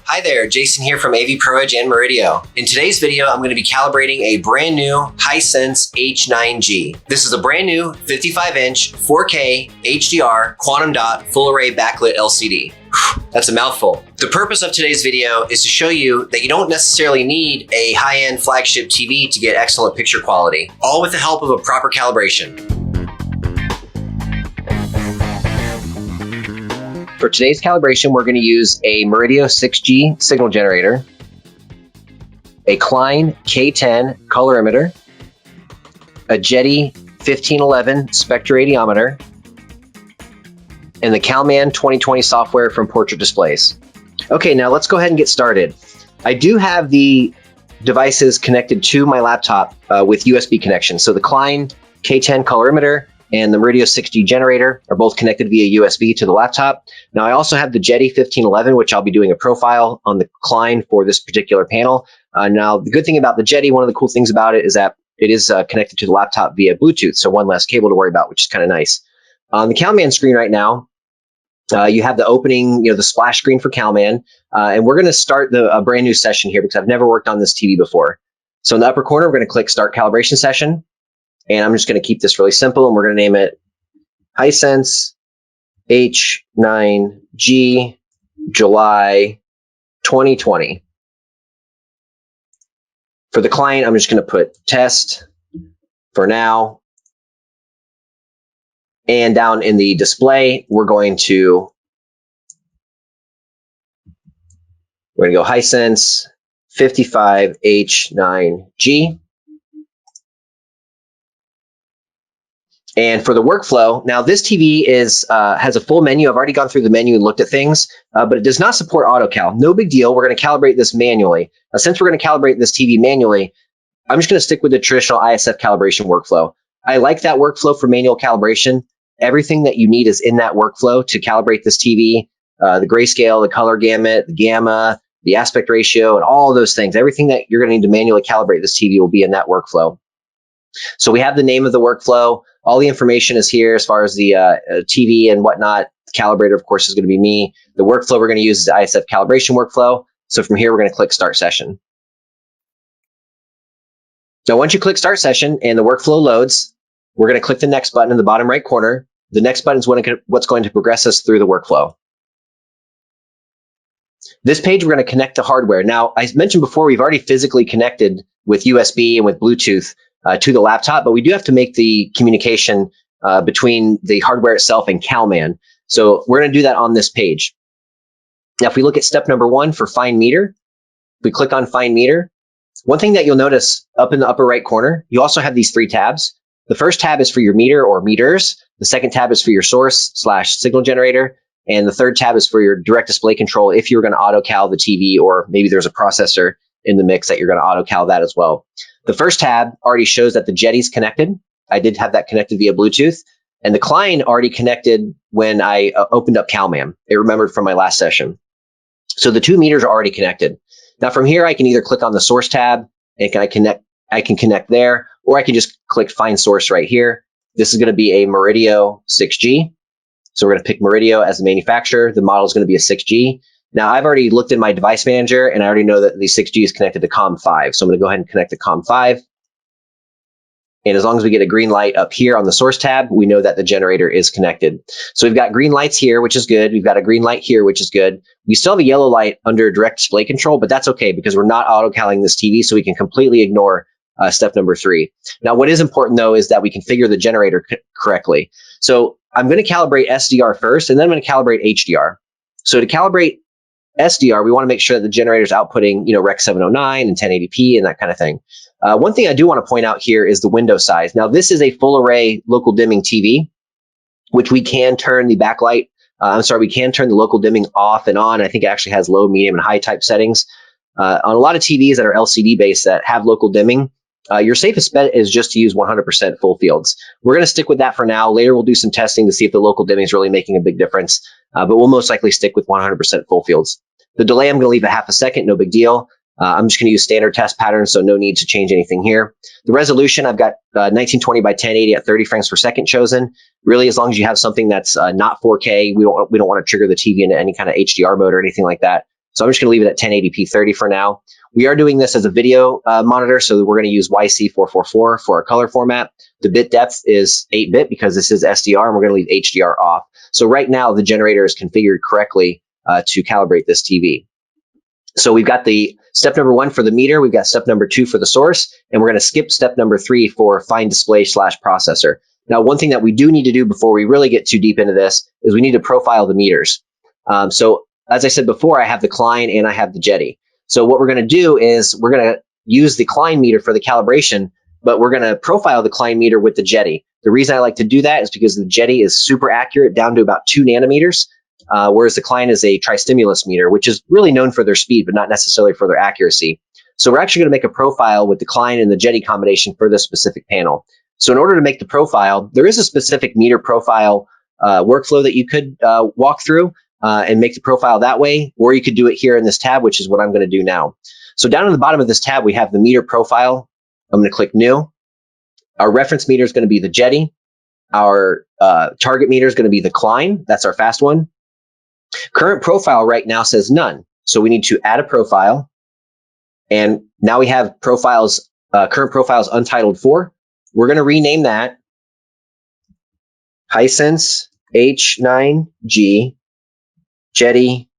Hi there, Jason here from AV ProEdge and Murideo. In today's video, I'm going to be calibrating a brand new Hisense H9G. This is a brand new 55-inch 4K HDR quantum dot full array backlit LCD. That's a mouthful. The purpose of today's video is to show you that you don't necessarily need a high-end flagship TV to get excellent picture quality, all with the help of a proper calibration. For today's calibration, we're going to use a Murideo 6G signal generator, a Klein K10 colorimeter, a Jetty 1511 spectroradiometer, and the CalMan 2020 software from Portrait Displays. Okay, now let's go ahead and get started. I do have the devices connected to my laptop with USB connection. So the Klein K10 colorimeter and the Murideo 6G generator are both connected via USB to the laptop. Now I also have the Jetty 1511, which I'll be doing a profile on the Klein for this particular panel. Now the good thing about the Jetty, one of the cool things about it is that it is connected to the laptop via Bluetooth, so one less cable to worry about, which is kind of nice. On the CalMan screen right now, you have the opening, the splash screen for CalMan, and we're going to start a brand new session here because I've never worked on this TV before. So in the upper corner, we're going to click Start Calibration Session. And I'm just going to keep this really simple, and we're going to name it Hisense H9G July 2020. For the client, I'm just going to put test for now. And down in the display, we're going to go Hisense 55 H9G. And for the workflow, now this TV has a full menu. I've already gone through the menu and looked at things, but it does not support AutoCal. No big deal. We're going to calibrate this manually. Since we're going to calibrate this TV manually, I'm just going to stick with the traditional ISF calibration workflow. I like that workflow for manual calibration. Everything that you need is in that workflow to calibrate this TV. The grayscale, the color gamut, the gamma, the aspect ratio, and all of those things. Everything that you're going to need to manually calibrate this TV will be in that workflow. So we have the name of the workflow. All the information is here as far as the TV and whatnot. The calibrator, of course, is going to be me. The workflow we're going to use is the ISF calibration workflow. So from here, we're going to click Start Session. Now, once you click Start Session and the workflow loads, we're going to click the Next button in the bottom right corner. The Next button is what's going to progress us through the workflow. This page, we're going to connect to hardware. Now, I mentioned before, we've already physically connected with USB and with Bluetooth to the laptop, but we do have to make the communication between the hardware itself and CalMan. So we're going to do that on this page. Now, if we look at step number 1 for Find Meter, we click on Find Meter. One thing that you'll notice up in the upper right corner, you also have these 3 tabs. The first tab is for your meter or meters. The second tab is for your source/signal generator. And the third tab is for your direct display control if you're going to auto-cal the TV, or maybe there's a processor in the mix that you're going to auto-cal that as well. The first tab already shows that the Jetty's connected. I did have that connected via Bluetooth. And the Klein already connected when I opened up CalMan. It remembered from my last session. So the 2 meters are already connected. Now from here, I can either click on the source tab and I can connect there, or I can just click Find Source right here. This is going to be a Murideo 6G. So we're going to pick Murideo as the manufacturer. The model is going to be a 6G. Now, I've already looked in my device manager, and I already know that the 6G is connected to COM5. So I'm going to go ahead and connect to COM5. And as long as we get a green light up here on the source tab, we know that the generator is connected. So we've got green lights here, which is good. We've got a green light here, which is good. We still have a yellow light under direct display control, but that's okay because we're not auto-calling this TV, so we can completely ignore step number 3. Now, what is important, though, is that we configure the generator correctly. So I'm going to calibrate SDR first, and then I'm going to calibrate HDR. So to calibrate SDR, we want to make sure that the generator is outputting, Rec 709 and 1080p and that kind of thing. One thing I do want to point out here is the window size. Now, this is a full array local dimming TV, which we can turn the backlight. We can turn the local dimming off and on. I think it actually has low, medium, and high type settings. On a lot of TVs that are LCD based that have local dimming, your safest bet is just to use 100% full fields. We're going to stick with that for now. Later, we'll do some testing to see if the local dimming is really making a big difference, but we'll most likely stick with 100% full fields. The delay, I'm going to leave a half a second, no big deal. I'm just going to use standard test patterns, so no need to change anything here. The resolution, I've got 1920 by 1080 at 30 frames per second chosen. Really, as long as you have something that's not 4K, we don't want to trigger the TV into any kind of HDR mode or anything like that. So I'm just going to leave it at 1080p 30 for now. We are doing this as a video monitor, so we're going to use YC444 for our color format. The bit depth is 8-bit because this is SDR, and we're going to leave HDR off. So right now, the generator is configured correctly to calibrate this TV. So we've got the step number 1 for the meter, we've got step number 2 for the source, and we're going to skip step number 3 for fine display / processor. Now, one thing that we do need to do before we really get too deep into this is we need to profile the meters. So as I said before, I have the Klein and I have the Jetty. So what we're going to do is we're going to use the Klein meter for the calibration, but we're going to profile the Klein meter with the Jetty. The reason I like to do that is because the Jetty is super accurate down to about 2 nanometers. Whereas the Klein is a tri-stimulus meter, which is really known for their speed, but not necessarily for their accuracy. So we're actually going to make a profile with the Klein and the Jetty combination for this specific panel. So in order to make the profile, there is a specific meter profile workflow that you could walk through and make the profile that way, or you could do it here in this tab, which is what I'm going to do now. So down at the bottom of this tab, we have the meter profile. I'm going to click New. Our reference meter is going to be the Jetty. Our target meter is going to be the Klein. That's our fast one. Current profile right now says none. So we need to add a profile. And now we have profiles, current profiles untitled 4. We're going to rename that Hisense H9G Jetty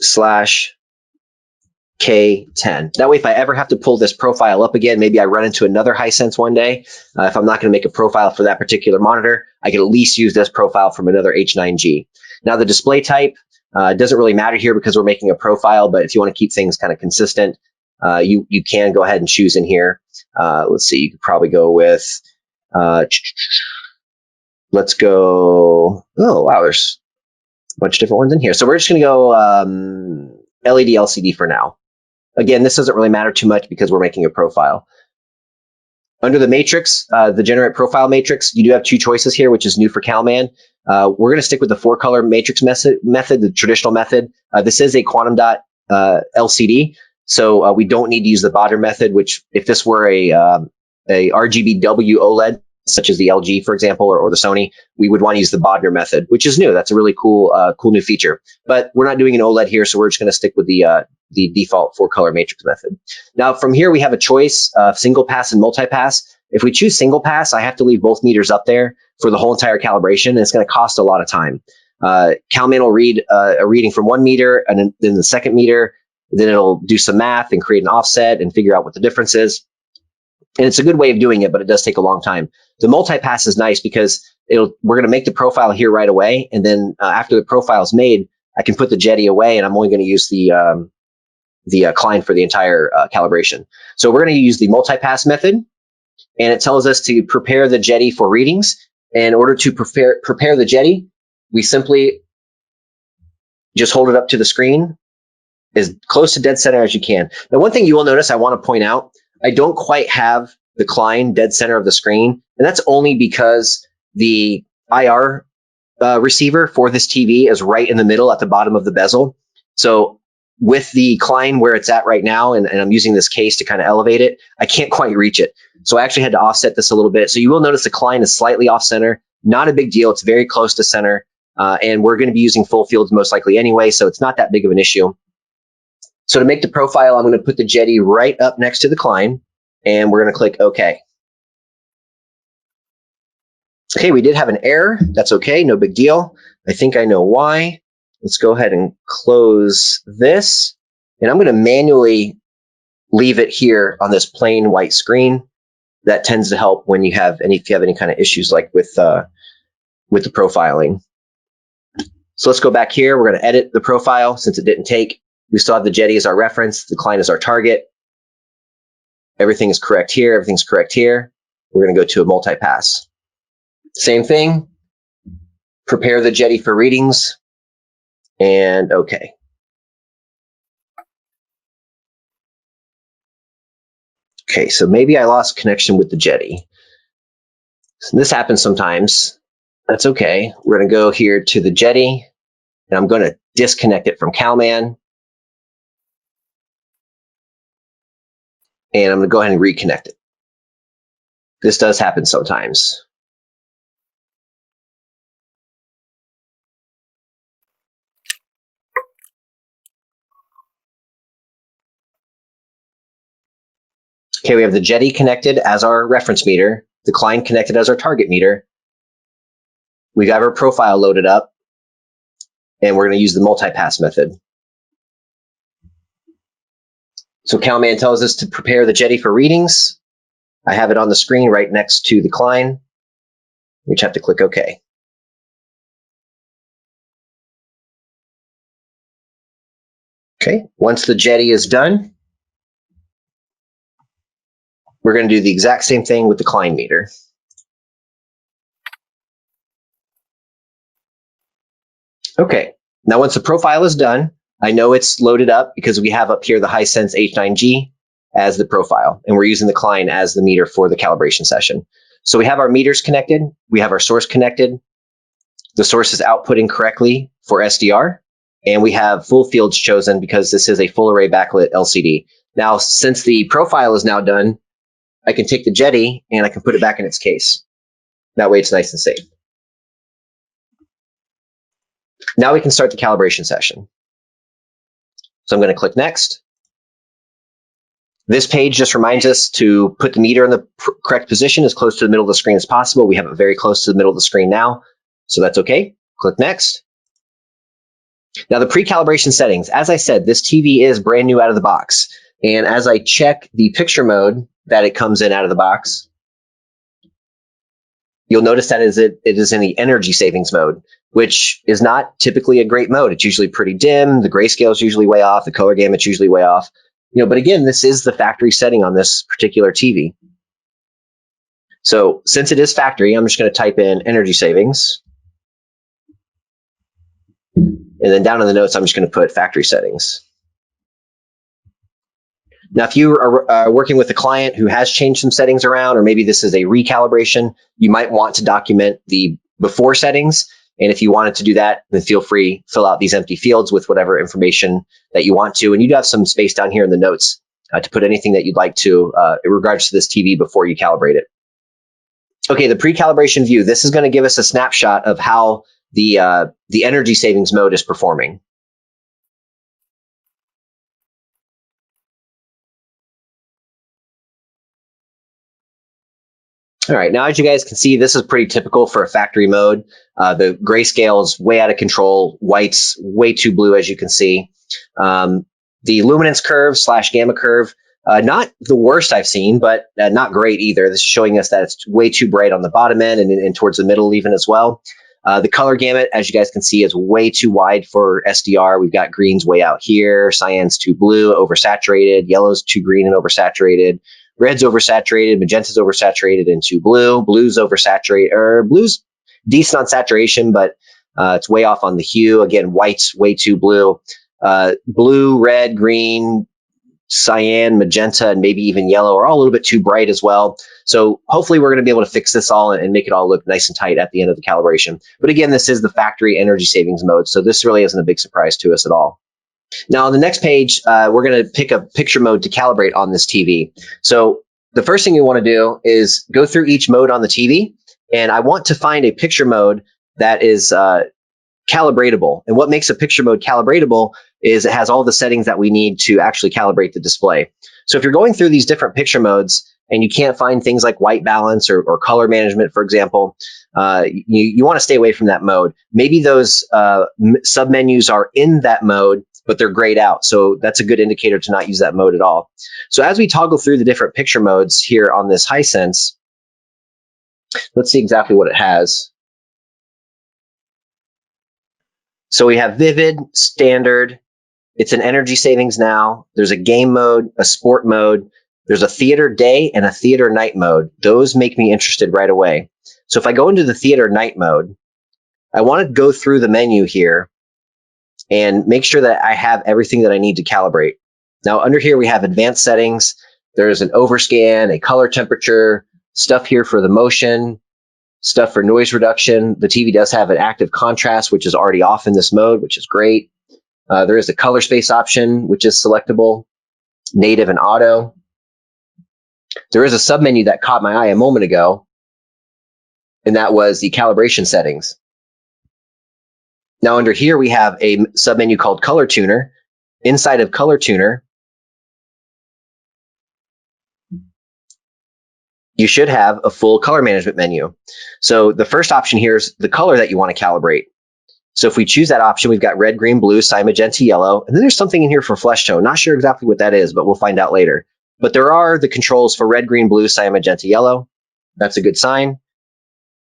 /K10. That way, if I ever have to pull this profile up again, maybe I run into another Hisense one day. If I'm not going to make a profile for that particular monitor, I can at least use this profile from another H9G. Now, the display type doesn't really matter here because we're making a profile, but if you want to keep things kind of consistent, you can go ahead and choose in here. Let's see, you could probably go with, let's go, oh, wow, there's a bunch of different ones in here. So we're just going to go LED LCD for now. Again, this doesn't really matter too much because we're making a profile. Under the matrix, the generate profile matrix, you do have 2 choices here, which is new for CalMan. We're going to stick with the 4-color matrix method, the traditional method. This is a quantum dot LCD, so we don't need to use the Bodmer method, which if this were a RGBW OLED, such as the LG, for example, or the Sony, we would want to use the Bodmer method, which is new. That's a really cool new feature. But we're not doing an OLED here, so we're just going to stick with the default 4-color matrix method. Now, from here, we have a choice of single pass and multi-pass. If we choose single pass, I have to leave both meters up there for the whole entire calibration, and it's going to cost a lot of time. CalMan will read a reading from one meter, and then the second meter, then it'll do some math and create an offset and figure out what the difference is. And it's a good way of doing it, but it does take a long time. The multi-pass is nice because we're going to make the profile here right away, and then after the profile is made, I can put the Jetty away, and I'm only going to use the Klein for the entire calibration. So we're going to use the multi-pass method, and it tells us to prepare the Jetty for readings. In order to prepare the Jetty, we simply just hold it up to the screen as close to dead center as you can. Now, one thing you will notice I want to point out, I don't quite have the Klein dead center of the screen, and that's only because the IR receiver for this TV is right in the middle at the bottom of the bezel. So with the Klein where it's at right now, and I'm using this case to kind of elevate it, I can't quite reach it. So I actually had to offset this a little bit. So you will notice the Klein is slightly off center. Not a big deal. It's very close to center. And we're going to be using full fields most likely anyway, so it's not that big of an issue. So to make the profile, I'm going to put the Jetty right up next to the Klein, and we're going to click OK. Okay, we did have an error. That's okay, no big deal. I think I know why. Let's go ahead and close this. And I'm going to manually leave it here on this plain white screen. That tends to help when you have if you have any kind of issues like with the profiling. So let's go back here. We're going to edit the profile since it didn't take. We still have the Jetty as our reference. The Klein is our target. Everything is correct here. Everything's correct here. We're going to go to a multi-pass. Same thing. Prepare the Jetty for readings. And OK. Okay, so maybe I lost connection with the Jetty. So this happens sometimes. That's okay. We're going to go here to the Jetty, and I'm going to disconnect it from CalMan. And I'm going to go ahead and reconnect it. This does happen sometimes. Okay, we have the Jetty connected as our reference meter, the Klein connected as our target meter. We got our profile loaded up, and we're going to use the multi-pass method. So CalMan tells us to prepare the Jetty for readings. I have it on the screen right next to the Klein. We just have to click OK. Okay, once the Jetty is done, we're going to do the exact same thing with the Klein meter. Okay, now once the profile is done, I know it's loaded up because we have up here the Hisense H9G as the profile, and we're using the Klein as the meter for the calibration session. So we have our meters connected, we have our source connected, the source is outputting correctly for SDR, and we have full fields chosen because this is a full array backlit LCD. Now, since the profile is now done, I can take the Jetty and I can put it back in its case. That way it's nice and safe. Now we can start the calibration session. So I'm going to click Next. This page just reminds us to put the meter in the correct position as close to the middle of the screen as possible. We have it very close to the middle of the screen now, so that's okay. Click Next. Now the pre-calibration settings. As I said, this TV is brand new out of the box. And as I check the picture mode that it comes in out of the box, you'll notice that it is in the energy savings mode, which is not typically a great mode. It's usually pretty dim. The grayscale is usually way off. The color gamut's usually way off. But again, this is the factory setting on this particular TV. So since it is factory, I'm just going to type in energy savings. And then down in the notes, I'm just going to put factory settings. Now, if you are working with a client who has changed some settings around, or maybe this is a recalibration, you might want to document the before settings. And if you wanted to do that, then feel free, fill out these empty fields with whatever information that you want to. And you do have some space down here in the notes to put anything that you'd like to in regards to this TV before you calibrate it. Okay, the pre-calibration view. This is going to give us a snapshot of how the energy savings mode is performing. All right, now as you guys can see, this is pretty typical for a factory mode. The grayscale is way out of control. White's way too blue, as you can see. The luminance curve / gamma curve, not the worst I've seen, but not great either. This is showing us that it's way too bright on the bottom end and towards the middle even as well. The color gamut, as you guys can see, is way too wide for SDR. We've got greens way out here, cyan's too blue, oversaturated, yellow's too green and oversaturated, red's oversaturated, magenta's oversaturated and too blue, blue's oversaturated, or blue's decent on saturation, but it's way off on the hue. Again, white's way too blue. Blue, red, green, cyan, magenta, and maybe even yellow are all a little bit too bright as well. So hopefully we're going to be able to fix this all and make it all look nice and tight at the end of the calibration. But again, this is the factory energy savings mode, so this really isn't a big surprise to us at all. Now on the next page, we're going to pick a picture mode to calibrate on this TV. So the first thing you want to do is go through each mode on the TV, and I want to find a picture mode that is calibratable. And what makes a picture mode calibratable is it has all the settings that we need to actually calibrate the display. So if you're going through these different picture modes and you can't find things like white balance or color management, for example, you want to stay away from that mode. Maybe those submenus are in that mode, but they're grayed out. So that's a good indicator to not use that mode at all. So as we toggle through the different picture modes here on this Hisense, let's see exactly what it has. So we have vivid, standard. It's an energy savings now. There's a game mode, a sport mode. There's a theater day and a theater night mode. Those make me interested right away. So if I go into the theater night mode, I want to go through the menu here and make sure that I have everything that I need to calibrate. Now under here we have advanced settings. There's an overscan, a color temperature, stuff here for the motion, stuff for noise reduction. The TV does have an active contrast, which is already off in this mode, which is great. There is a color space option, which is selectable, native and auto. There is a submenu that caught my eye a moment ago, and that was the calibration settings. Now under here, we have a submenu called Color Tuner. Inside of Color Tuner, you should have a full color management menu. So the first option here is the color that you want to calibrate. So if we choose that option, we've got red, green, blue, cyan, magenta, yellow, and then there's something in here for flesh tone. Not sure exactly what that is, but we'll find out later. But there are the controls for red, green, blue, cyan, magenta, yellow. That's a good sign.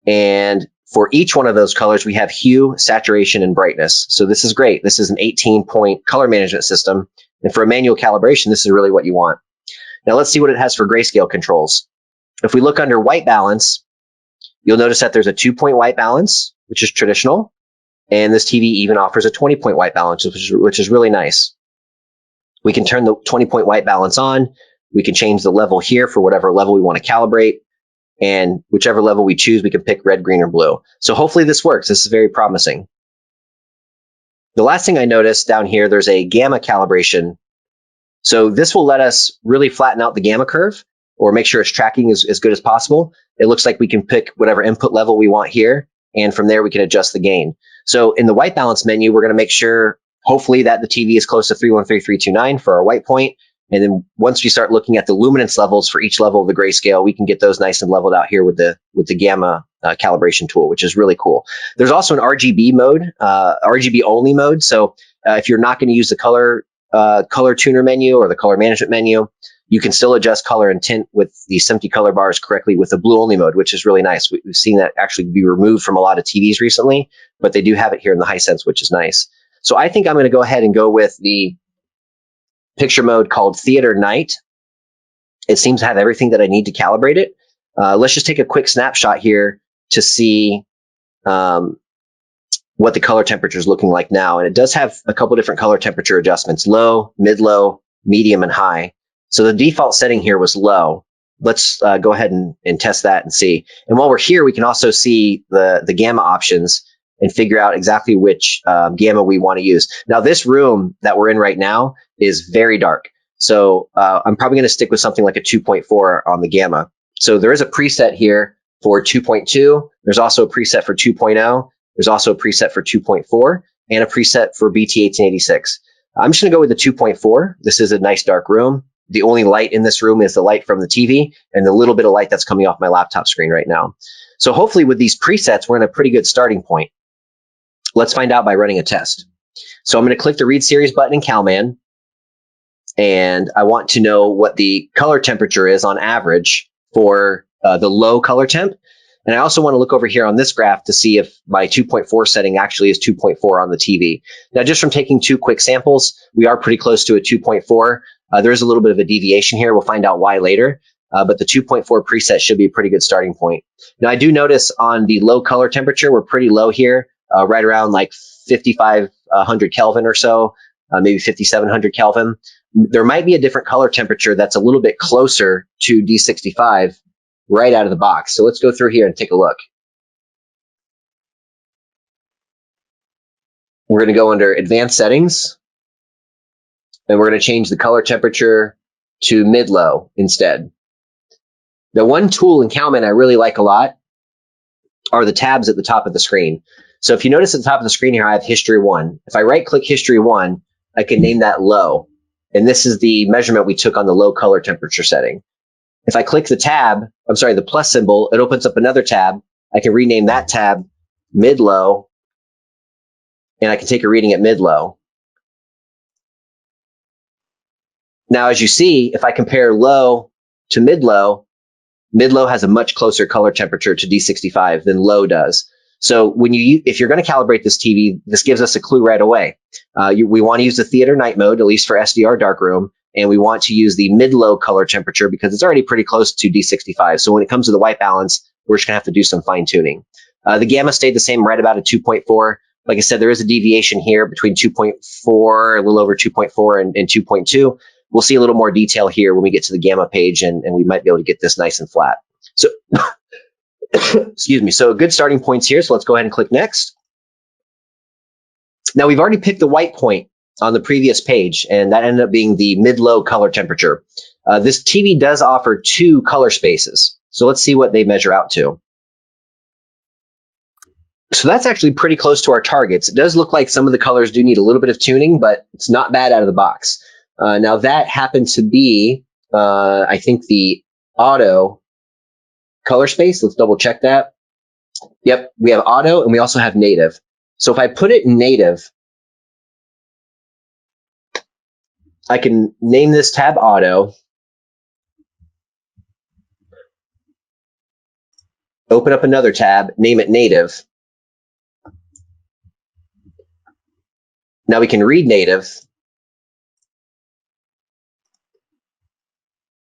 And for each one of those colors, we have hue, saturation, and brightness. So this is great. This is an 18-point color management system. And for a manual calibration, this is really what you want. Now let's see what it has for grayscale controls. If we look under white balance, you'll notice that there's a 2-point white balance, which is traditional. And this TV even offers a 20-point white balance, which is really nice. We can turn the 20-point white balance on. We can change the level here for whatever level we want to calibrate. And whichever level we choose, we can pick red, green, or blue. So hopefully this works. This is very promising. The last thing I noticed down here, there's a gamma calibration. So this will let us really flatten out the gamma curve or make sure it's tracking as good as possible. It looks like we can pick whatever input level we want here. And from there, we can adjust the gain. So in the white balance menu, we're going to make sure, hopefully, that the TV is close to 313329 for our white point. And then once we start looking at the luminance levels for each level of the grayscale, we can get those nice and leveled out here with the gamma calibration tool, which is really cool. There's also an RGB mode, RGB only mode. So if you're not going to use the color tuner menu or the color management menu, you can still adjust color and tint with the SMPTE color bars correctly with the blue only mode, which is really nice. We've seen that actually be removed from a lot of TVs recently, but they do have it here in the Hisense, which is nice. So I think I'm going to go ahead and go with the picture mode called Theater Night. It seems to have everything that I need to calibrate it. Let's just take a quick snapshot here to see what the color temperature is looking like now. And it does have a couple different color temperature adjustments: low, mid-low, medium, and high. So the default setting here was low. Let's go ahead and test that and see. And while we're here, we can also see the gamma options and figure out exactly which gamma we want to use. Now, this room that we're in right now is very dark. So I'm probably going to stick with something like a 2.4 on the gamma. So there is a preset here for 2.2. There's also a preset for 2.0. There's also a preset for 2.4 and a preset for BT1886. I'm just going to go with the 2.4. This is a nice dark room. The only light in this room is the light from the TV and the little bit of light that's coming off my laptop screen right now. So hopefully with these presets, we're in a pretty good starting point. Let's find out by running a test. So I'm going to click the Read Series button in CalMan, and I want to know what the color temperature is on average for the low color temp. And I also want to look over here on this graph to see if my 2.4 setting actually is 2.4 on the TV. Now, just from taking 2 quick samples, we are pretty close to a 2.4. There is a little bit of a deviation here. We'll find out why later. But the 2.4 preset should be a pretty good starting point. Now, I do notice on the low color temperature, we're pretty low here, right around like 5,500 Kelvin or so, maybe 5,700 Kelvin. There might be a different color temperature that's a little bit closer to D65 right out of the box. So let's go through here and take a look. We're going to go under Advanced Settings, and we're going to change the color temperature to mid-low instead. The one tool in CalMan I really like a lot are the tabs at the top of the screen. So if you notice at the top of the screen here, I have History 1. If I right-click History 1, I can name that low. And this is the measurement we took on the low color temperature setting. If I click the plus symbol, it opens up another tab. I can rename that tab mid-low, and I can take a reading at mid-low. Now, as you see, if I compare low to mid-low, mid-low has a much closer color temperature to D65 than low does. So if you're going to calibrate this TV, this gives us a clue right away. We want to use the Theater Night mode, at least for SDR darkroom, and we want to use the mid-low color temperature because it's already pretty close to D65. So when it comes to the white balance, we're just going to have to do some fine tuning. The gamma stayed the same, right about a 2.4. Like I said, there is a deviation here between 2.4, a little over 2.4 and 2.2. We'll see a little more detail here when we get to the gamma page, and we might be able to get this nice and flat. So, excuse me. So good starting points here. So let's go ahead and click next. Now we've already picked the white point on the previous page, and that ended up being the mid-low color temperature. This TV does offer 2 color spaces. So let's see what they measure out to. So that's actually pretty close to our targets. It does look like some of the colors do need a little bit of tuning, but it's not bad out of the box. Now that happened to be, I think, the auto color space. Let's double check that. Yep, we have auto and we also have native. So if I put it in native, I can name this tab auto, open up another tab, name it native. Now we can read native,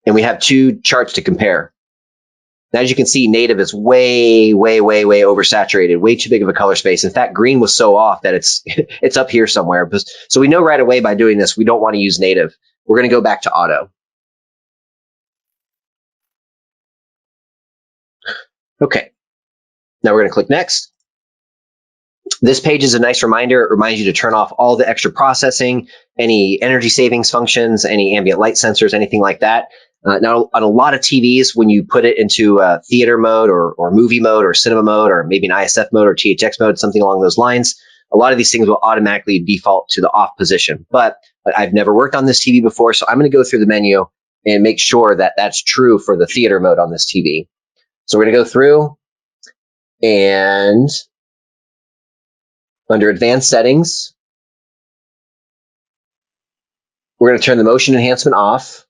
and we have two charts to compare. Now, as you can see, native is way oversaturated, way too big of a color space. In fact, green was so off that it's up here somewhere. So we know right away by doing this, we don't want to use native. We're going to go back to auto. Okay. Now we're going to click next. This page is a nice reminder. It reminds you to turn off all the extra processing, any energy savings functions, any ambient light sensors, anything like that. Now, on a lot of TVs, when you put it into theater mode or movie mode or cinema mode or maybe an ISF mode or THX mode, something along those lines, a lot of these things will automatically default to the off position. But I've never worked on this TV before, so I'm going to go through the menu and make sure that that's true for the theater mode on this TV. So we're going to go through and under advanced settings, we're going to turn the motion enhancement off.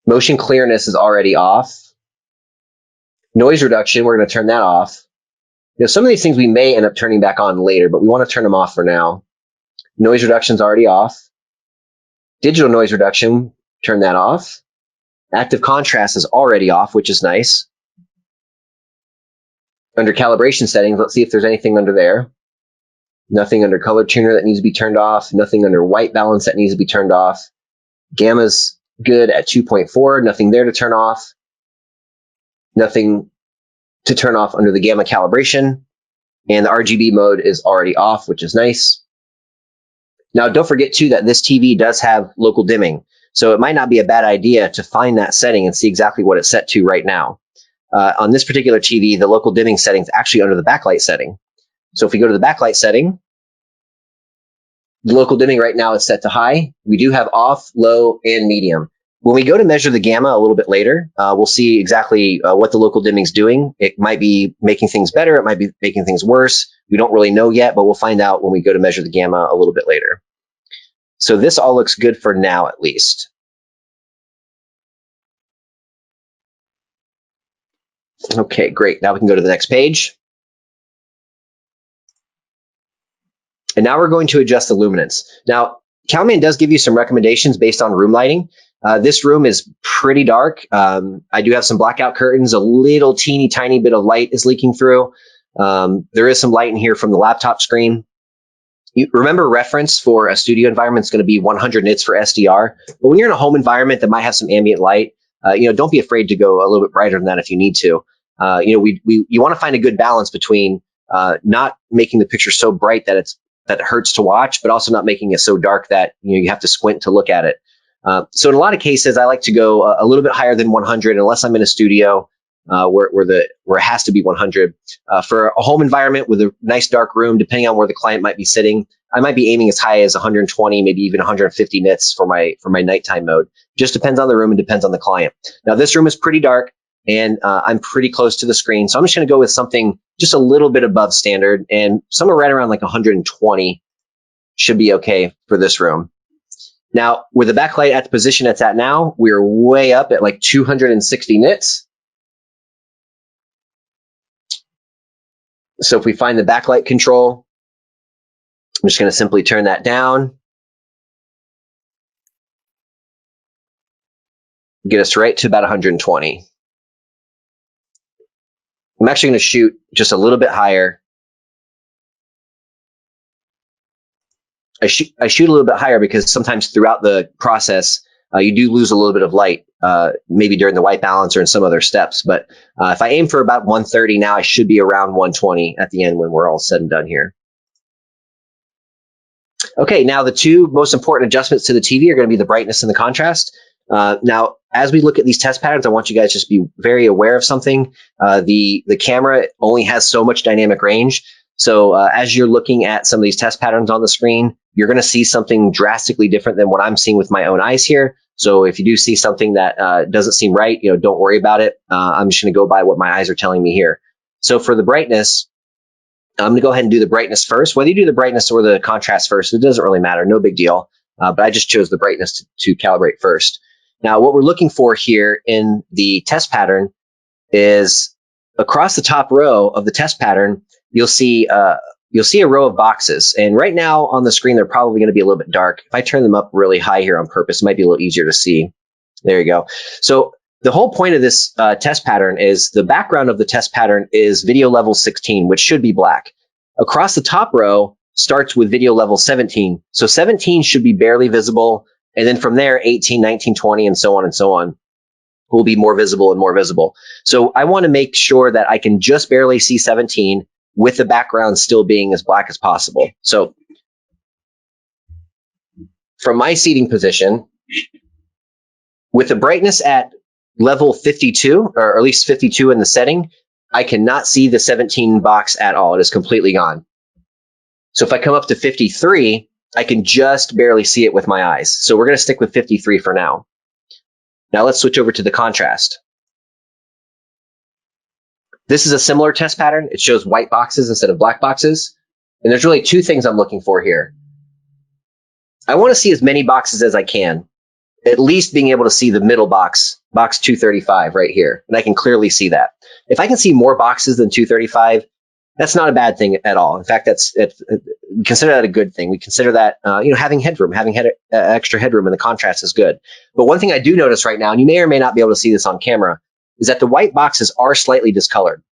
Motion clearness is already off. Noise reduction, we're going to turn that off. Some of these things we may end up turning back on later, but we want to turn them off for now. Noise reduction is already off. Digital noise reduction, turn that off. Active contrast is already off, which is nice. Under calibration settings, let's see if there's anything under there. Nothing under color tuner that needs to be turned off. Nothing under white balance that needs to be turned off. Gamma's good at 2.4. Nothing there to turn off. Nothing to turn off under the gamma calibration. And the RGB mode is already off, which is nice. Now, don't forget, too, that this TV does have local dimming. So it might not be a bad idea to find that setting and see exactly what it's set to right now. On this particular TV, the local dimming setting is actually under the backlight setting. So if we go to the backlight setting, the local dimming right now is set to high. We do have off, low, and medium. When we go to measure the gamma a little bit later, we'll see exactly what the local dimming is doing. It might be making things better. It might be making things worse. We don't really know yet, but we'll find out when we go to measure the gamma a little bit later. So this all looks good for now, at least. Okay, great. Now we can go to the next page. And now we're going to adjust the luminance. Now, CalMan does give you some recommendations based on room lighting. This room is pretty dark. I do have some blackout curtains. A little teeny tiny bit of light is leaking through. There is some light in here from the laptop screen. Remember, reference for a studio environment is going to be 100 nits for SDR. But when you're in a home environment that might have some ambient light, don't be afraid to go a little bit brighter than that if you need to. You want to find a good balance between not making the picture so bright that it hurts to watch, but also not making it so dark that you have to squint to look at it. So in a lot of cases, I like to go a little bit higher than 100, unless I'm in a studio where it has to be 100. For a home environment with a nice dark room, depending on where the client might be sitting, I might be aiming as high as 120, maybe even 150 nits for my nighttime mode. Just depends on the room and depends on the client. Now this room is pretty dark, and I'm pretty close to the screen, so I'm just going to go with something just a little bit above standard, and somewhere right around like 120 should be okay for this room. Now, with the backlight at the position it's at now, we're way up at like 260 nits. So if we find the backlight control, I'm just going to simply turn that down. Get us right to about 120. I'm actually going to shoot just a little bit higher. I shoot a little bit higher because sometimes throughout the process, you do lose a little bit of light, maybe during the white balance or in some other steps. But if I aim for about 130 now, I should be around 120 at the end when we're all said and done here. Okay, now the two most important adjustments to the TV are going to be the brightness and the contrast. Now, as we look at these test patterns, I want you guys to just be very aware of something. The camera only has so much dynamic range. So as you're looking at some of these test patterns on the screen, you're going to see something drastically different than what I'm seeing with my own eyes here. So if you do see something that doesn't seem right, don't worry about it. I'm just going to go by what my eyes are telling me here. So for the brightness, I'm going to go ahead and do the brightness first. Whether you do the brightness or the contrast first, it doesn't really matter. No big deal. But I just chose the brightness to calibrate first. Now, what we're looking for here in the test pattern is across the top row of the test pattern, you'll see a row of boxes. And right now on the screen, they're probably going to be a little bit dark. If I turn them up really high here on purpose, it might be a little easier to see. There you go. So the whole point of this test pattern is the background of the test pattern is video level 16, which should be black. Across the top row starts with video level 17. So 17 should be barely visible. And then from there, 18, 19, 20, and so on will be more visible and more visible. So I want to make sure that I can just barely see 17 with the background still being as black as possible. So from my seating position, with the brightness at level 52, or at least 52 in the setting, I cannot see the 17 box at all. It is completely gone. So if I come up to 53, I can just barely see it with my eyes. So we're going to stick with 53 for now. Now let's switch over to the contrast. This is a similar test pattern. It shows white boxes instead of black boxes. And there's really two things I'm looking for here. I want to see as many boxes as I can, at least being able to see the middle box, box 235 right here. And I can clearly see that. If I can see more boxes than 235, that's not a bad thing at all. In fact, we consider that a good thing. We consider that, having headroom, extra headroom in the contrast is good. But one thing I do notice right now, and you may or may not be able to see this on camera, is that the white boxes are slightly discolored.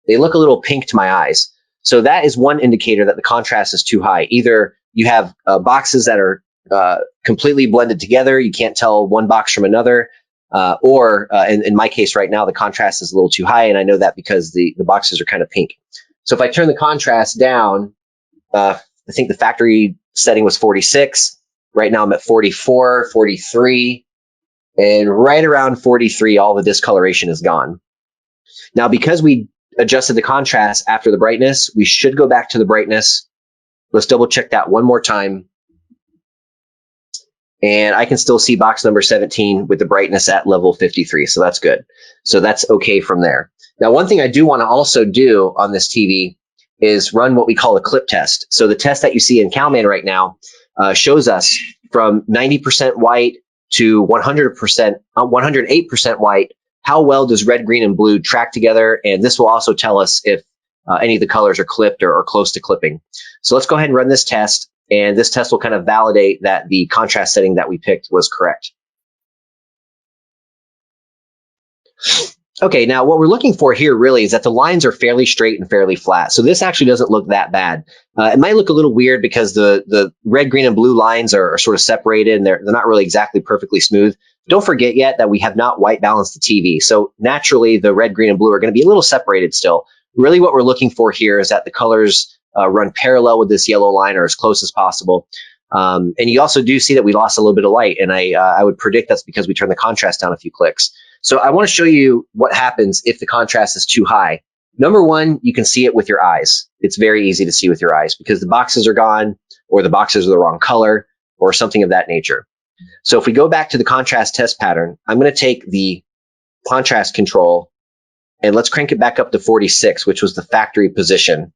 They look a little pink to my eyes. So that is one indicator that the contrast is too high. Either you have boxes that are completely blended together, you can't tell one box from another, or in my case right now, the contrast is a little too high, and I know that because the boxes are kind of pink. So if I turn the contrast down, I think the factory setting was 46. Right now I'm at 44, 43, and right around 43, all the discoloration is gone. Now, because we adjusted the contrast after the brightness, we should go back to the brightness. Let's double check that one more time. And I can still see box number 17 with the brightness at level 53. So that's good. So that's okay from there. Now, one thing I do want to also do on this TV is run what we call a clip test. So the test that you see in CalMan right now shows us from 90% white to 100%, 108% white, how well does red, green, and blue track together. And this will also tell us if any of the colors are clipped or close to clipping. So let's go ahead and run this test. And this test will kind of validate that the contrast setting that we picked was correct. Okay, now what we're looking for here really is that the lines are fairly straight and fairly flat. So this actually doesn't look that bad. It might look a little weird because the red, green, and blue lines are sort of separated and they're not really exactly perfectly smooth. Don't forget yet that we have not white balanced the TV. So naturally the red, green, and blue are going to be a little separated still. Really what we're looking for here is that the colors run parallel with this yellow line or as close as possible. And you also do see that we lost a little bit of light. And I would predict that's because we turned the contrast down a few clicks. So I want to show you what happens if the contrast is too high. Number one, you can see it with your eyes. It's very easy to see with your eyes because the boxes are gone or the boxes are the wrong color or something of that nature. So if we go back to the contrast test pattern, I'm going to take the contrast control and let's crank it back up to 46, which was the factory position.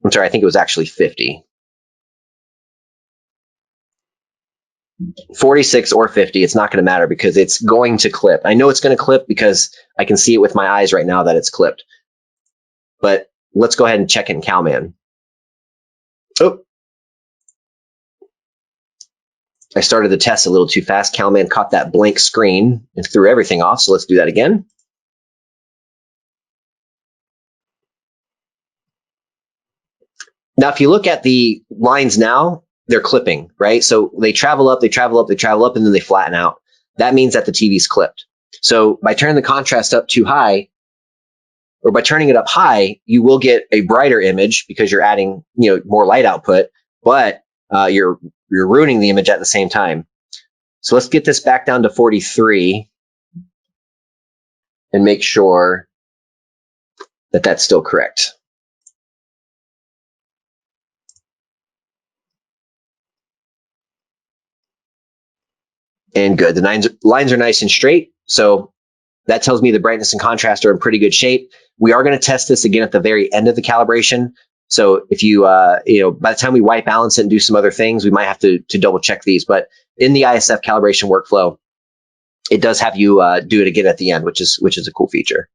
I'm sorry, I think it was actually 50. 46 or 50, it's not going to matter because it's going to clip. I know it's going to clip because I can see it with my eyes right now that it's clipped. But let's go ahead and check it in CalMan. Oh, I started the test a little too fast. CalMan caught that blank screen and threw everything off. So let's do that again. Now, if you look at the lines now, they're clipping, right? So they travel up, they travel up, they travel up, and then they flatten out. That means that the TV's clipped. So by turning the contrast up too high, or by turning it up high, you will get a brighter image because you're adding, more light output, but you're ruining the image at the same time. So let's get this back down to 43 and make sure that that's still correct. And good. The lines are nice and straight. So that tells me the brightness and contrast are in pretty good shape. We are going to test this again at the very end of the calibration. So if you, by the time we white balance it and do some other things, we might have to double check these. But in the ISF calibration workflow, it does have you do it again at the end, which is a cool feature.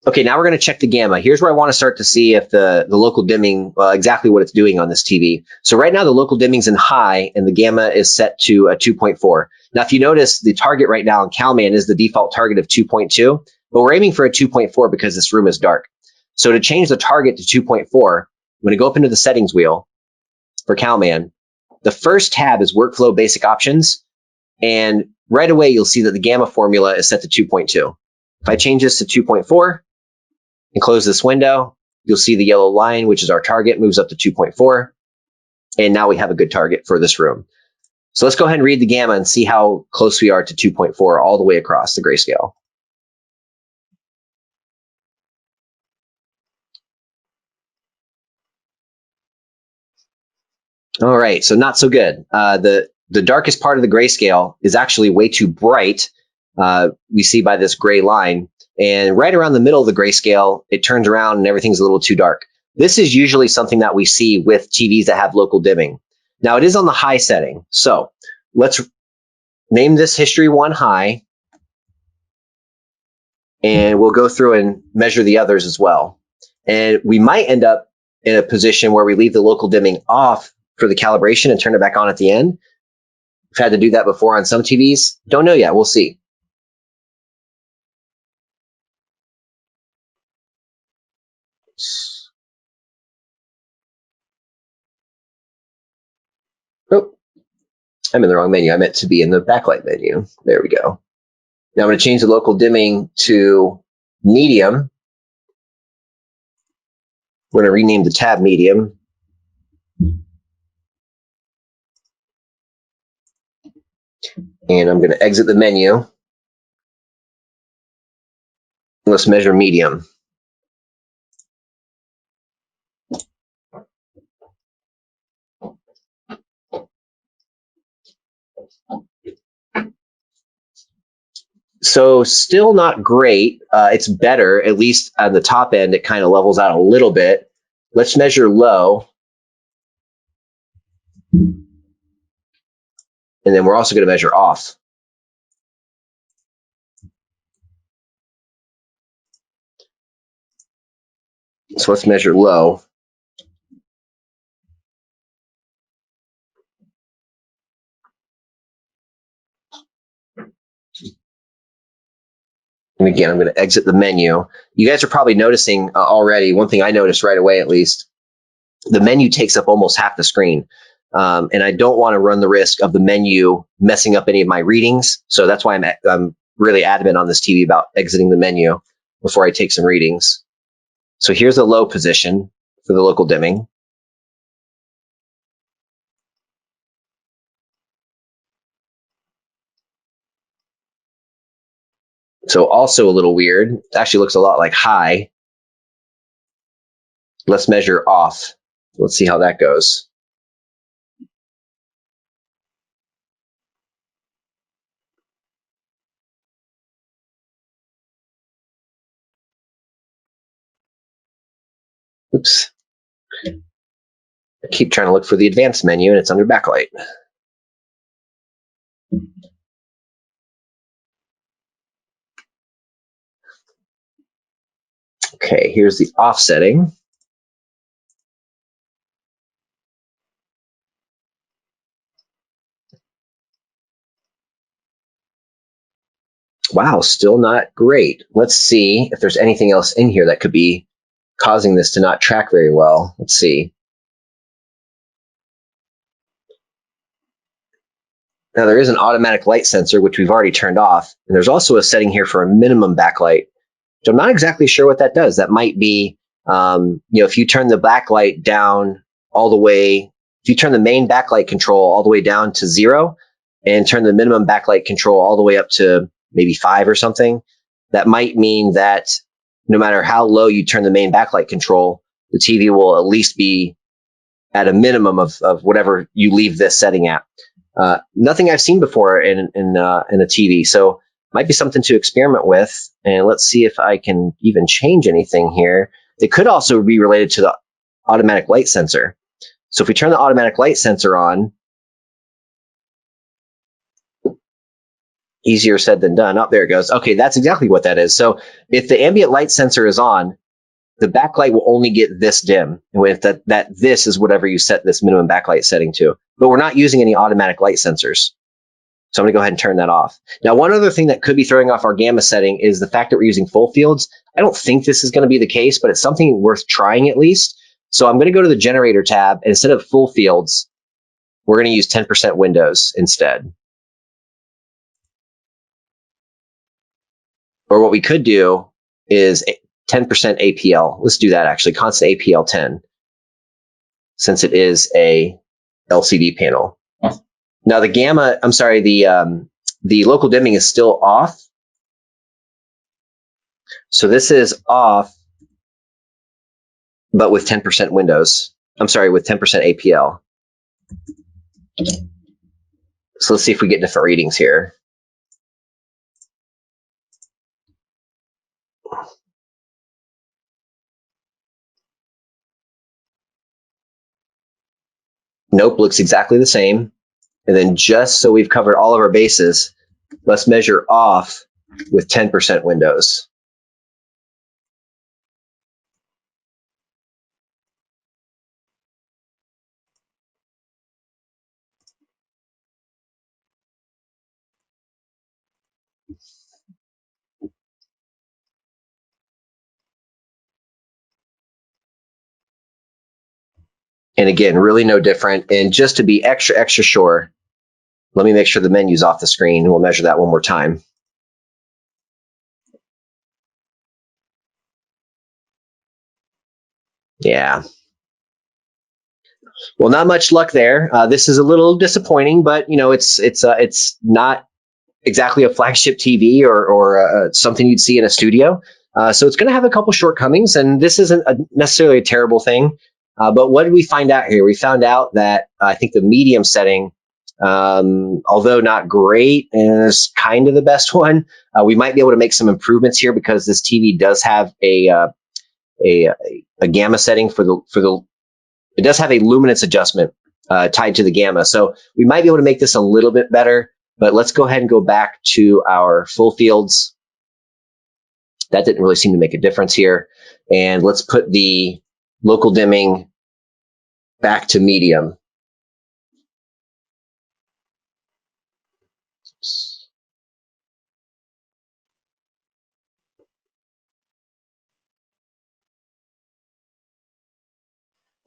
Okay, now we're going to check the gamma. Here's where I want to start to see if the local dimming, exactly what it's doing on this TV. So right now the local dimming's in high and the gamma is set to a 2.4. Now, if you notice, the target right now in CalMan is the default target of 2.2, but we're aiming for a 2.4 because this room is dark. So to change the target to 2.4, I'm going to go up into the settings wheel for CalMan. The first tab is Workflow Basic Options, and right away you'll see that the gamma formula is set to 2.2. If I change this to 2.4, and close this window, you'll see the yellow line, which is our target, moves up to 2.4. And now we have a good target for this room. So let's go ahead and read the gamma and see how close we are to 2.4 all the way across the grayscale. All right, so not so good. The darkest part of the grayscale is actually way too bright. We see by this gray line. And right around the middle of the grayscale, it turns around and everything's a little too dark. This is usually something that we see with TVs that have local dimming. Now, it is on the high setting. So let's name this History 1 high. And we'll go through and measure the others as well. And we might end up in a position where we leave the local dimming off for the calibration and turn it back on at the end. We've had to do that before on some TVs. Don't know yet. We'll see. Oh, I'm in the wrong menu. I meant to be in the backlight menu. There we go. Now I'm going to change the local dimming to medium. We're going to rename the tab medium. And I'm going to exit the menu. Let's measure medium. So still not great. It's better, at least on the top end, it kind of levels out a little bit. Let's measure low. And then we're also going to measure off. So let's measure low. And again, I'm going to exit the menu. You guys are probably noticing already, one thing I noticed right away at least, the menu takes up almost half the screen. And I don't want to run the risk of the menu messing up any of my readings. So that's why I'm really adamant on this TV about exiting the menu before I take some readings. So here's the low position for the local dimming. So also a little weird. It actually looks a lot like high. Let's measure off. Let's see how that goes. Oops. I keep trying to look for the advanced menu and it's under backlight. Okay, here's the off setting. Wow, still not great. Let's see if there's anything else in here that could be causing this to not track very well. Let's see. Now there is an automatic light sensor, which we've already turned off. And there's also a setting here for a minimum backlight. So I'm not exactly sure what that does. That might be, if you turn the backlight down all the way, if you turn the main backlight control all the way down to 0 and turn the minimum backlight control all the way up to maybe 5 or something, that might mean that no matter how low you turn the main backlight control, the TV will at least be at a minimum of whatever you leave this setting at. Nothing I've seen before in a TV. So might be something to experiment with. And let's see if I can even change anything here. It could also be related to the automatic light sensor. So if we turn the automatic light sensor on, easier said than done. Oh, there it goes. Okay, that's exactly what that is. So if the ambient light sensor is on, the backlight will only get this dim. With that this is whatever you set this minimum backlight setting to. But we're not using any automatic light sensors. So I'm going to go ahead and turn that off. Now, one other thing that could be throwing off our gamma setting is the fact that we're using full fields. I don't think this is going to be the case, but it's something worth trying at least. So I'm going to go to the generator tab, and instead of full fields, we're going to use 10% windows instead. Or what we could do is 10% APL. Let's do that actually, constant APL 10, since it is a LCD panel. Now the gamma, I'm sorry, the local dimming is still off. So this is off, but with 10% windows. I'm sorry, with 10% APL. So let's see if we get different readings here. Nope, looks exactly the same. And then just so we've covered all of our bases, let's measure off with 10% windows. And again, really no different. And just to be extra sure, let me make sure the menu's off the screen. We'll measure that one more time. Yeah. Well, not much luck there. This is a little disappointing, but you know, it's not exactly a flagship TV or something you'd see in a studio. So it's going to have a couple shortcomings, and this isn't necessarily a terrible thing. But what did we find out here? We found out that I think the medium setting, although not great, is kind of the best one. We might be able to make some improvements here because this TV does have a gamma setting for the. It does have a luminance adjustment tied to the gamma, so we might be able to make this a little bit better. But let's go ahead and go back to our full fields. That didn't really seem to make a difference here. And let's put the local dimming back to medium.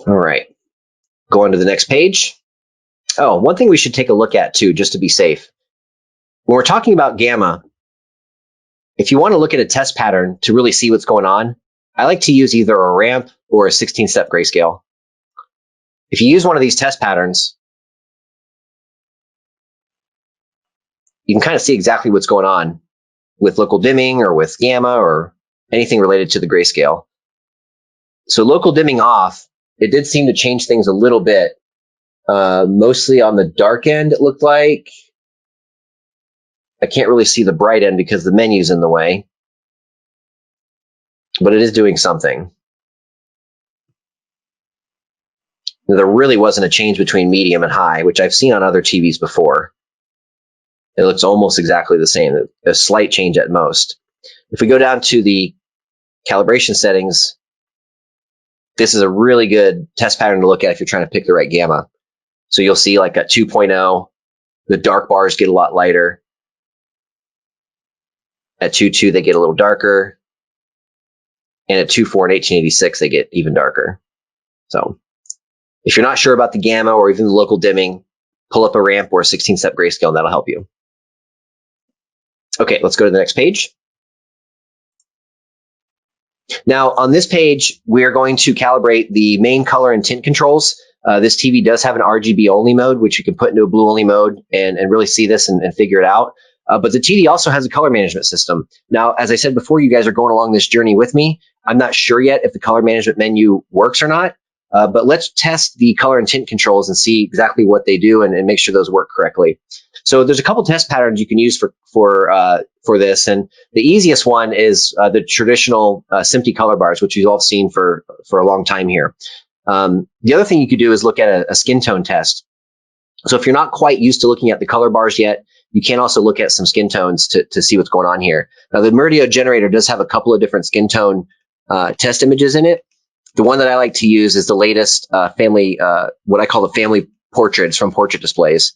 All right, go on to the next page. Oh, one thing we should take a look at too, just to be safe. When we're talking about gamma, if you want to look at a test pattern to really see what's going on, I like to use either a ramp or a 16-step grayscale. If you use one of these test patterns, you can kind of see exactly what's going on with local dimming or with gamma or anything related to the grayscale. So local dimming off, it did seem to change things a little bit, mostly on the dark end, it looked like. I can't really see the bright end because the menu's in the way, but it is doing something. There really wasn't a change between medium and high, which I've seen on other TVs before. It looks almost exactly the same, a slight change at most. If we go down to the calibration settings, this is a really good test pattern to look at if you're trying to pick the right gamma. So you'll see like at 2.0, the dark bars get a lot lighter. At 2.2, they get a little darker. And at 2.4 and 1886, they get even darker. So if you're not sure about the gamma or even the local dimming, pull up a ramp or a 16-step grayscale, and that'll help you. Okay, let's go to the next page. Now, on this page, we are going to calibrate the main color and tint controls. This TV does have an RGB only mode, which you can put into a blue only mode and really see this and figure it out. But the TV also has a color management system. Now, as I said before, you guys are going along this journey with me. I'm not sure yet if the color management menu works or not. But let's test the color and tint controls and see exactly what they do and make sure those work correctly. So there's a couple test patterns you can use for this, and the easiest one is the traditional SMPTE color bars, which you've all seen for a long time here. The other thing you could do is look at a skin tone test. So if you're not quite used to looking at the color bars yet, you can also look at some skin tones to see what's going on here. Now, the Murideo generator does have a couple of different skin tone test images in it. The one that I like to use is the latest family, what I call the family portraits from Portrait Displays.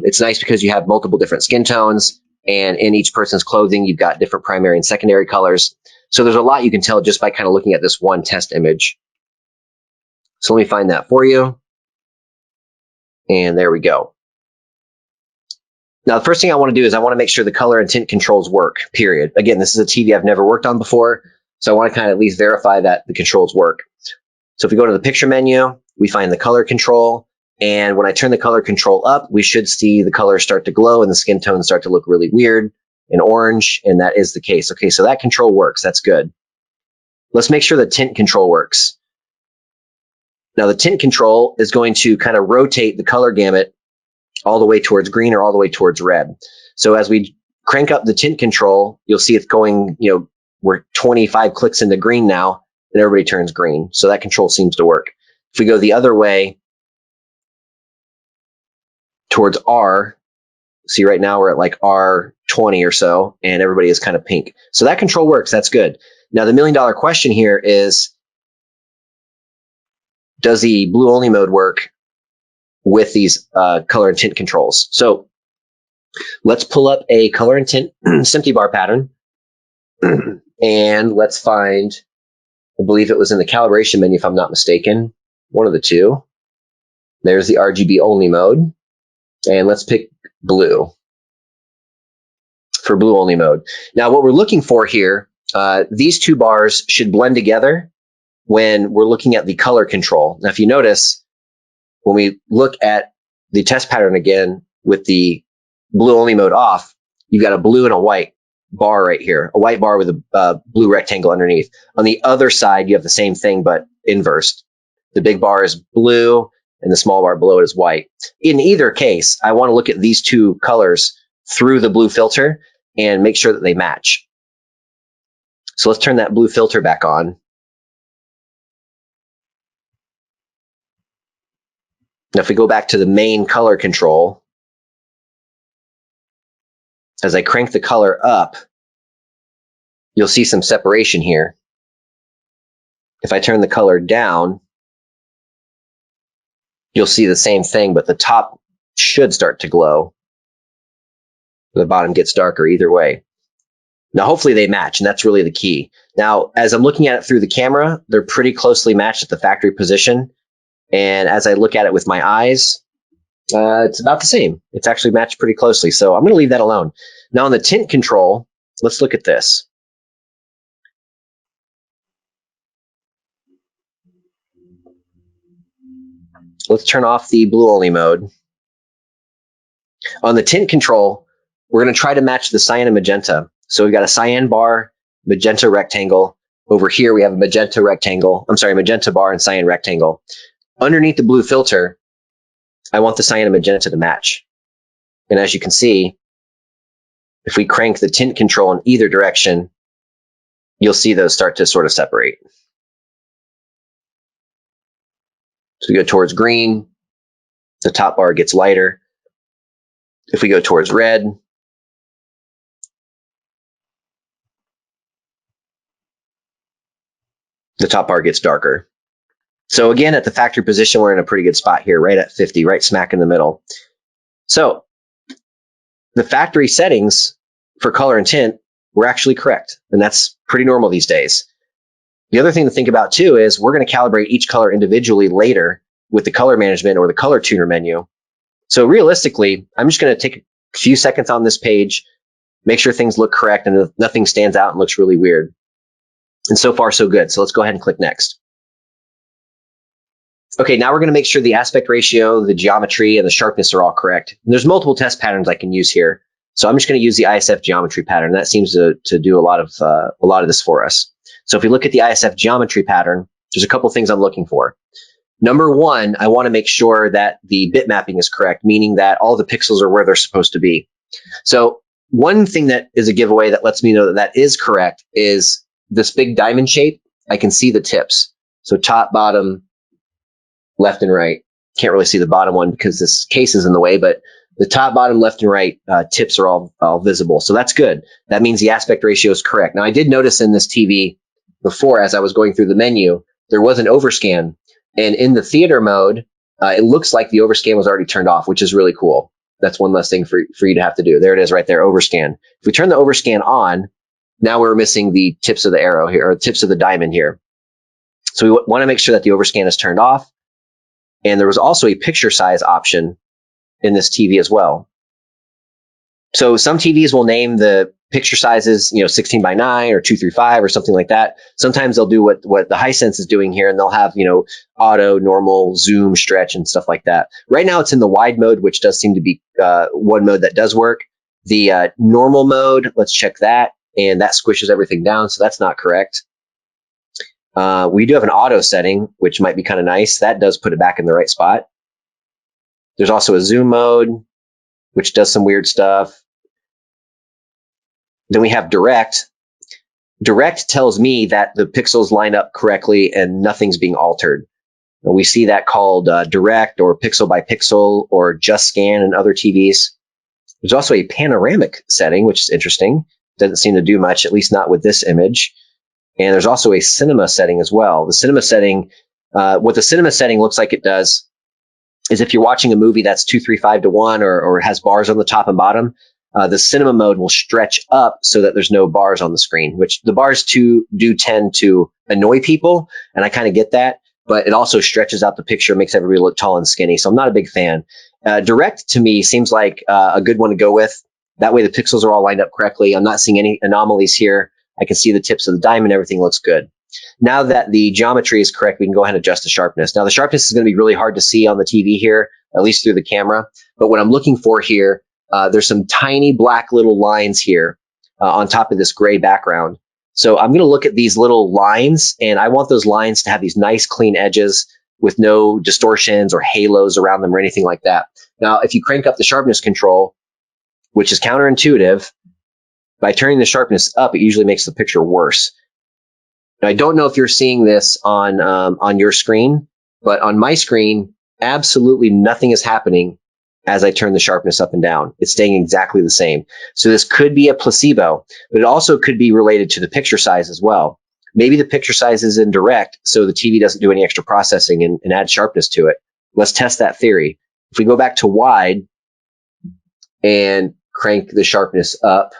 It's nice because you have multiple different skin tones, and in each person's clothing, you've got different primary and secondary colors. So there's a lot you can tell just by kind of looking at this one test image. So let me find that for you. And there we go. Now, the first thing I want to do is I want to make sure the color and tint controls work, period. Again, this is a TV I've never worked on before, so I want to kind of at least verify that the controls work. So if we go to the picture menu, we find the color control, and when I turn the color control up, we should see the colors start to glow and the skin tones start to look really weird and orange, and that is the case. Okay, so that control works. That's good. Let's make sure the tint control works. Now, the tint control is going to kind of rotate the color gamut all the way towards green or all the way towards red. So as we crank up the tint control, you'll see it's going, we're 25 clicks into green now, and everybody turns green. So that control seems to work. If we go the other way towards R, see right now we're at like R20 or so, and everybody is kind of pink. So that control works. That's good. Now, the $1 million question here is, does the blue only mode work with these color and tint controls? So let's pull up a color and tint SMPTE bar pattern, and let's find, I believe it was in the calibration menu if I'm not mistaken, one of the two. There's the RGB only mode, and let's pick blue for blue only mode. Now, what we're looking for here, these two bars should blend together when we're looking at the color control. Now, if you notice, when we look at the test pattern again with the blue only mode off, you've got a blue and a white bar right here, a white bar with a blue rectangle underneath. On the other side, you have the same thing, but inversed. The big bar is blue and the small bar below it is white. In either case, I want to look at these two colors through the blue filter and make sure that they match. So let's turn that blue filter back on. Now, if we go back to the main color control, as I crank the color up, you'll see some separation here. If I turn the color down, you'll see the same thing, but the top should start to glow. The bottom gets darker either way. Now, hopefully they match, and that's really the key. Now, as I'm looking at it through the camera, they're pretty closely matched at the factory position. And as I look at it with my eyes, it's about the same. It's actually matched pretty closely. So I'm going to leave that alone. Now on the tint control, let's look at this. Let's turn off the blue only mode. On the tint control, we're going to try to match the cyan and magenta. So we've got a cyan bar, magenta rectangle. Over here, we have a magenta rectangle. I'm sorry, magenta bar and cyan rectangle. Underneath the blue filter, I want the cyan and magenta to match. And as you can see, if we crank the tint control in either direction, you'll see those start to sort of separate. So we go towards green, the top bar gets lighter. If we go towards red, the top bar gets darker. So again, at the factory position, we're in a pretty good spot here, right at 50, right smack in the middle. So the factory settings for color and tint were actually correct, and that's pretty normal these days. The other thing to think about too is we're going to calibrate each color individually later with the color management or the color tuner menu. So realistically, I'm just going to take a few seconds on this page, make sure things look correct and nothing stands out and looks really weird. And so far, so good. So let's go ahead and click next. Okay, now we're going to make sure the aspect ratio, the geometry, and the sharpness are all correct. And there's multiple test patterns I can use here. So I'm just going to use the ISF geometry pattern. That seems to do a lot of this for us. So if we look at the ISF geometry pattern, There's a couple things I'm looking for. Number one, I want to make sure that the bit mapping is correct, meaning that all the pixels are where they're supposed to be. So one thing that is a giveaway that lets me know that that is correct is this big diamond shape. I can see the tips. So top, bottom, left, and right. Can't really see the bottom one because this case is in the way, but the top, bottom, left, and right tips are all visible. So that's good. That means the aspect ratio is correct. Now, I did notice in this TV before, as I was going through the menu, there was an overscan. And in the theater mode, it looks like the overscan was already turned off, which is really cool. That's one less thing for you to have to do. There it is right there, overscan. If we turn the overscan on, now we're missing the tips of the arrow here, or tips of the diamond here. So we want to make sure that the overscan is turned off. And there was also a picture size option in this TV as well. So some TVs will name the picture sizes, 16 by 9 or 235 or something like that. Sometimes they'll do what the Hisense is doing here, and they'll have, auto, normal, zoom, stretch, and stuff like that. Right now it's in the wide mode, which does seem to be one mode that does work. The normal mode, let's check that, and that squishes everything down, so that's not correct. We do have an auto setting, which might be kind of nice. That does put it back in the right spot. There's also a zoom mode, which does some weird stuff. Then we have direct. Direct tells me that the pixels line up correctly and nothing's being altered. And we see that called direct or pixel by pixel or just scan in other TVs. There's also a panoramic setting, which is interesting. Doesn't seem to do much, at least not with this image. And there's also a cinema setting as well. The cinema setting, what the cinema setting looks like it does is if you're watching a movie that's 235:1 or has bars on the top and bottom, the cinema mode will stretch up so that there's no bars on the screen, which the bars do tend to annoy people, and I kind of get that, but it also stretches out the picture, makes everybody look tall and skinny, so I'm not a big fan. Direct to me seems like a good one to go with. That way the pixels are all lined up correctly. I'm not seeing any anomalies here. I can see the tips of the diamond. Everything looks good. Now that the geometry is correct, we can go ahead and adjust the sharpness. Now, the sharpness is going to be really hard to see on the TV here, at least through the camera. But what I'm looking for here, there's some tiny black little lines here on top of this gray background. So I'm going to look at these little lines, and I want those lines to have these nice clean edges with no distortions or halos around them or anything like that. Now, if you crank up the sharpness control, which is counterintuitive, by turning the sharpness up, it usually makes the picture worse. Now, I don't know if you're seeing this on your screen, but on my screen, absolutely nothing is happening as I turn the sharpness up and down. It's staying exactly the same. So this could be a placebo, but it also could be related to the picture size as well. Maybe the picture size is indirect, so the TV doesn't do any extra processing and add sharpness to it. Let's test that theory. If we go back to wide and crank the sharpness up,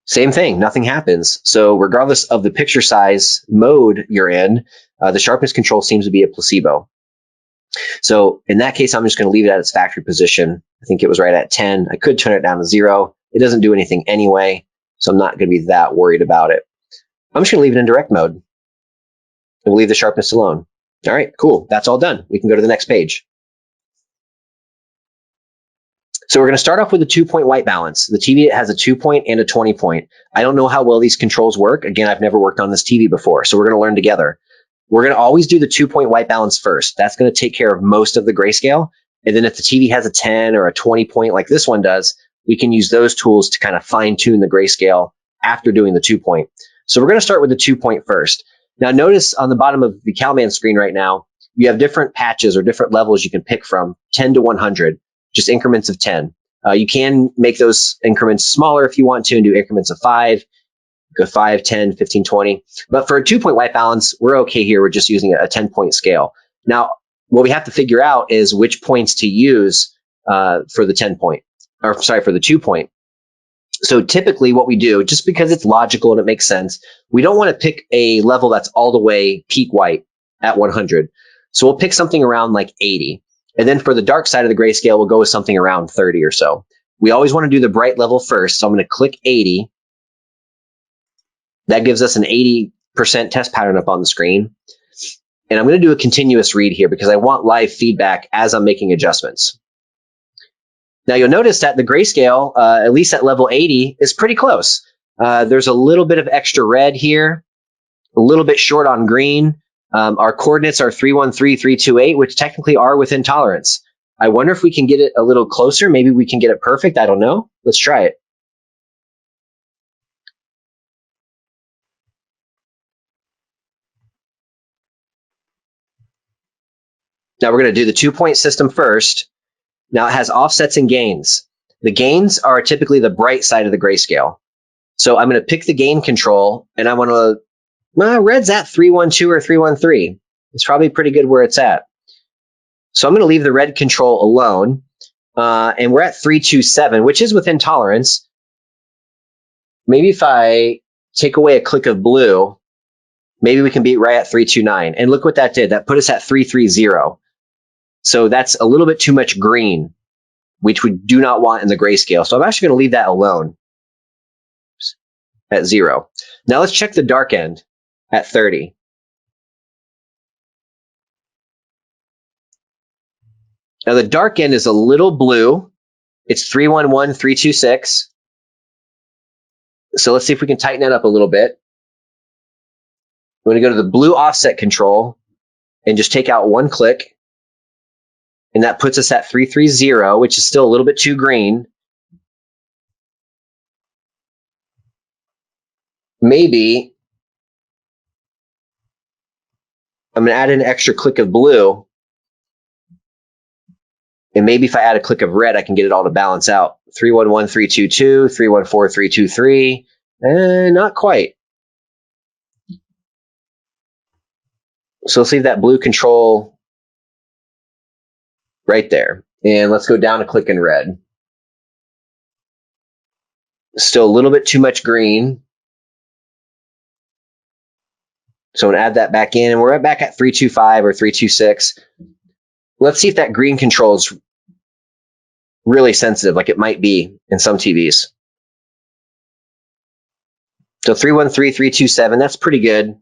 same thing, nothing happens. So regardless of the picture size mode you're in, the sharpness control seems to be a placebo. So in that case, I'm just going to leave it at its factory position. I think it was right at 10. I could turn it down to 0. It doesn't do anything anyway, so I'm not going to be that worried about it. I'm just going to leave it in direct mode and we'll leave the sharpness alone. All right, cool. That's all done. We can go to the next page. So we're going to start off with a 2-point white balance. The TV has a 2-point and a 20-point. I don't know how well these controls work. Again, I've never worked on this TV before, so we're going to learn together. We're going to always do the 2-point white balance first. That's going to take care of most of the grayscale. And then if the TV has a 10 or a 20-point like this one does, we can use those tools to kind of fine-tune the grayscale after doing the 2-point. So we're going to start with the 2-point first. Now notice on the bottom of the CalMan screen right now, you have different patches or different levels you can pick from, 10 to 100. Just increments of 10. You can make those increments smaller if you want to and do increments of 5. Go 5, 10, 15, 20. But for a 2-point white balance, we're okay here. We're just using a 10-point scale. Now, what we have to figure out is which points to use for the 10-point, or sorry, for the 2-point. So typically what we do, just because it's logical and it makes sense, we don't want to pick a level that's all the way peak white at 100. So we'll pick something around like 80. And then for the dark side of the grayscale, we'll go with something around 30 or so. We always want to do the bright level first. So I'm going to click 80. That gives us an 80% test pattern up on the screen. And I'm going to do a continuous read here because I want live feedback as I'm making adjustments. Now you'll notice that the grayscale, at least at level 80, is pretty close. There's a little bit of extra red here, a little bit short on green. Our coordinates are 313, 328, which technically are within tolerance. I wonder if we can get it a little closer. Maybe we can get it perfect. I don't know. Let's try it. Now we're going to do the 2-point system first. Now it has offsets and gains. The gains are typically the bright side of the grayscale. So I'm going to pick the gain control, and I want to, red's at 312 or 313. It's probably pretty good where it's at. So I'm going to leave the red control alone, and we're at 327, which is within tolerance. Maybe if I take away a click of blue, maybe we can be right at 329. And look what that did. That put us at 330. So that's a little bit too much green, which we do not want in the grayscale. So I'm actually going to leave that alone at 0. Now let's check the dark end at 30. Now the dark end is a little blue. It's 311, 326. So let's see if we can tighten that up a little bit. I'm going to go to the blue offset control and just take out one click. And that puts us at 330, which is still a little bit too green. Maybe I'm going to add an extra click of blue. And maybe if I add a click of red, I can get it all to balance out. 311, 322, 314, 323. Not quite. So let's leave that blue control right there. And let's go down a click in red. Still a little bit too much green. So I'm going to add that back in, and we're back at 325 or 326. Let's see if that green control is really sensitive, like it might be in some TVs. So 313, 327, that's pretty good.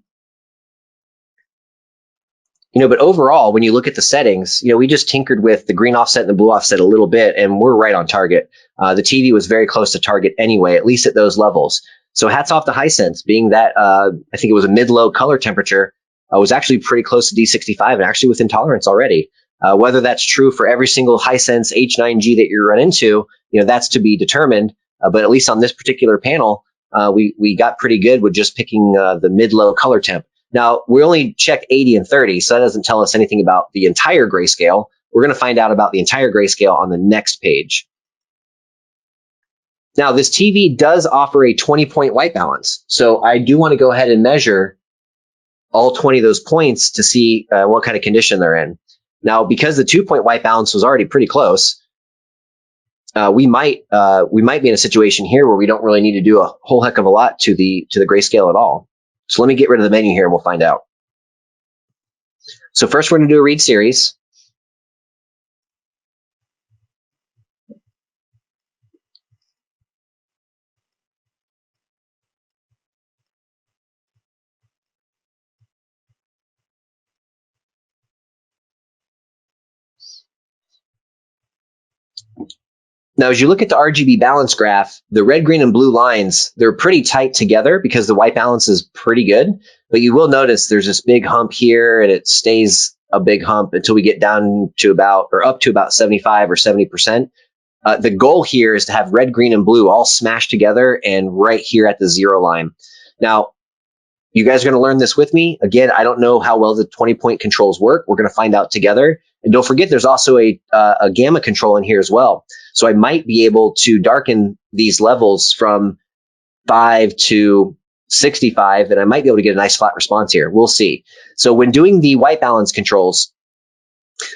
But overall, when you look at the settings, we just tinkered with the green offset and the blue offset a little bit, and we're right on target. The TV was very close to target anyway, at least at those levels. So hats off to Hisense, being that I think it was a mid-low color temperature, was actually pretty close to D65 and actually within tolerance already. Whether that's true for every single Hisense H9G that you run into, that's to be determined. But at least on this particular panel, we got pretty good with just picking the mid-low color temp. Now, we only check 80 and 30, so that doesn't tell us anything about the entire grayscale. We're going to find out about the entire grayscale on the next page. Now, this TV does offer a 20-point white balance, so I do want to go ahead and measure all 20 of those points to see what kind of condition they're in. Now, because the 2-point white balance was already pretty close, we might be in a situation here where we don't really need to do a whole heck of a lot to the grayscale at all. So let me get rid of the menu here and we'll find out. So first we're going to do a read series. Now, as you look at the RGB balance graph, the red, green, and blue lines, they're pretty tight together because the white balance is pretty good. But you will notice there's this big hump here, and it stays a big hump until we get down to about, or up to about 75 or 70%. The goal here is to have red, green, and blue all smashed together and right here at the 0 line. Now, you guys are going to learn this with me. Again, I don't know how well the 20-point controls work. We're going to find out together. And don't forget, there's also a gamma control in here as well. So I might be able to darken these levels from 5 to 65, and I might be able to get a nice flat response here. We'll see. So when doing the white balance controls,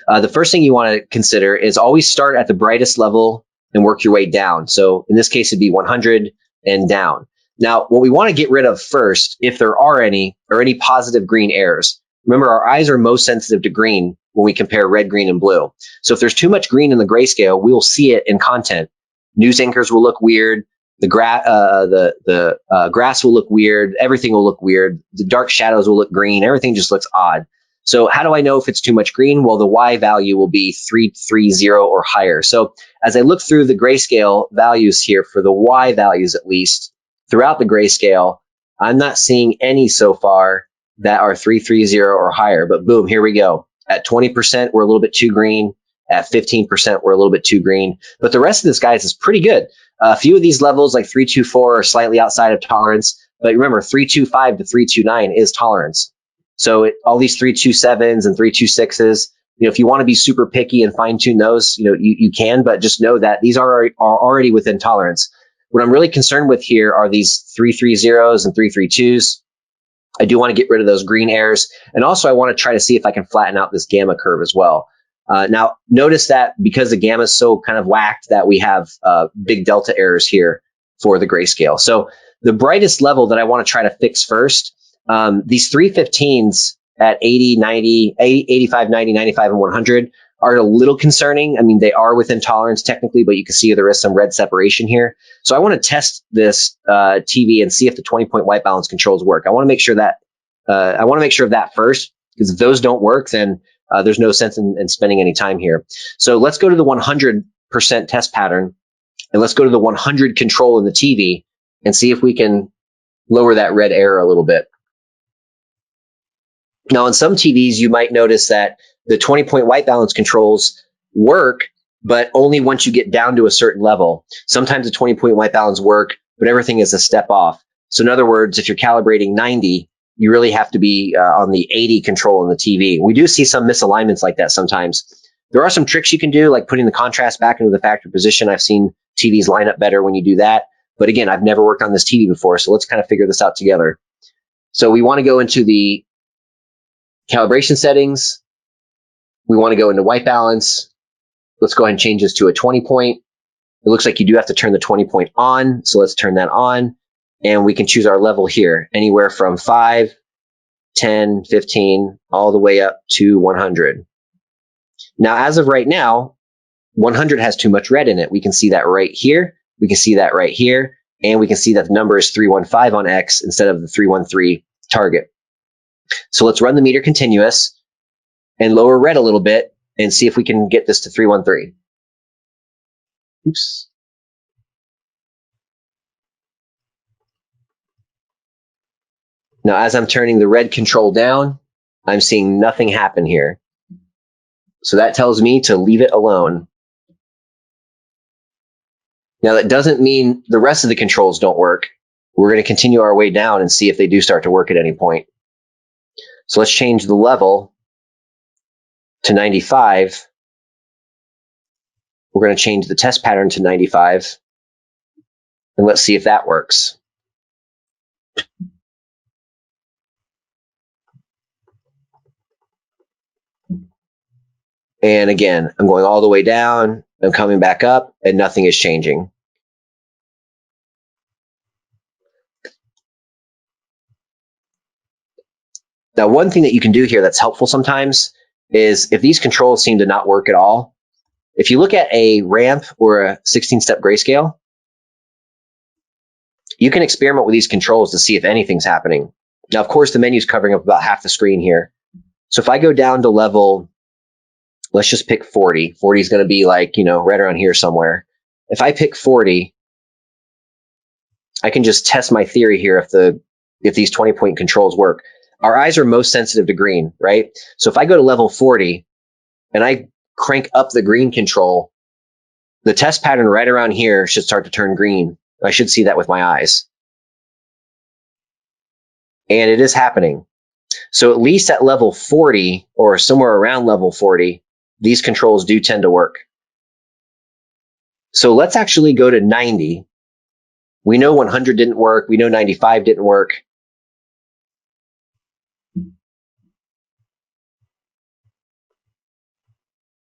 the first thing you want to consider is always start at the brightest level and work your way down. So in this case, it'd be 100 and down. Now, what we want to get rid of first, if there are any, are any positive green errors. Remember, our eyes are most sensitive to green when we compare red, green, and blue. So if there's too much green in the grayscale, we will see it in content. News anchors will look weird. The grass will look weird. Everything will look weird. The dark shadows will look green. Everything just looks odd. So how do I know if it's too much green? Well, the Y value will be 330 or higher. So as I look through the grayscale values here, for the Y values at least, throughout the grayscale, I'm not seeing any so far that are 330 or higher. But boom, here we go. At 20%, we're a little bit too green. At 15%, we're a little bit too green. But the rest of this, guys, is pretty good. A few of these levels, like 324, are slightly outside of tolerance. But remember, 325 to 329 is tolerance. So all these 327s and 326s, if you want to be super picky and fine tune those, you can, but just know that these are already within tolerance. What I'm really concerned with here are these 330s and 332s. I do want to get rid of those green airs. And also I want to try to see if I can flatten out this gamma curve as well. Now, notice that because the gamma is so kind of whacked that we have big delta errors here for the grayscale. So the brightest level that I want to try to fix first, these 315s at 80, 90, 85, 90, 95, and 100 are a little concerning. I mean, they are within tolerance technically, but you can see there is some red separation here. So I want to test this TV and see if the 20-point white balance controls work. I want to make sure that of that first, because if those don't work, then there's no sense in spending any time here. So let's go to the 100% test pattern, and let's go to the 100 control in the TV and see if we can lower that red error a little bit. Now, on some TVs, you might notice that the 20-point white balance controls work, but only once you get down to a certain level. Sometimes the 20-point white balance work, but everything is a step off. So in other words, if you're calibrating 90, you really have to be on the 80 control in the TV. We do see some misalignments like that sometimes. There are some tricks you can do, like putting the contrast back into the factory position. I've seen TVs line up better when you do that. But again, I've never worked on this TV before, so let's kind of figure this out together. So we want to go into the calibration settings. We want to go into white balance. Let's go ahead and change this to a 20-point. It looks like you do have to turn the 20-point on, so let's turn that on. And we can choose our level here, anywhere from 5, 10, 15, all the way up to 100. Now, as of right now, 100 has too much red in it. We can see that right here. We can see that right here. And we can see that the number is 315 on X instead of the 313 target. So let's run the meter continuous and lower red a little bit and see if we can get this to 313. Oops. Now, as I'm turning the red control down, I'm seeing nothing happen here. So that tells me to leave it alone. Now, that doesn't mean the rest of the controls don't work. We're going to continue our way down and see if they do start to work at any point. So let's change the level to 95. We're going to change the test pattern to 95. And let's see if that works. And again, I'm going all the way down. I'm coming back up, and nothing is changing. Now, one thing that you can do here that's helpful sometimes is if these controls seem to not work at all, if you look at a ramp or a 16-step grayscale, you can experiment with these controls to see if anything's happening. Now, of course, the menu's covering up about half the screen here. So if I go down to level, let's just pick 40. 40 is going to be like, right around here somewhere. If I pick 40, I can just test my theory here if these 20-point controls work. Our eyes are most sensitive to green, right? So if I go to level 40 and I crank up the green control, the test pattern right around here should start to turn green. I should see that with my eyes. And it is happening. So at least at level 40 or somewhere around level 40, these controls do tend to work. So let's actually go to 90. We know 100 didn't work. We know 95 didn't work.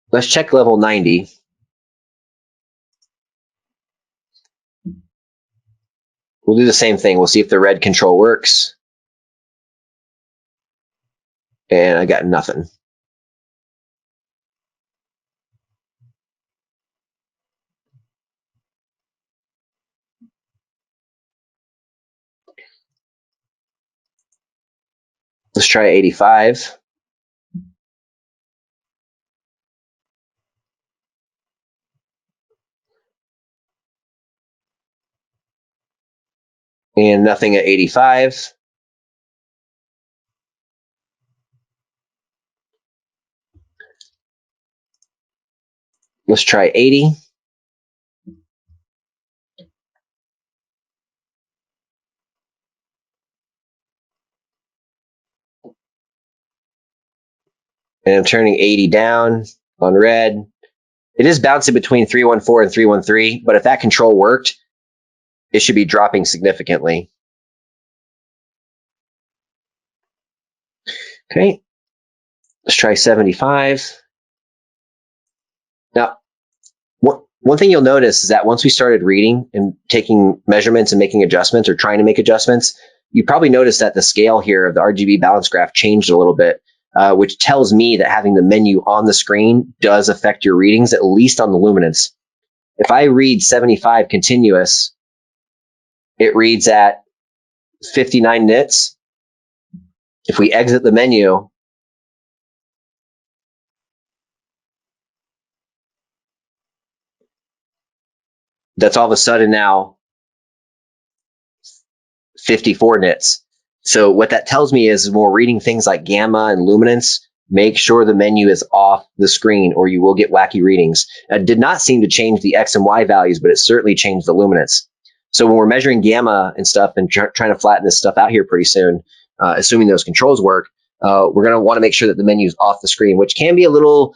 Let's check level 90. We'll do the same thing. We'll see if the red control works. And I got nothing. Let's try 85. And nothing at 85. Let's try 80. And I'm turning 80 down on red. It is bouncing between 314 and 313, but if that control worked, it should be dropping significantly. Okay, let's try 75. Now, one thing you'll notice is that once we started reading and taking measurements and making adjustments or trying to make adjustments, you probably noticed that the scale here of the RGB balance graph changed a little bit, which tells me that having the menu on the screen does affect your readings, at least on the luminance. If I read 75 continuous, it reads at 59 nits. If we exit the menu, that's all of a sudden now 54 nits. So what that tells me is when we're reading things like gamma and luminance, make sure the menu is off the screen or you will get wacky readings. It did not seem to change the X and Y values, but it certainly changed the luminance. So when we're measuring gamma and stuff and trying to flatten this stuff out here pretty soon, assuming those controls work, we're going to want to make sure that the menu is off the screen, which can be a little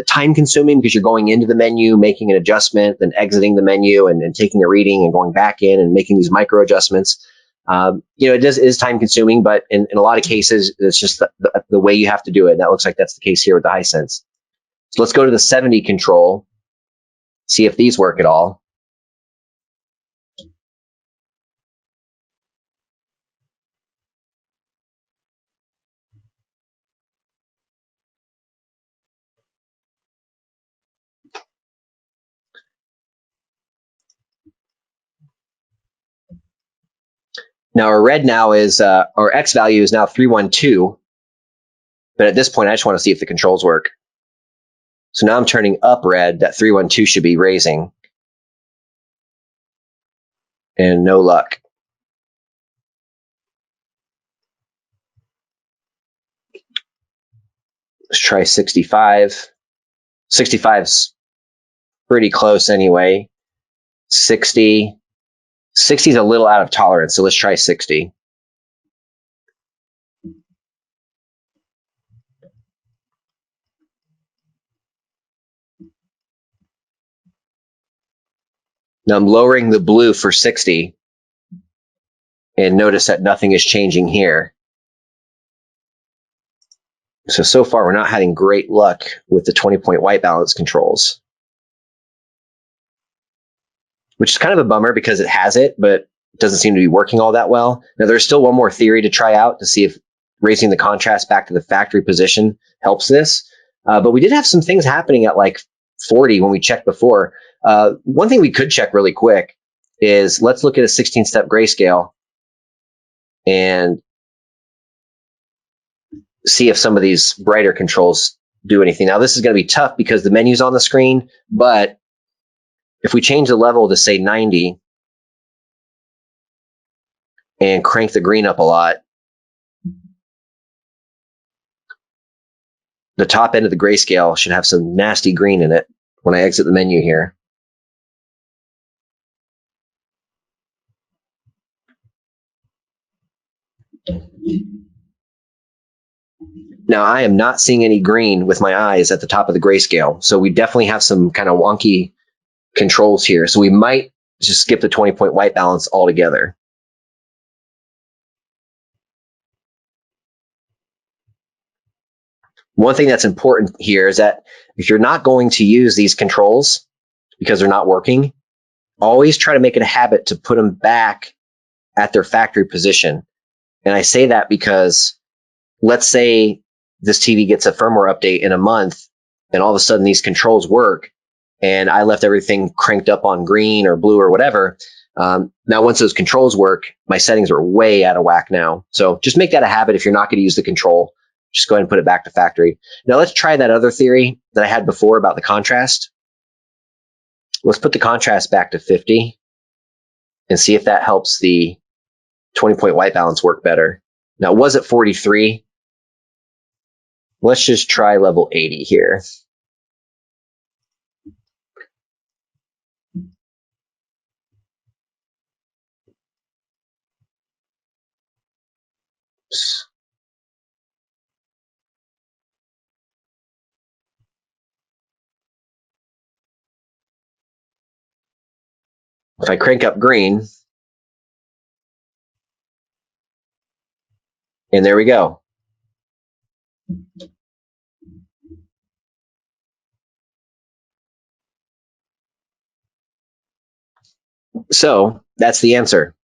time consuming because you're going into the menu, making an adjustment, then exiting the menu and taking a reading and going back in and making these micro adjustments. It is time consuming, but in a lot of cases, it's just the way you have to do it. And that looks like that's the case here with the Hisense. So let's go to the 70 control, see if these work at all. Now our red now is, our X value is now 312. But at this point, I just want to see if the controls work. So now I'm turning up red. That 312 should be raising. And no luck. Let's try 65. 65's pretty close anyway. 60. 60 is a little out of tolerance, so let's try 60. Now I'm lowering the blue for 60. And notice that nothing is changing here. So far, we're not having great luck with the 20-point white balance controls, which is kind of a bummer because it has it, but it doesn't seem to be working all that well. Now, there's still one more theory to try out to see if raising the contrast back to the factory position helps this. But we did have some things happening at like 40 when we checked before. One thing we could check really quick is let's look at a 16-step grayscale and see if some of these brighter controls do anything. Now, this is going to be tough because the menu's on the screen, but if we change the level to, say, 90 and crank the green up a lot, the top end of the grayscale should have some nasty green in it when I exit the menu here. Now, I am not seeing any green with my eyes at the top of the grayscale, so we definitely have some kind of wonky controls here. So we might just skip the 20-point white balance altogether. One thing that's important here is that if you're not going to use these controls because they're not working, always try to make it a habit to put them back at their factory position. And I say that because let's say this TV gets a firmware update in a month and all of a sudden these controls work and I left everything cranked up on green or blue or whatever. Now, once those controls work, my settings are way out of whack now. So just make that a habit. If you're not going to use the control, just go ahead and put it back to factory. Now let's try that other theory that I had before about the contrast. Let's put the contrast back to 50 and see if that helps the 20-point white balance work better. Now, it was at 43. Let's just try level 80 here. Oops. If I crank up green, and there we go. So that's the answer.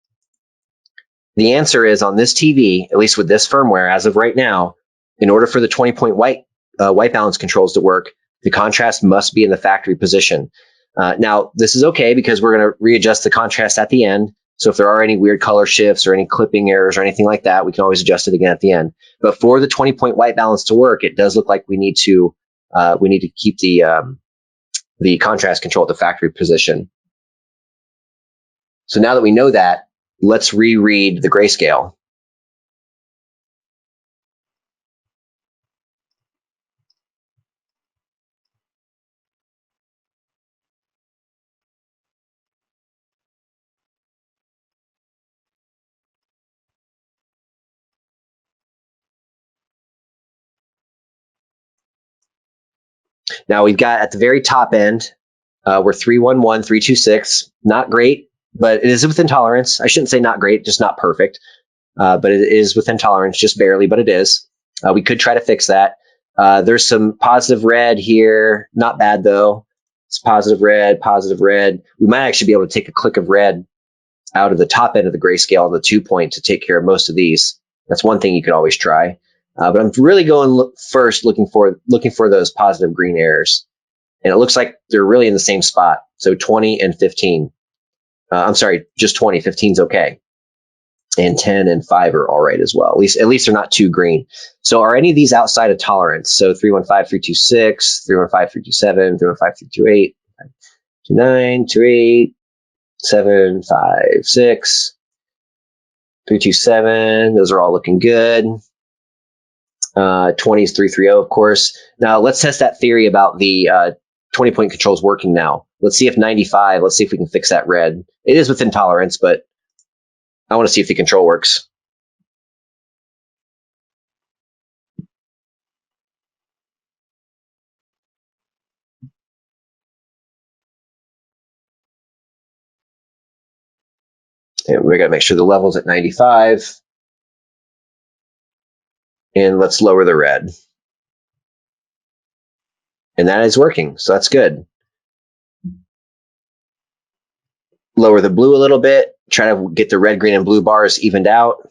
The answer is on this TV, at least with this firmware as of right now, in order for the 20-point white balance controls to work, the contrast must be in the factory position. Now, this is okay because we're going to readjust the contrast at the end. So if there are any weird color shifts or any clipping errors or anything like that, we can always adjust it again at the end. But for the 20-point white balance to work, it does look like we need to keep the contrast control at the factory position. So now that we know that, let's reread the grayscale. Now we've got at the very top end, we're 311, 326. Not great, but it is within tolerance. I shouldn't say not great, just not perfect. But it is within tolerance, just barely, but it is. We could try to fix that. There's some positive red here. Not bad, though. It's positive red, positive red. We might actually be able to take a click of red out of the top end of the grayscale on the 2-point to take care of most of these. That's one thing you could always try. But I'm really going first looking for those positive green errors. And it looks like they're really in the same spot. So 20 and 15. I'm sorry, just 20. 15's okay. And 10 and 5 are all right as well. At least they're not too green. So are any of these outside of tolerance? So 315, 326, 315, 327, 315, 328, 29, 28, 7, 5, 6, 327. Those are all looking good. 20 is 330, of course. Now let's test that theory about the 20-point controls working now. Let's see if 95, let's see if we can fix that red. It is within tolerance, but I want to see if the control works. And we got to make sure the level's at 95. And let's lower the red. And that is working, so that's good. Lower the blue a little bit. Try to get the red, green, and blue bars evened out.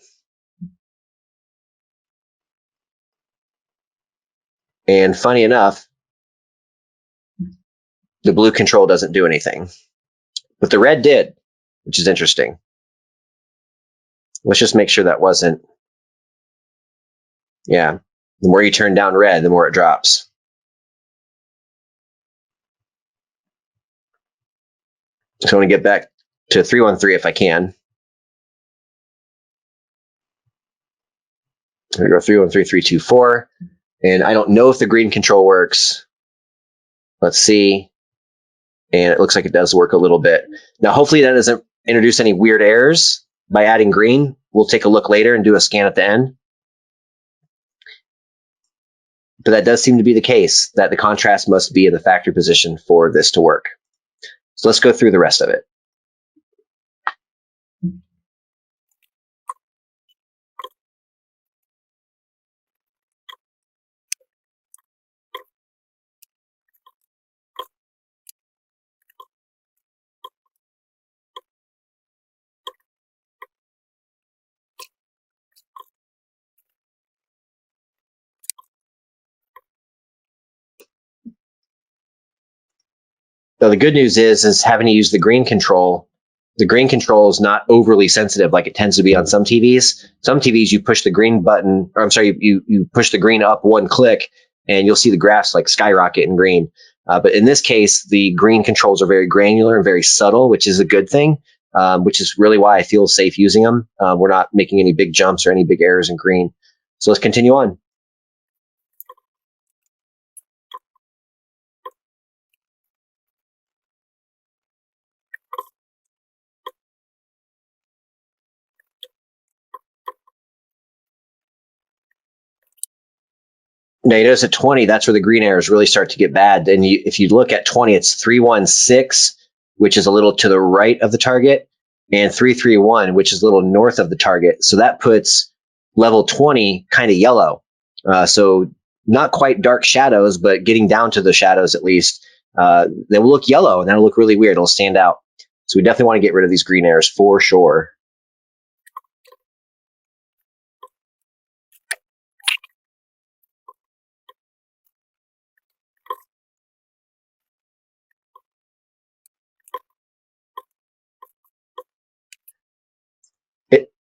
And funny enough, the blue control doesn't do anything. But the red did, which is interesting. Let's just make sure that wasn't... Yeah, the more you turn down red, the more it drops. So I want to get back to 313 if I can. I'm going to go 313, 324. And I don't know if the green control works. Let's see. And it looks like it does work a little bit. Now, hopefully that doesn't introduce any weird errors by adding green. We'll take a look later and do a scan at the end. But that does seem to be the case, that the contrast must be in the factory position for this to work. So let's go through the rest of it. So the good news is having to use the green control is not overly sensitive like it tends to be on some TVs. Some TVs, you push the green button, or I'm sorry, you push the green up one click and you'll see the graphs like skyrocket in green. But in this case, the green controls are very granular and very subtle, which is a good thing, which is really why I feel safe using them. We're not making any big jumps or any big errors in green. So let's continue on. Now you notice at 20, that's where the green arrows really start to get bad. And if you look at 20, it's 316, which is a little to the right of the target, and 331, which is a little north of the target. So that puts level 20 kind of yellow. So not quite dark shadows, but getting down to the shadows at least. They will look yellow, and that'll look really weird. It'll stand out. So we definitely want to get rid of these green arrows for sure.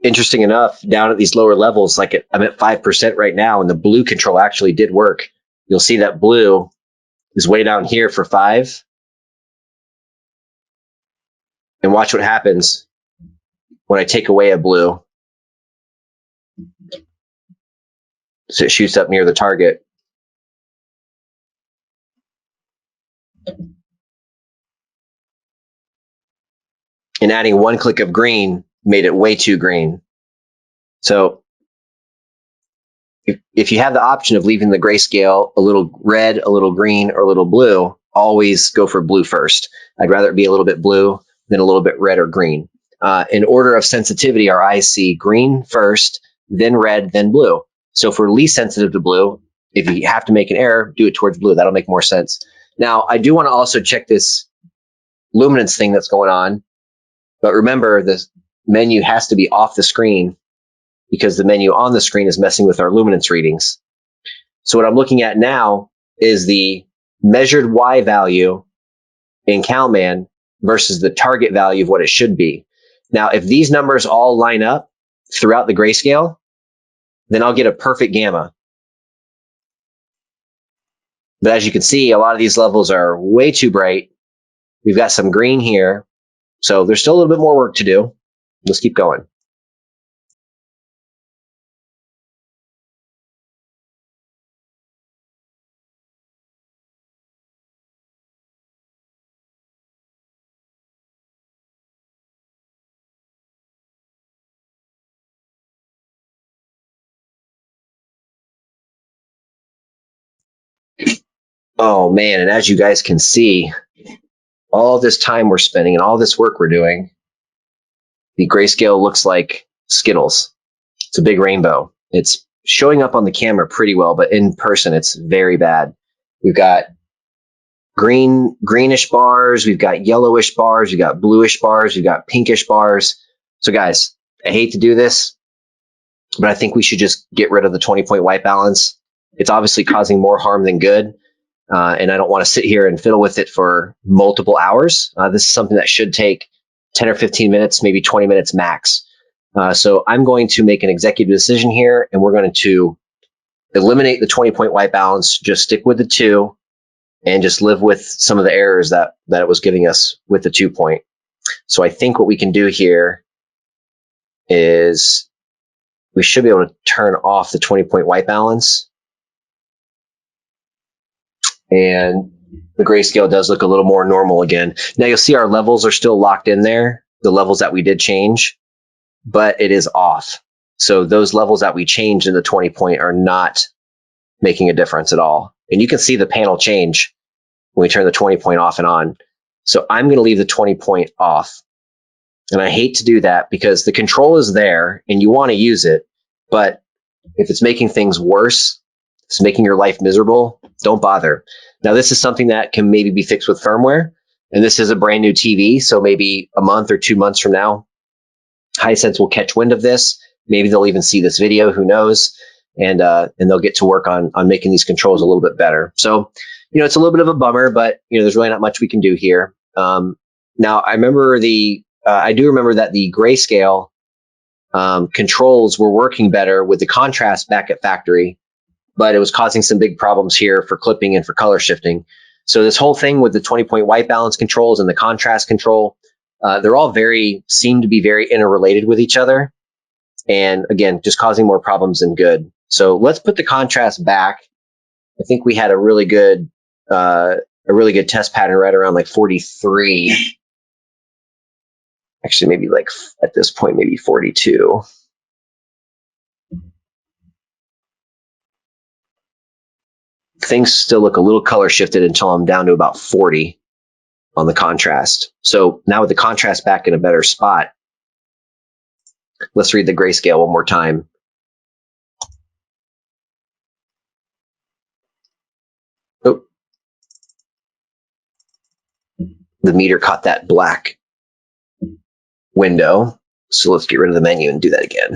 Interesting enough, down at these lower levels, like I'm at 5% right now, and the blue control actually did work. You'll see that blue is way down here for 5. And watch what happens when I take away a blue. So it shoots up near the target. And adding 1 click of green made it way too green. So if you have the option of leaving the grayscale a little red, a little green, or a little blue, always go for blue first. I'd rather it be a little bit blue than a little bit red or green. In order of sensitivity, our eyes see green first, then red, then blue. So if we're least sensitive to blue, if you have to make an error, do it towards blue. That'll make more sense. Now, I do want to also check this luminance thing that's going on. But remember, the menu has to be off the screen because the menu on the screen is messing with our luminance readings. So what I'm looking at now is the measured Y value in CalMan versus the target value of what it should be. Now, if these numbers all line up throughout the grayscale, then I'll get a perfect gamma. But as you can see, a lot of these levels are way too bright. We've got some green here. So there's still a little bit more work to do. Let's keep going. Oh man, and as you guys can see, all this time we're spending and all this work we're doing, the grayscale looks like Skittles. It's a big rainbow. It's showing up on the camera pretty well, but in person it's very bad. We've got greenish bars, we've got yellowish bars, we've got bluish bars, we've got pinkish bars. So guys, I hate to do this, but I think we should just get rid of the 20-point white balance. It's obviously causing more harm than good. And I don't want to sit here and fiddle with it for multiple hours. This is something that should take 10 or 15 minutes, maybe 20 minutes max. So I'm going to make an executive decision here, and we're going to eliminate the 20-point white balance, just stick with the 2, and just live with some of the errors that it was giving us with the 2-point. So I think what we can do here is we should be able to turn off the 20-point white balance. And the grayscale does look a little more normal again. Now you'll see our levels are still locked in there, the levels that we did change, but it is off. So those levels that we changed in the 20-point are not making a difference at all. And you can see the panel change when we turn the 20-point off and on. So I'm going to leave the 20-point off. And I hate to do that because the control is there and you want to use it. But if it's making things worse, it's making your life miserable, don't bother. Now, this is something that can maybe be fixed with firmware. And this is a brand new TV. So maybe a month or 2 months from now, Hisense will catch wind of this. Maybe they'll even see this video, who knows? And they'll get to work on making these controls a little bit better. So, it's a little bit of a bummer, but, there's really not much we can do here. Now, I remember I do remember that the grayscale controls were working better with the contrast back at factory, but it was causing some big problems here for clipping and for color shifting. So this whole thing with the 20-point white balance controls and the contrast control, they're all seem to be very interrelated with each other. And again, just causing more problems than good. So let's put the contrast back. I think we had a really good test pattern right around like 43. Actually, maybe like at this point, maybe 42. things still look a little color shifted until I'm down to about 40 on the contrast. So now with the contrast back in a better spot, let's read the grayscale one more time. Oh, the meter caught that black window. So let's get rid of the menu and do that again.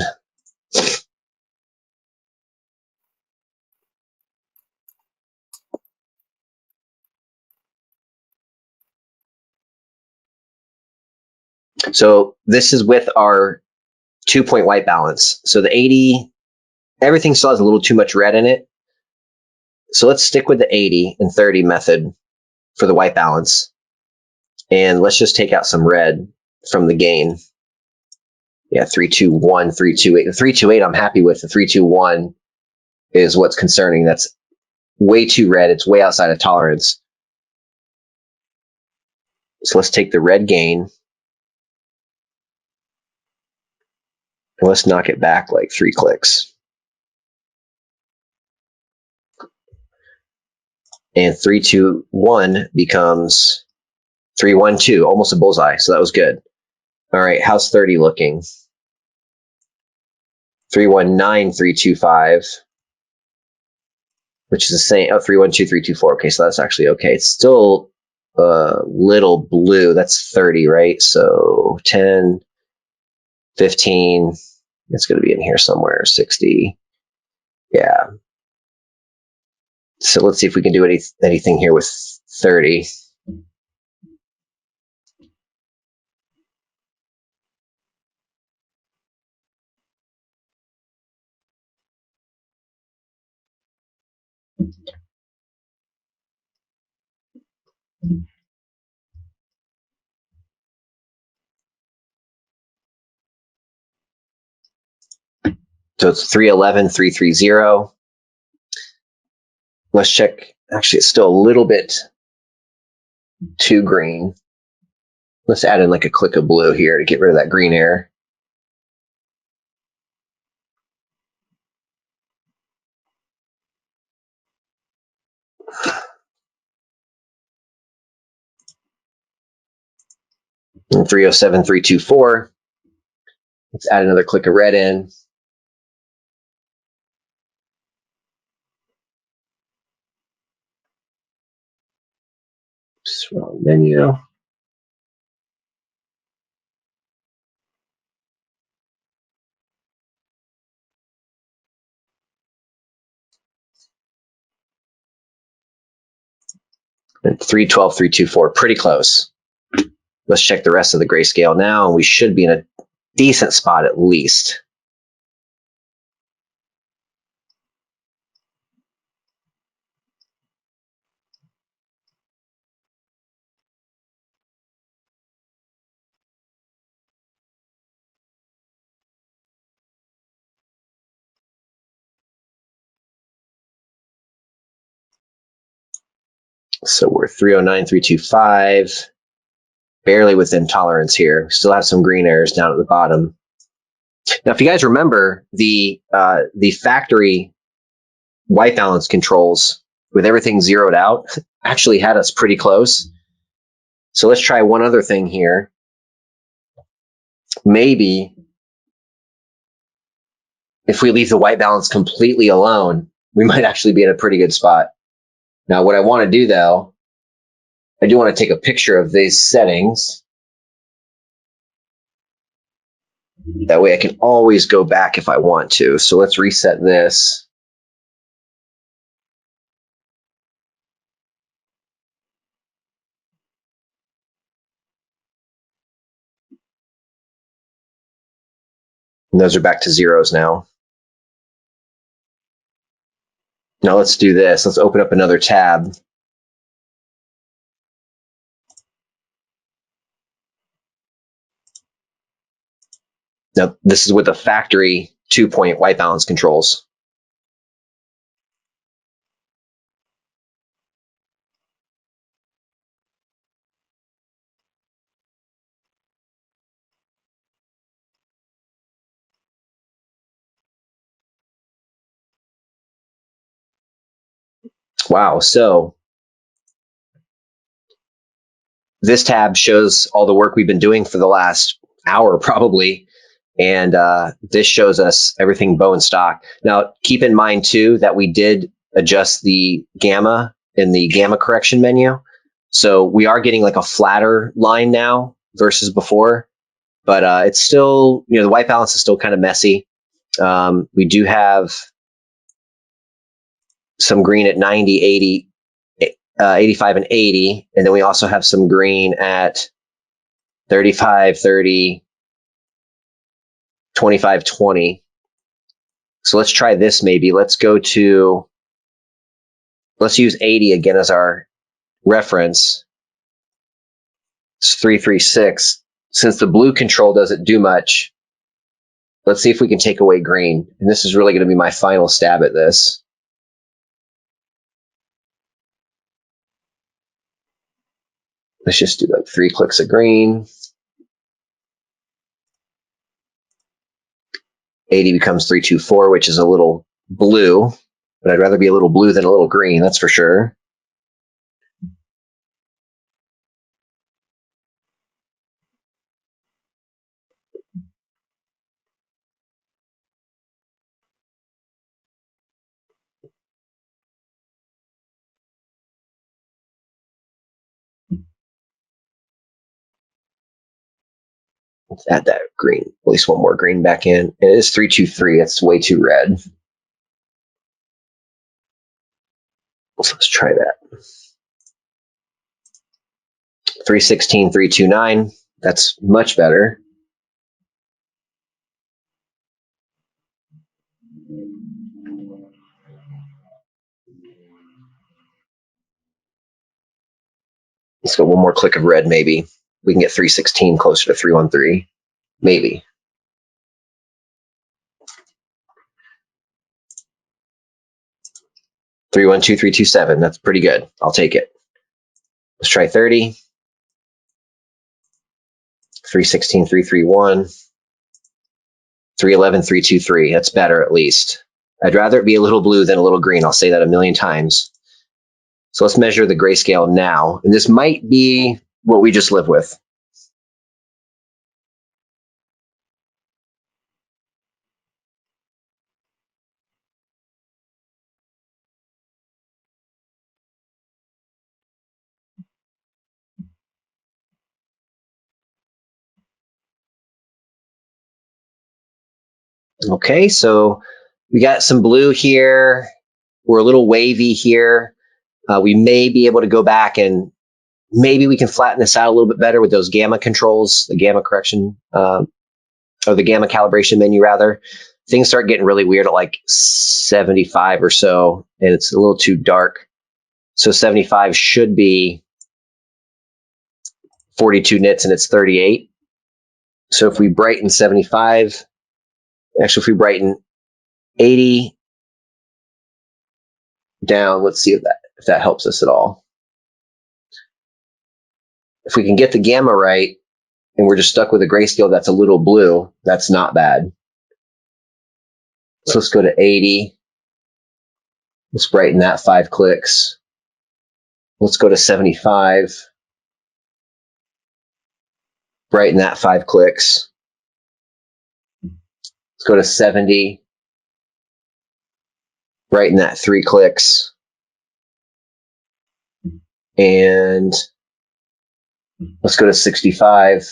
So this is with our 2-point white balance. So the 80, everything still has a little too much red in it. So let's stick with the 80 and 30 method for the white balance. And let's just take out some red from the gain. Yeah, 321, 328. The 328 I'm happy with. The 321 is what's concerning. That's way too red. It's way outside of tolerance. So let's take the red gain. And let's knock it back like 3 clicks. And 321 becomes 312, almost a bullseye. So that was good. All right, how's 30 looking? 319, 325, which is the same. Oh, 312, 324. Okay, so that's actually okay. It's still a little blue. That's 30, right? So 10, 15. It's going to be in here somewhere. 60. Yeah. So let's see if we can do anything here with 30. So it's 311, 330. Let's check. Actually, it's still a little bit too green. Let's add in like a click of blue here to get rid of that green air. And 307, 324. Let's add another click of red in. Wrong menu. And 312, 324, pretty close. Let's check the rest of the grayscale now, and we should be in a decent spot at least. So we're 309, 325, barely within tolerance here. Still have some green areas down at the bottom. Now, if you guys remember, the factory white balance controls with everything zeroed out actually had us pretty close. So let's try one other thing here. Maybe if we leave the white balance completely alone, we might actually be in a pretty good spot. Now, what I want to do though, I do want to take a picture of these settings. That way I can always go back if I want to. So let's reset this. And those are back to zeros now. Now let's do this. Let's open up another tab. Now this is with the factory 2-point white balance controls. Wow. So this tab shows all the work we've been doing for the last hour, probably. And this shows us everything bone stock. Now, keep in mind, too, that we did adjust the gamma in the gamma correction menu. So we are getting like a flatter line now versus before. But it's still, the white balance is still kind of messy. We do have some green at 90, 80, 85, and 80. And then we also have some green at 35, 30, 25, 20. So let's try this maybe. Let's use 80 again as our reference. It's 336. Since the blue control doesn't do much, let's see if we can take away green. And this is really going to be my final stab at this. Let's just do like 3 clicks of green. 80 becomes 324, which is a little blue, but I'd rather be a little blue than a little green, that's for sure. Let's add that green, at least one more green back in. It is 323, that's way too red. So let's try that. 316, 329, that's much better. Let's go one more click of red, maybe. We can get 316 closer to 313, maybe. Three one two 327. That's pretty good. I'll take it. Let's try 30. 316 331. 311 323. That's better at least. I'd rather it be a little blue than a little green. I'll say that a million times. So let's measure the grayscale now. And this might be what we just live with. Okay, so we got some blue here. We're a little wavy here. We may be able to go back and maybe we can flatten this out a little bit better with those gamma controls, the gamma correction, or the gamma calibration menu rather. Things start getting really weird at like 75 or so, and it's a little too dark. So 75 should be 42 nits and it's 38. So if we brighten 75, actually if we brighten 80 down, let's see if that helps us at all. If we can get the gamma right and we're just stuck with a grayscale that's a little blue, that's not bad. So let's go to 80. Let's brighten that 5 clicks. Let's go to 75. Brighten that 5 clicks. Let's go to 70. Brighten that 3 clicks. And let's go to 65.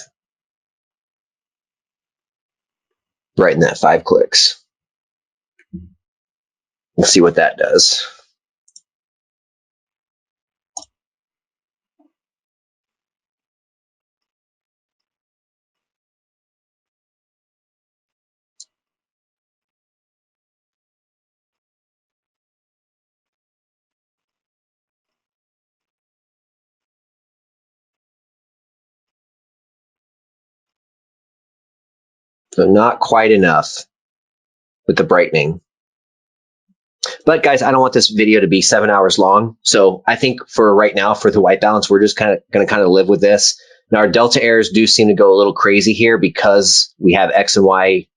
Brighten that 5 clicks. Let's see what that does. So not quite enough with the brightening. But guys, I don't want this video to be 7 hours long. So I think for right now, for the white balance, we're just going to live with this. Now our delta errors do seem to go a little crazy here because we have X and Y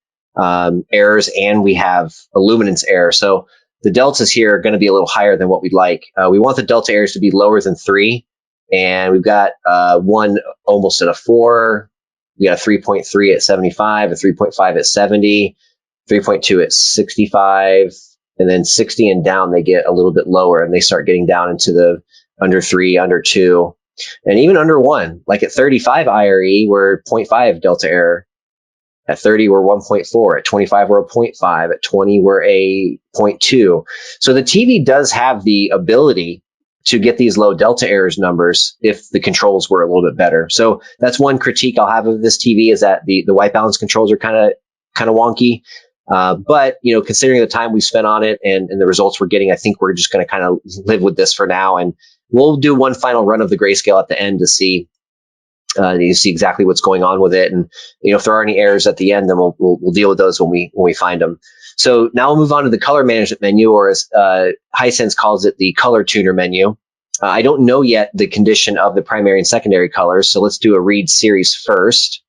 errors and we have a luminance error. So the deltas here are going to be a little higher than what we'd like. We want the delta errors to be lower than 3, and we've got one almost at a 4. We got a 3.3 at 75, a 3.5 at 70, 3.2 at 65, and then 60 and down they get a little bit lower, and they start getting down into the under 3, under 2, and even under 1. Like at 35 IRE, we're 0.5 delta error. At 30, we're 1.4. At 25, we're a 0.5. At 20, we're a 0.2. So the TV does have the ability to get these low delta errors numbers if the controls were a little bit better. So that's one critique I'll have of this TV, is that the white balance controls are kind of wonky. But considering the time we spent on it and the results we're getting, I think we're just going to kind of live with this for now, and we'll do one final run of the grayscale at the end to see exactly what's going on with it. And if there are any errors at the end, then we'll deal with those when we find them. So now we'll move on to the color management menu, or as Hisense calls it, the color tuner menu. I don't know yet the condition of the primary and secondary colors, so let's do a read series first.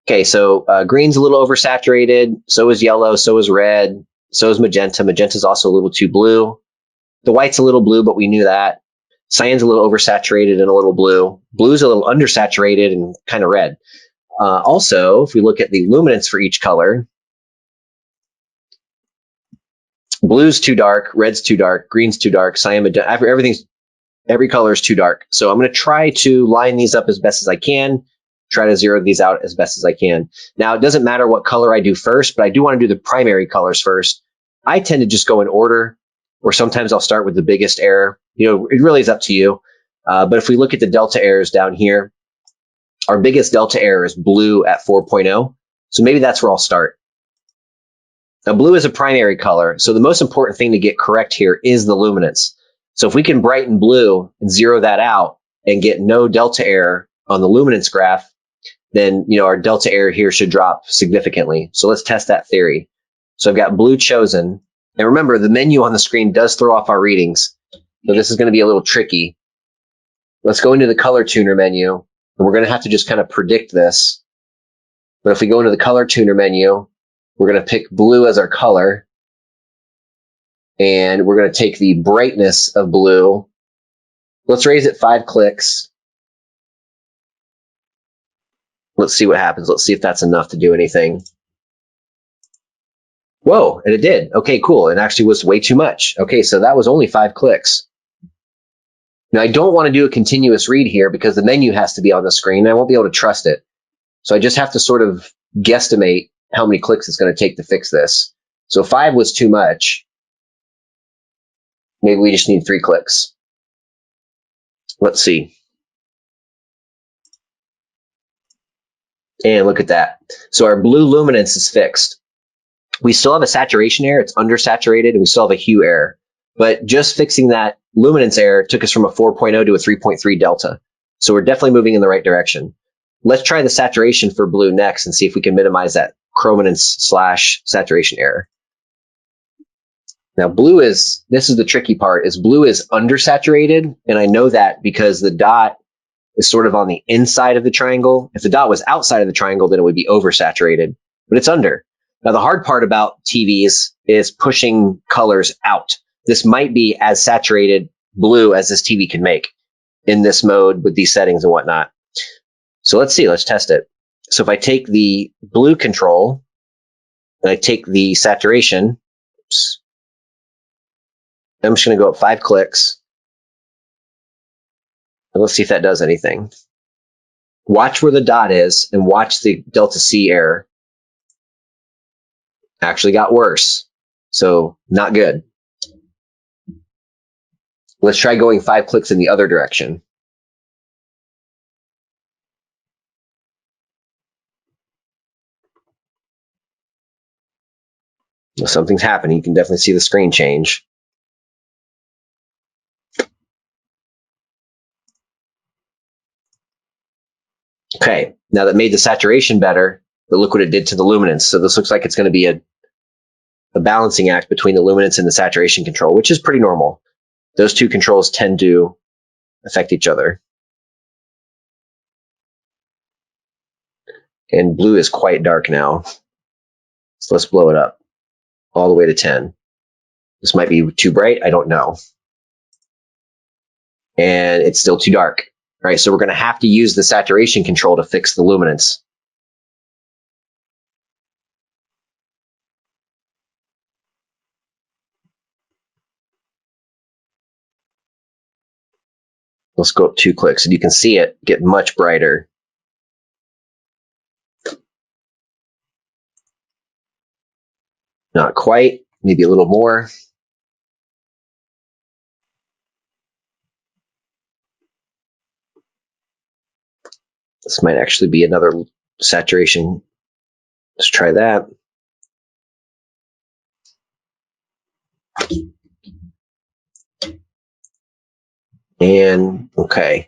Okay, so green's a little oversaturated, so is yellow, so is red, so is magenta. Magenta's also a little too blue. The white's a little blue, but we knew that. Cyan's a little oversaturated and a little blue. Blue's a little undersaturated and kind of red. Also, if we look at the luminance for each color, blue's too dark, red's too dark, green's too dark, cyan, magenta, every color is too dark. So I'm going to try to line these up as best as I can, try to zero these out as best as I can. Now, it doesn't matter what color I do first, but I do want to do the primary colors first. I tend to just go in order, or sometimes I'll start with the biggest error. It really is up to you. But if we look at the delta errors down here, our biggest delta error is blue at 4.0. So maybe that's where I'll start. Now, blue is a primary color, so the most important thing to get correct here is the luminance. So if we can brighten blue and zero that out and get no delta error on the luminance graph, then our delta error here should drop significantly. So let's test that theory. So I've got blue chosen. And remember, the menu on the screen does throw off our readings. So this is going to be a little tricky. Let's go into the color tuner menu, and we're going to have to just kind of predict this. But if we go into the color tuner menu, we're going to pick blue as our color. And we're going to take the brightness of blue. Let's raise it 5 clicks. Let's see what happens. Let's see if that's enough to do anything. Whoa, and it did. Okay, cool. It actually was way too much. Okay, so that was only 5 clicks. Now, I don't want to do a continuous read here because the menu has to be on the screen. I won't be able to trust it. So I just have to sort of guesstimate how many clicks it's going to take to fix this. So 5 was too much. Maybe we just need 3 clicks. Let's see. And look at that. So our blue luminance is fixed. We still have a saturation error. It's undersaturated, and we still have a hue error. But just fixing that luminance error took us from a 4.0 to a 3.3 delta. So we're definitely moving in the right direction. Let's try the saturation for blue next and see if we can minimize that chrominance / saturation error. Now, this is the tricky part, is blue is undersaturated, and I know that because the dot is sort of on the inside of the triangle. If the dot was outside of the triangle, then it would be oversaturated, but it's under. Now, the hard part about TVs is pushing colors out. This might be as saturated blue as this TV can make in this mode with these settings and whatnot. So let's see, let's test it. So if I take the blue control and I take the saturation, I'm just going to go up 5 clicks. And let's see if that does anything. Watch where the dot is and watch the delta C error. Actually got worse. So not good. Let's try going 5 clicks in the other direction. Well, something's happening. You can definitely see the screen change. Okay, now that made the saturation better, but look what it did to the luminance. So this looks like it's going to be a balancing act between the luminance and the saturation control, which is pretty normal. Those two controls tend to affect each other. And blue is quite dark now. So let's blow it up all the way to 10. This might be too bright. I don't know. And it's still too dark. All right, so we're going to have to use the saturation control to fix the luminance. Let's go up 2 clicks, and you can see it get much brighter. Not quite, maybe a little more. This might actually be another saturation. Let's try that. And okay.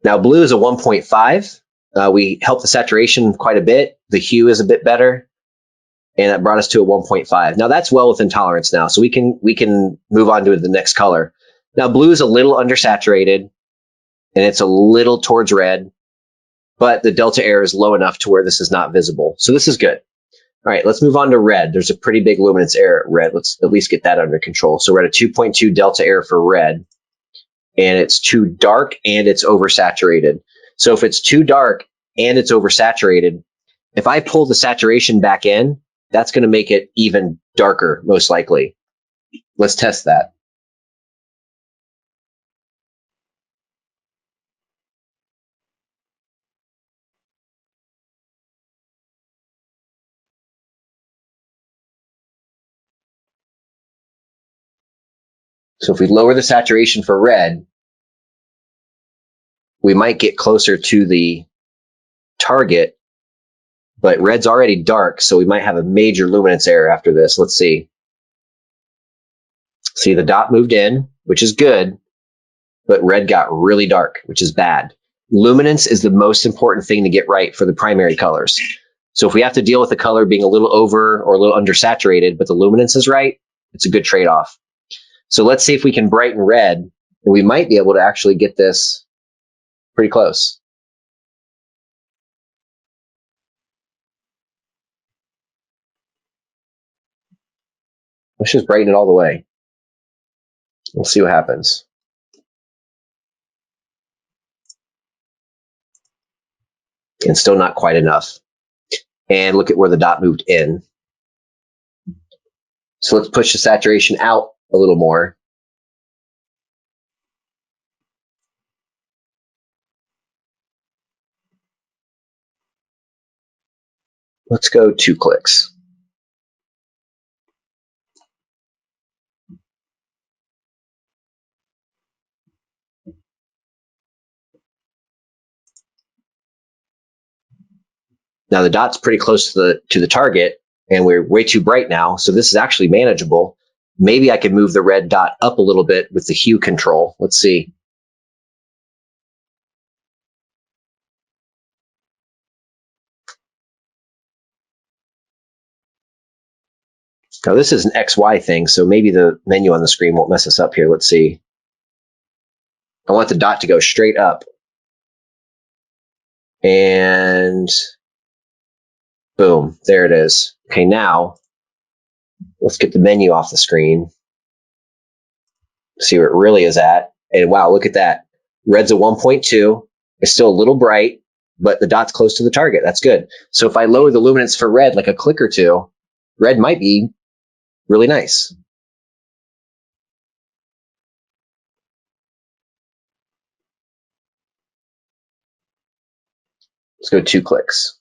Now blue is a 1.5. We helped the saturation quite a bit. The hue is a bit better. And that brought us to a 1.5. Now that's well within tolerance now. So we can move on to the next color. Now blue is a little undersaturated and it's a little towards red, but the delta error is low enough to where this is not visible. So this is good. All right, let's move on to red. There's a pretty big luminance error at red. Let's at least get that under control. So we're at a 2.2 delta error for red, and it's too dark and it's oversaturated. So if it's too dark and it's oversaturated, if I pull the saturation back in, that's going to make it even darker, most likely. Let's test that. So if we lower the saturation for red, we might get closer to the target, but red's already dark, so we might have a major luminance error after this. Let's see. See, the dot moved in, which is good, but red got really dark, which is bad. Luminance is the most important thing to get right for the primary colors. So if we have to deal with the color being a little over or a little undersaturated, but the luminance is right, it's a good trade-off. So let's see if we can brighten red, and we might be able to actually get this pretty close. Let's just brighten it all the way. We'll see what happens. And still not quite enough. And look at where the dot moved in. So let's push the saturation out a little more. Let's go 2 clicks. Now the dot's pretty close to the target, and we're way too bright now, so this is actually manageable. Maybe I could move the red dot up a little bit with the hue control. Let's see. Now this is an XY thing, so maybe the menu on the screen won't mess us up here. Let's see. I want the dot to go straight up. And boom, there it is. Okay, now let's get the menu off the screen. See where it really is at. And wow, look at that. Red's a 1.2. It's still a little bright, but the dot's close to the target. That's good. So if I lower the luminance for red like a click or two, red might be really nice. Let's go 2 clicks.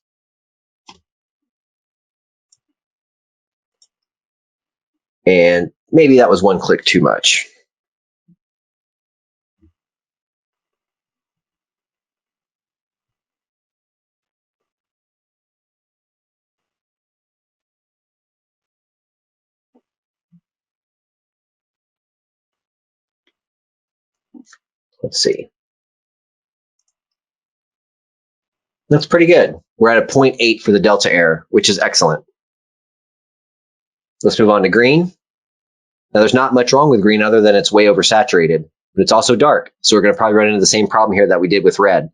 And maybe that was 1 click too much. Let's see. That's pretty good. We're at a 0.8 for the delta error, which is excellent. Let's move on to green. Now there's not much wrong with green other than it's way oversaturated, but it's also dark. So we're going to probably run into the same problem here that we did with red.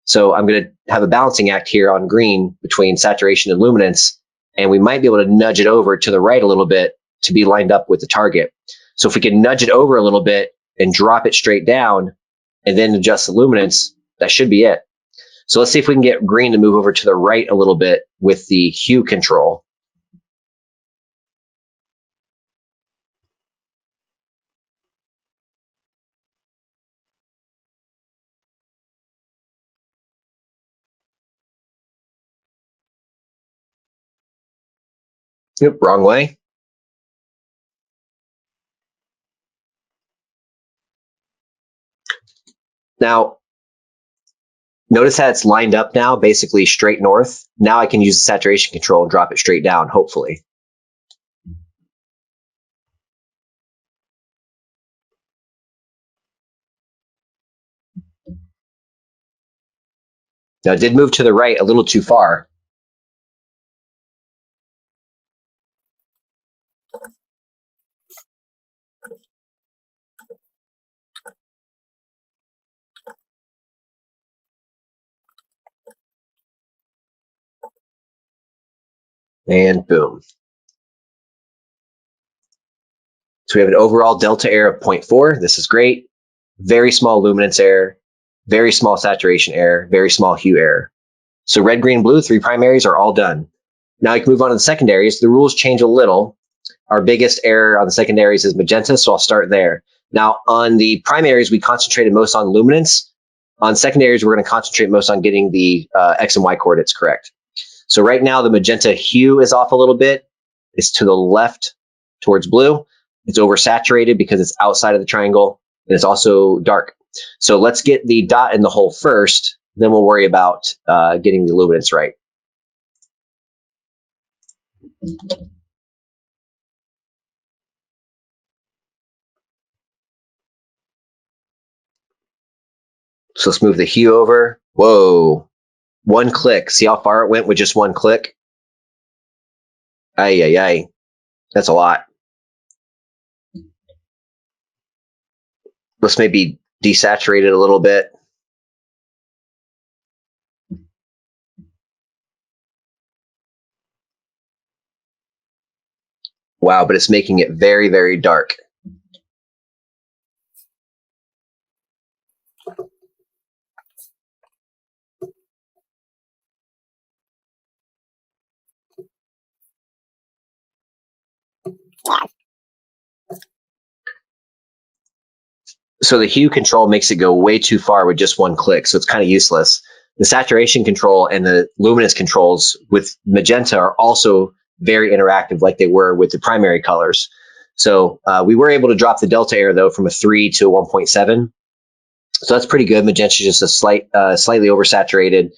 So I'm going to have a balancing act here on green between saturation and luminance, and we might be able to nudge it over to the right a little bit to be lined up with the target. So if we can nudge it over a little bit and drop it straight down and then adjust the luminance, that should be it. So let's see if we can get green to move over to the right a little bit with the hue control. Yep, wrong way. Now, notice how it's lined up now, basically straight north. Now I can use the saturation control and drop it straight down, hopefully. Now, it did move to the right a little too far. And boom. So we have an overall delta error of 0.4. This is great. Very small luminance error, very small saturation error, very small hue error. So red, green, blue, 3 primaries are all done. Now we can move on to the secondaries. The rules change a little. Our biggest error on the secondaries is magenta, so I'll start there. Now on the primaries, we concentrated most on luminance. On secondaries, we're going to concentrate most on getting the X and Y coordinates correct. So right now, the magenta hue is off a little bit. It's to the left towards blue. It's oversaturated because it's outside of the triangle, and it's also dark. So let's get the dot in the hole first, then we'll worry about getting the luminance right. So let's move the hue over. Whoa, 1 click. See how far it went with just 1 click? Ay, ay, ay. That's a lot. Let's maybe desaturate it a little bit. Wow, but it's making it very, very dark. So the hue control makes it go way too far with just 1 click, so it's kind of useless. The saturation control and the luminance controls with magenta are also very interactive like they were with the primary colors. So we were able to drop the delta error though from a 3 to a 1.7. So that's pretty good. Magenta is just a slightly oversaturated,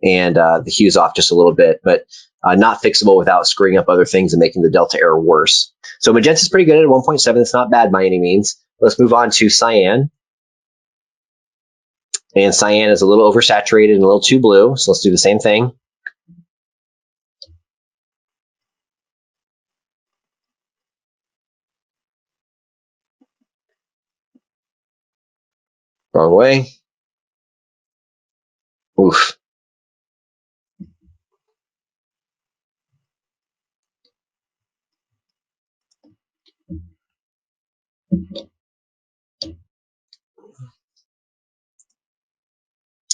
and the hue's off just a little bit, but not fixable without screwing up other things and making the delta error worse. So magenta is pretty good at 1.7. It's not bad by any means. Let's move on to cyan. And cyan is a little oversaturated and a little too blue, so let's do the same thing. Wrong way. Oof.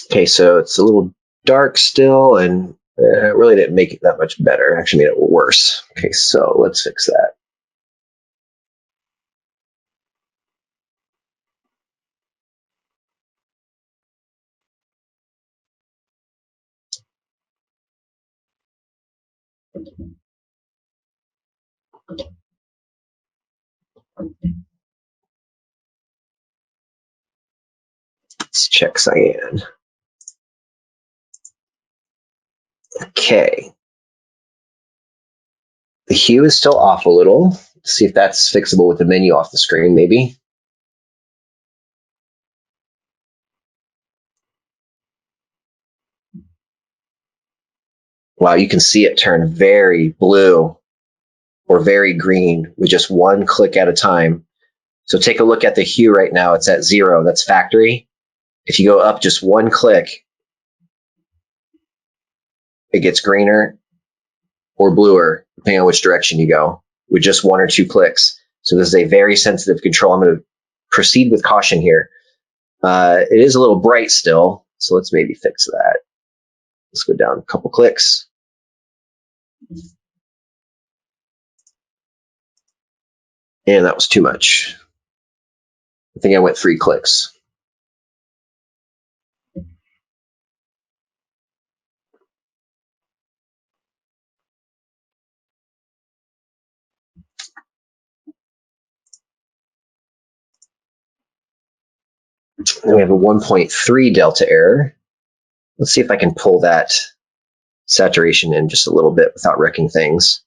Okay, so it's a little dark still, and it really didn't make it that much better. It actually made it worse. Okay, so let's fix that. Let's check cyan. Okay. The hue is still off a little. Let's see if that's fixable with the menu off the screen, maybe. Wow, you can see it turn very blue or very green with just 1 click at a time. So take a look at the hue right now. It's at 0. That's factory. If you go up just 1 click, it gets greener or bluer, depending on which direction you go, with just 1 or 2 clicks. So this is a very sensitive control. I'm going to proceed with caution here. It is a little bright still, so let's maybe fix that. Let's go down a couple clicks. And that was too much. I think I went 3 clicks. And we have a 1.3 delta error. Let's see if I can pull that saturation in just a little bit without wrecking things.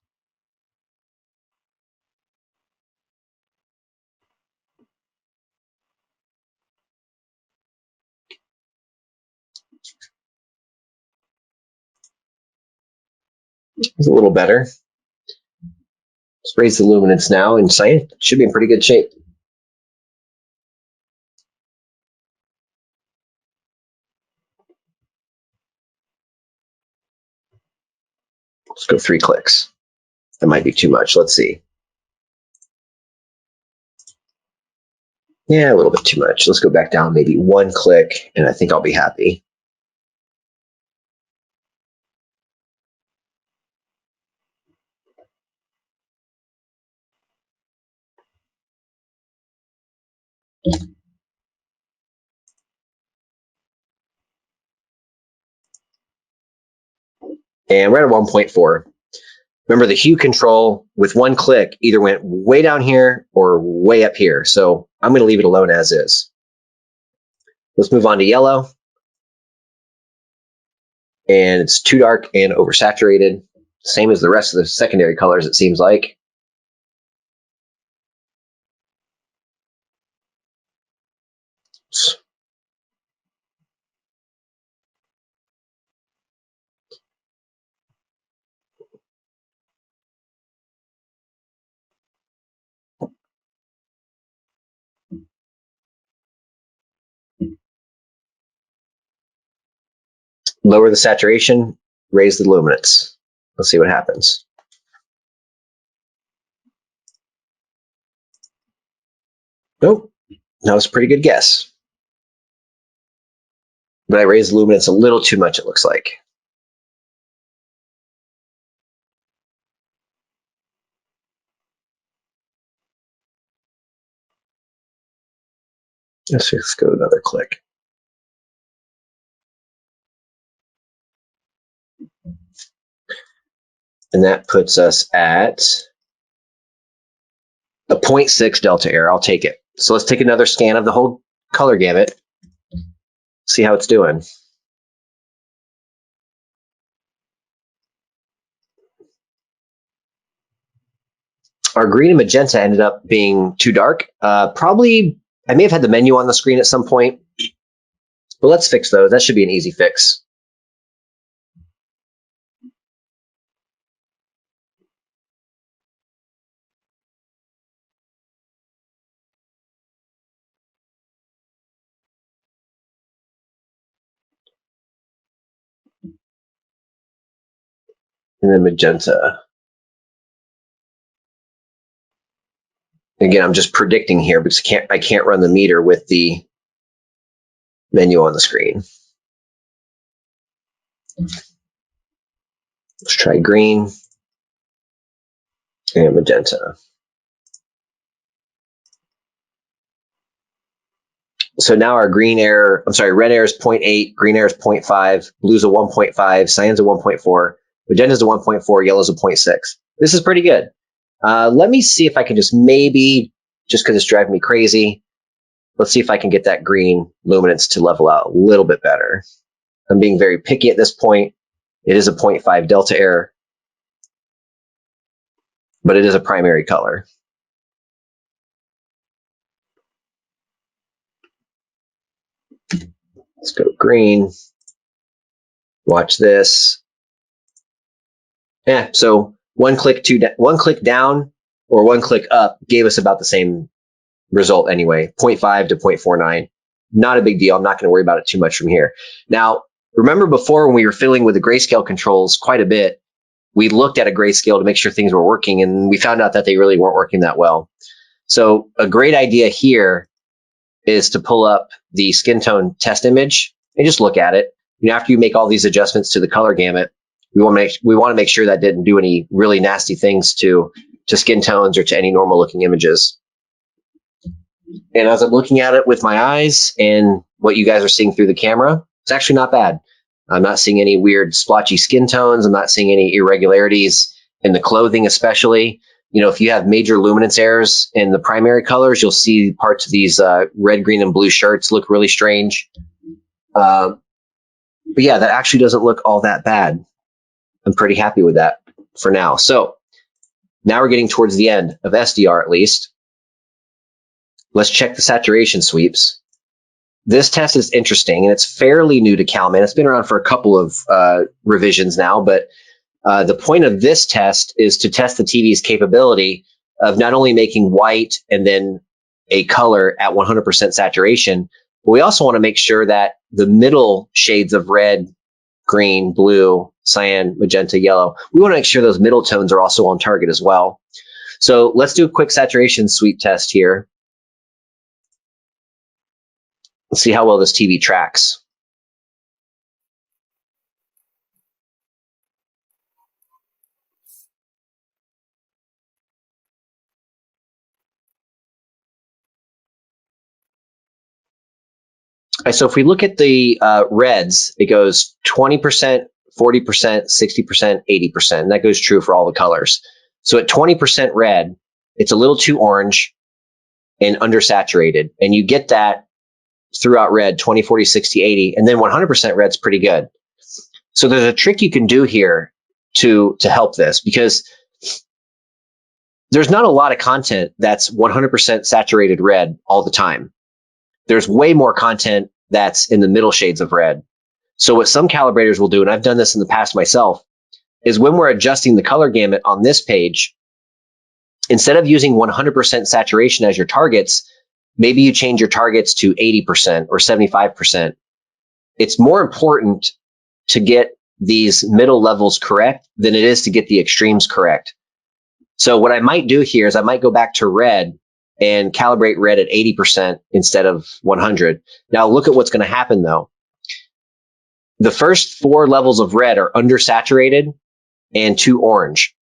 It's a little better. Let's raise the luminance now, and cyan should be in pretty good shape. Let's go 3 clicks. That might be too much. Let's see. Yeah, a little bit too much. Let's go back down maybe 1 click, and I think I'll be happy. And we're at a 1.4. Remember, the hue control with 1 click either went way down here or way up here. So I'm going to leave it alone as is. Let's move on to yellow. And it's too dark and oversaturated. Same as the rest of the secondary colors, it seems like. Lower the saturation, raise the luminance. Let's see what happens. Nope, that was a pretty good guess. But I raised the luminance a little too much, it looks like. Let's go another click. And that puts us at a 0.6 delta error. I'll take it. So let's take another scan of the whole color gamut. See how it's doing. Our green and magenta ended up being too dark. Probably, I may have had the menu on the screen at some point. But let's fix those. That should be an easy fix. And then magenta. Again, I'm just predicting here because I can't run the meter with the menu on the screen. Let's try green and magenta. So now our red error is 0.8, green error is 0.5, blue's a 1.5, cyan's a 1.4, magenta's a 1.4, yellow's a 0.6. This is pretty good. Let me see if I can just maybe, just because it's driving me crazy, let's see if I can get that green luminance to level out a little bit better. I'm being very picky at this point. It is a 0.5 delta error, but it is a primary color. Let's go green. Watch this. Yeah, so one click down or 1 click up gave us about the same result anyway, 0.5 to 0.49. Not a big deal. I'm not going to worry about it too much from here. Now, Remember before when we were fiddling with the grayscale controls quite a bit, we looked at a grayscale to make sure things were working, and we found out that they really weren't working that well. So a great idea here is to pull up the skin tone test image and just look at it. After you make all these adjustments to the color gamut, we want to make sure that didn't do any really nasty things to skin tones or to any normal looking images. And as I'm looking at it with my eyes and what you guys are seeing through the camera, it's actually not bad. I'm not seeing any weird splotchy skin tones. I'm not seeing any irregularities in the clothing, especially. If you have major luminance errors in the primary colors, you'll see parts of these red, green, and blue shirts look really strange. But yeah, that actually doesn't look all that bad. I'm pretty happy with that for now. So now we're getting towards the end of SDR at least. Let's check the saturation sweeps. This test is interesting, and it's fairly new to CalMan. It's been around for a couple of revisions now, but the point of this test is to test the TV's capability of not only making white and then a color at 100% saturation, but we also want to make sure that the middle shades of red, green, blue, cyan, magenta, yellow, we want to make sure those middle tones are also on target as well. So let's do a quick saturation sweep test here. Let's see how well this TV tracks. So if we look at the reds, it goes 20%, 40%, 60%, 80%. And that goes true for all the colors. So at 20% red, it's a little too orange and undersaturated. And you get that throughout red, 20, 40, 60, 80. And then 100% red's pretty good. So there's a trick you can do here to help this, because there's not a lot of content that's 100% saturated red all the time. There's way more content that's in the middle shades of red. So what some calibrators will do, and I've done this in the past myself, is when we're adjusting the color gamut on this page, instead of using 100% saturation as your targets, maybe you change your targets to 80% or 75%. It's more important to get these middle levels correct than it is to get the extremes correct. So what I might do here is I might go back to red and calibrate red at 80% instead of 100. Now look at what's going to happen though. The first 4 levels of red are undersaturated and too orange.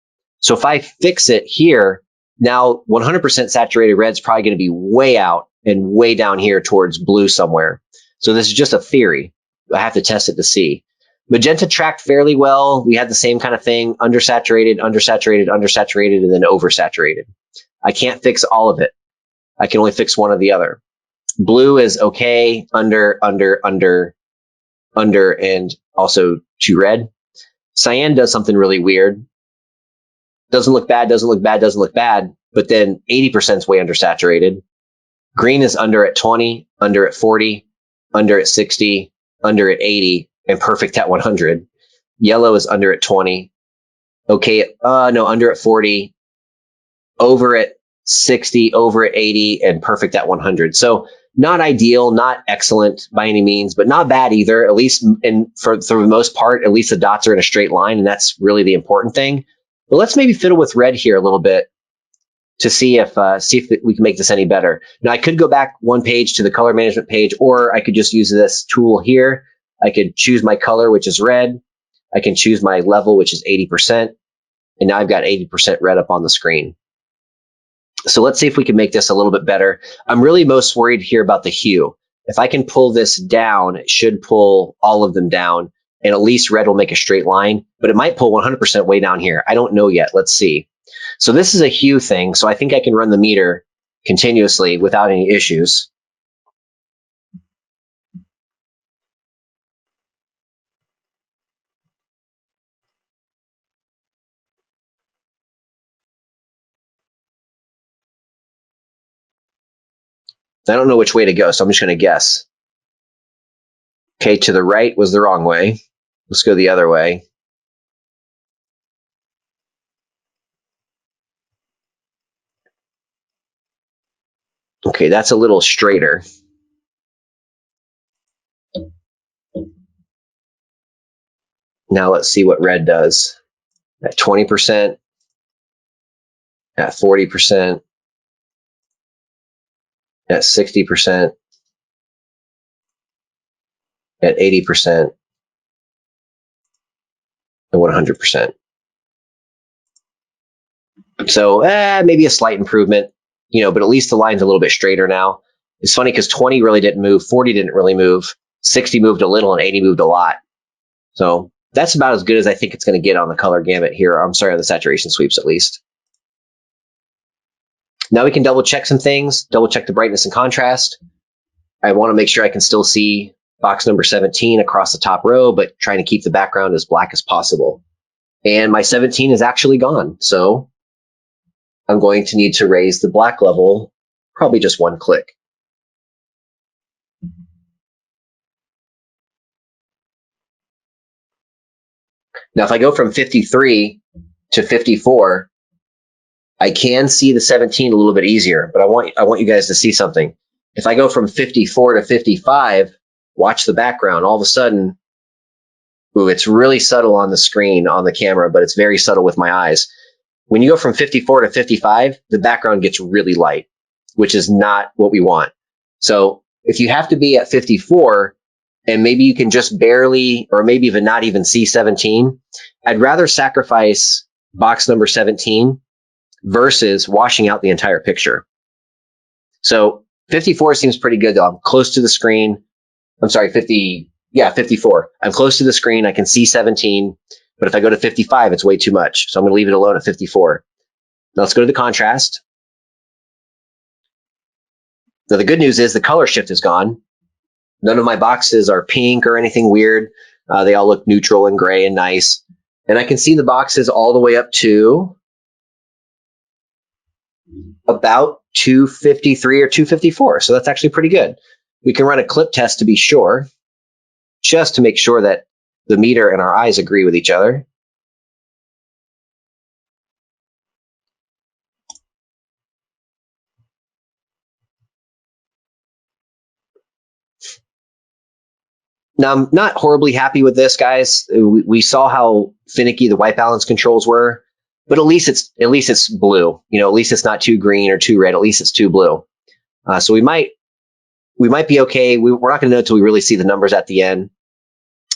So if I fix it here, now 100% saturated red is probably going to be way out and way down here towards blue somewhere. So this is just a theory. I have to test it to see. Magenta tracked fairly well. We had the same kind of thing, undersaturated, undersaturated, undersaturated, and then oversaturated. I can't fix all of it. I can only fix one or the other. Blue is okay, under, and also too red. Cyan does something really weird. Doesn't look bad, doesn't look bad, doesn't look bad, but then 80% is way undersaturated. Green is under at 20, under at 40, under at 60, under at 80, and perfect at 100. Yellow is under at 20. Okay, no, under at 40, over at 60, over at 80, and perfect at 100. So not ideal, not excellent by any means, but not bad either. At least, for the most part, at least the dots are in a straight line, and that's really the important thing. But let's maybe fiddle with red here a little bit to see if we can make this any better. Now I could go back one page to the color management page, or I could just use this tool here. I could choose my color, which is red. I can choose my level, which is 80%. And now I've got 80% red up on the screen. So let's see if we can make this a little bit better. I'm really most worried here about the hue. If I can pull this down, it should pull all of them down, and at least red will make a straight line, but it might pull 100% way down here. I don't know yet. Let's see. So this is a hue thing, so I think I can run the meter continuously without any issues. I don't know which way to go, so I'm just going to guess. Okay, to the right was the wrong way. Let's go the other way. Okay, that's a little straighter. Now let's see what red does at 20%, at 40%, at 60%, at 80%, and 100%. So maybe a slight improvement, but at least the line's a little bit straighter now. It's funny because 20 really didn't move, 40 didn't really move, 60 moved a little, and 80 moved a lot. So that's about as good as I think it's going to get on the color gamut here. I'm sorry, on the saturation sweeps at least. Now we can double check some things, double check the brightness and contrast. I want to make sure I can still see box number 17 across the top row, but trying to keep the background as black as possible. And my 17 is actually gone. So I'm going to need to raise the black level probably just one click. Now, if I go from 53 to 54, I can see the 17 a little bit easier, but I want you guys to see something. If I go from 54 to 55, watch the background. All of a sudden, ooh, it's really subtle on the screen, on the camera, but it's very subtle with my eyes. When you go from 54 to 55, the background gets really light, which is not what we want. So if you have to be at 54, and maybe you can just barely, or maybe even not even see 17, I'd rather sacrifice box number 17 versus washing out the entire picture. So 54 seems pretty good though. I'm close to the screen. I'm sorry, 54. I'm close to the screen. I can see 17, but if I go to 55, it's way too much. So I'm going to leave it alone at 54. Now let's go to the contrast. Now the good news is the color shift is gone. None of my boxes are pink or anything weird. They all look neutral and gray and nice. And I can see the boxes all the way up to about 253 or 254. So that's actually pretty good. We can run a clip test to be sure, just to make sure that the meter and our eyes agree with each other. Now, I'm not horribly happy with this, guys. We saw how finicky the white balance controls were, but at least it's blue. At least it's not too green or too red. At least it's too blue. So we might be okay. We're not going to know until we really see the numbers at the end.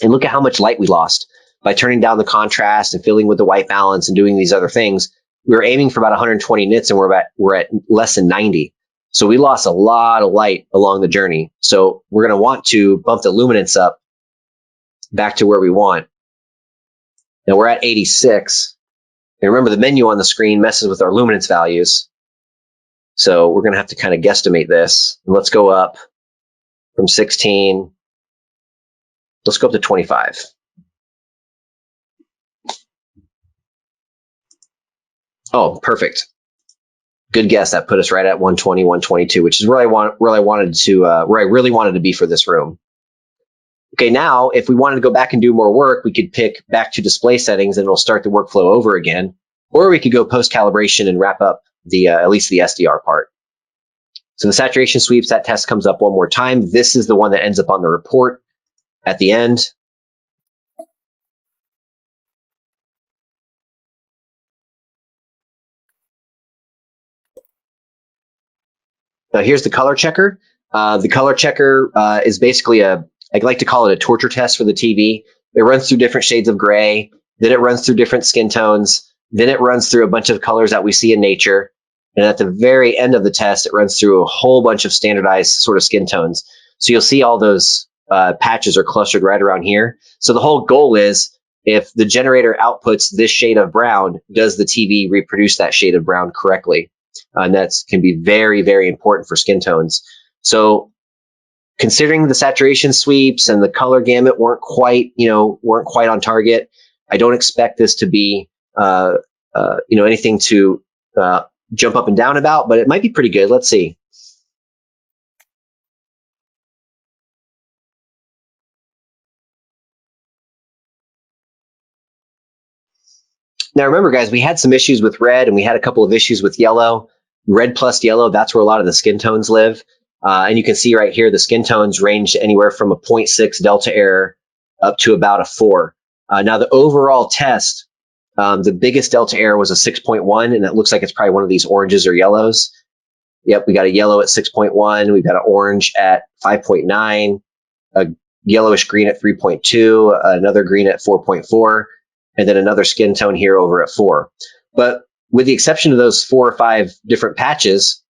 And look at how much light we lost by turning down the contrast and filling with the white balance and doing these other things. We were aiming for about 120 nits, and we're at less than 90. So we lost a lot of light along the journey. So we're going to want to bump the luminance up back to where we want. Now we're at 86. And remember, the menu on the screen messes with our luminance values. So we're going to have to kind of guesstimate this. And let's go up from 16. Let's go up to 25. Oh, perfect. Good guess. That put us right at 120, 122, which is where I really wanted to be for this room. Okay, now if we wanted to go back and do more work, we could pick back to display settings and it'll start the workflow over again. Or we could go post-calibration and wrap up at least the SDR part. So the saturation sweeps, that test comes up one more time. This is the one that ends up on the report at the end. Now here's the color checker. The color checker is basically I like to call it a torture test for the TV. It runs through different shades of gray, then it runs through different skin tones, then it runs through a bunch of colors that we see in nature. And at the very end of the test, it runs through a whole bunch of standardized sort of skin tones. So you'll see all those patches are clustered right around here. So the whole goal is, if the generator outputs this shade of brown, does the TV reproduce that shade of brown correctly? And that can be very, very important for skin tones. So considering the saturation sweeps and the color gamut weren't quite on target, I don't expect this to be anything to jump up and down about, but it might be pretty good. Let's see. Now remember, guys, we had some issues with red and we had a couple of issues with yellow. Red plus yellow, that's where a lot of the skin tones live. And you can see right here, the skin tones range anywhere from a 0.6 delta error up to about a 4. Now the overall test, the biggest delta error was a 6.1, and it looks like it's probably one of these oranges or yellows. Yep, we got a yellow at 6.1. We've got an orange at 5.9, a yellowish green at 3.2, another green at 4.4, and then another skin tone here over at 4. But with the exception of those 4 or 5 different patches,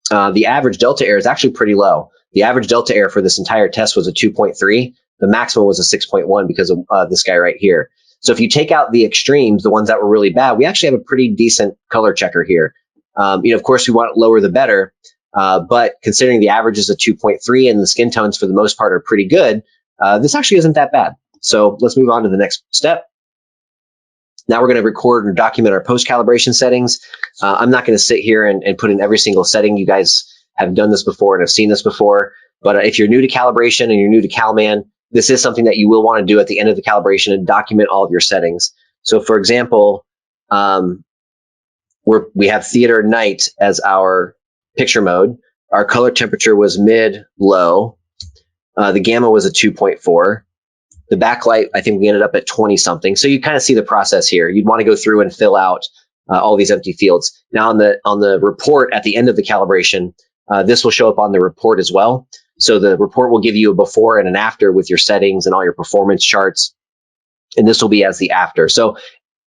the average delta error is actually pretty low. The average delta error for this entire test was a 2.3. The maximum was a 6.1 because of this guy right here. So if you take out the extremes, the ones that were really bad, we actually have a pretty decent color checker here. Of course, we want it lower the better, but considering the average is a 2.3 and the skin tones for the most part are pretty good, this actually isn't that bad. So let's move on to the next step. Now we're going to record or document our post-calibration settings. I'm not going to sit here and put in every single setting. You guys have done this before and have seen this before. But if you're new to calibration and you're new to CalMan, this is something that you will want to do at the end of the calibration and document all of your settings. So for example, we have theater night as our picture mode. Our color temperature was mid-low. The gamma was a 2.4. The backlight, I think we ended up at 20 something. So you kind of see the process here. You'd want to go through and fill out all these empty fields. Now on the report at the end of the calibration, this will show up on the report as well. So the report will give you a before and an after with your settings and all your performance charts. And this will be as the after. So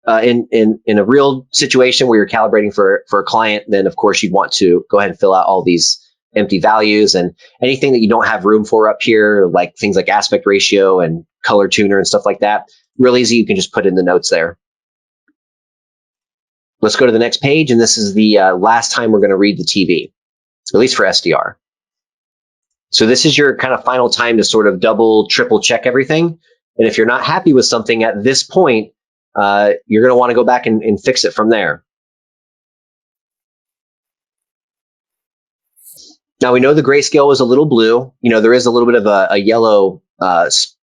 in a real situation where you're calibrating for a client, then of course you'd want to go ahead and fill out all these empty values, and anything that you don't have room for up here, like things like aspect ratio and color tuner and stuff like that, real easy, you can just put in the notes there. Let's go to the next page, and this is the last time we're going to read the TV, at least for SDR. So this is your kind of final time to sort of double, triple check everything. And if you're not happy with something at this point, you're going to want to go back and fix it from there. Now we know the grayscale was a little blue. There is a little bit of a yellow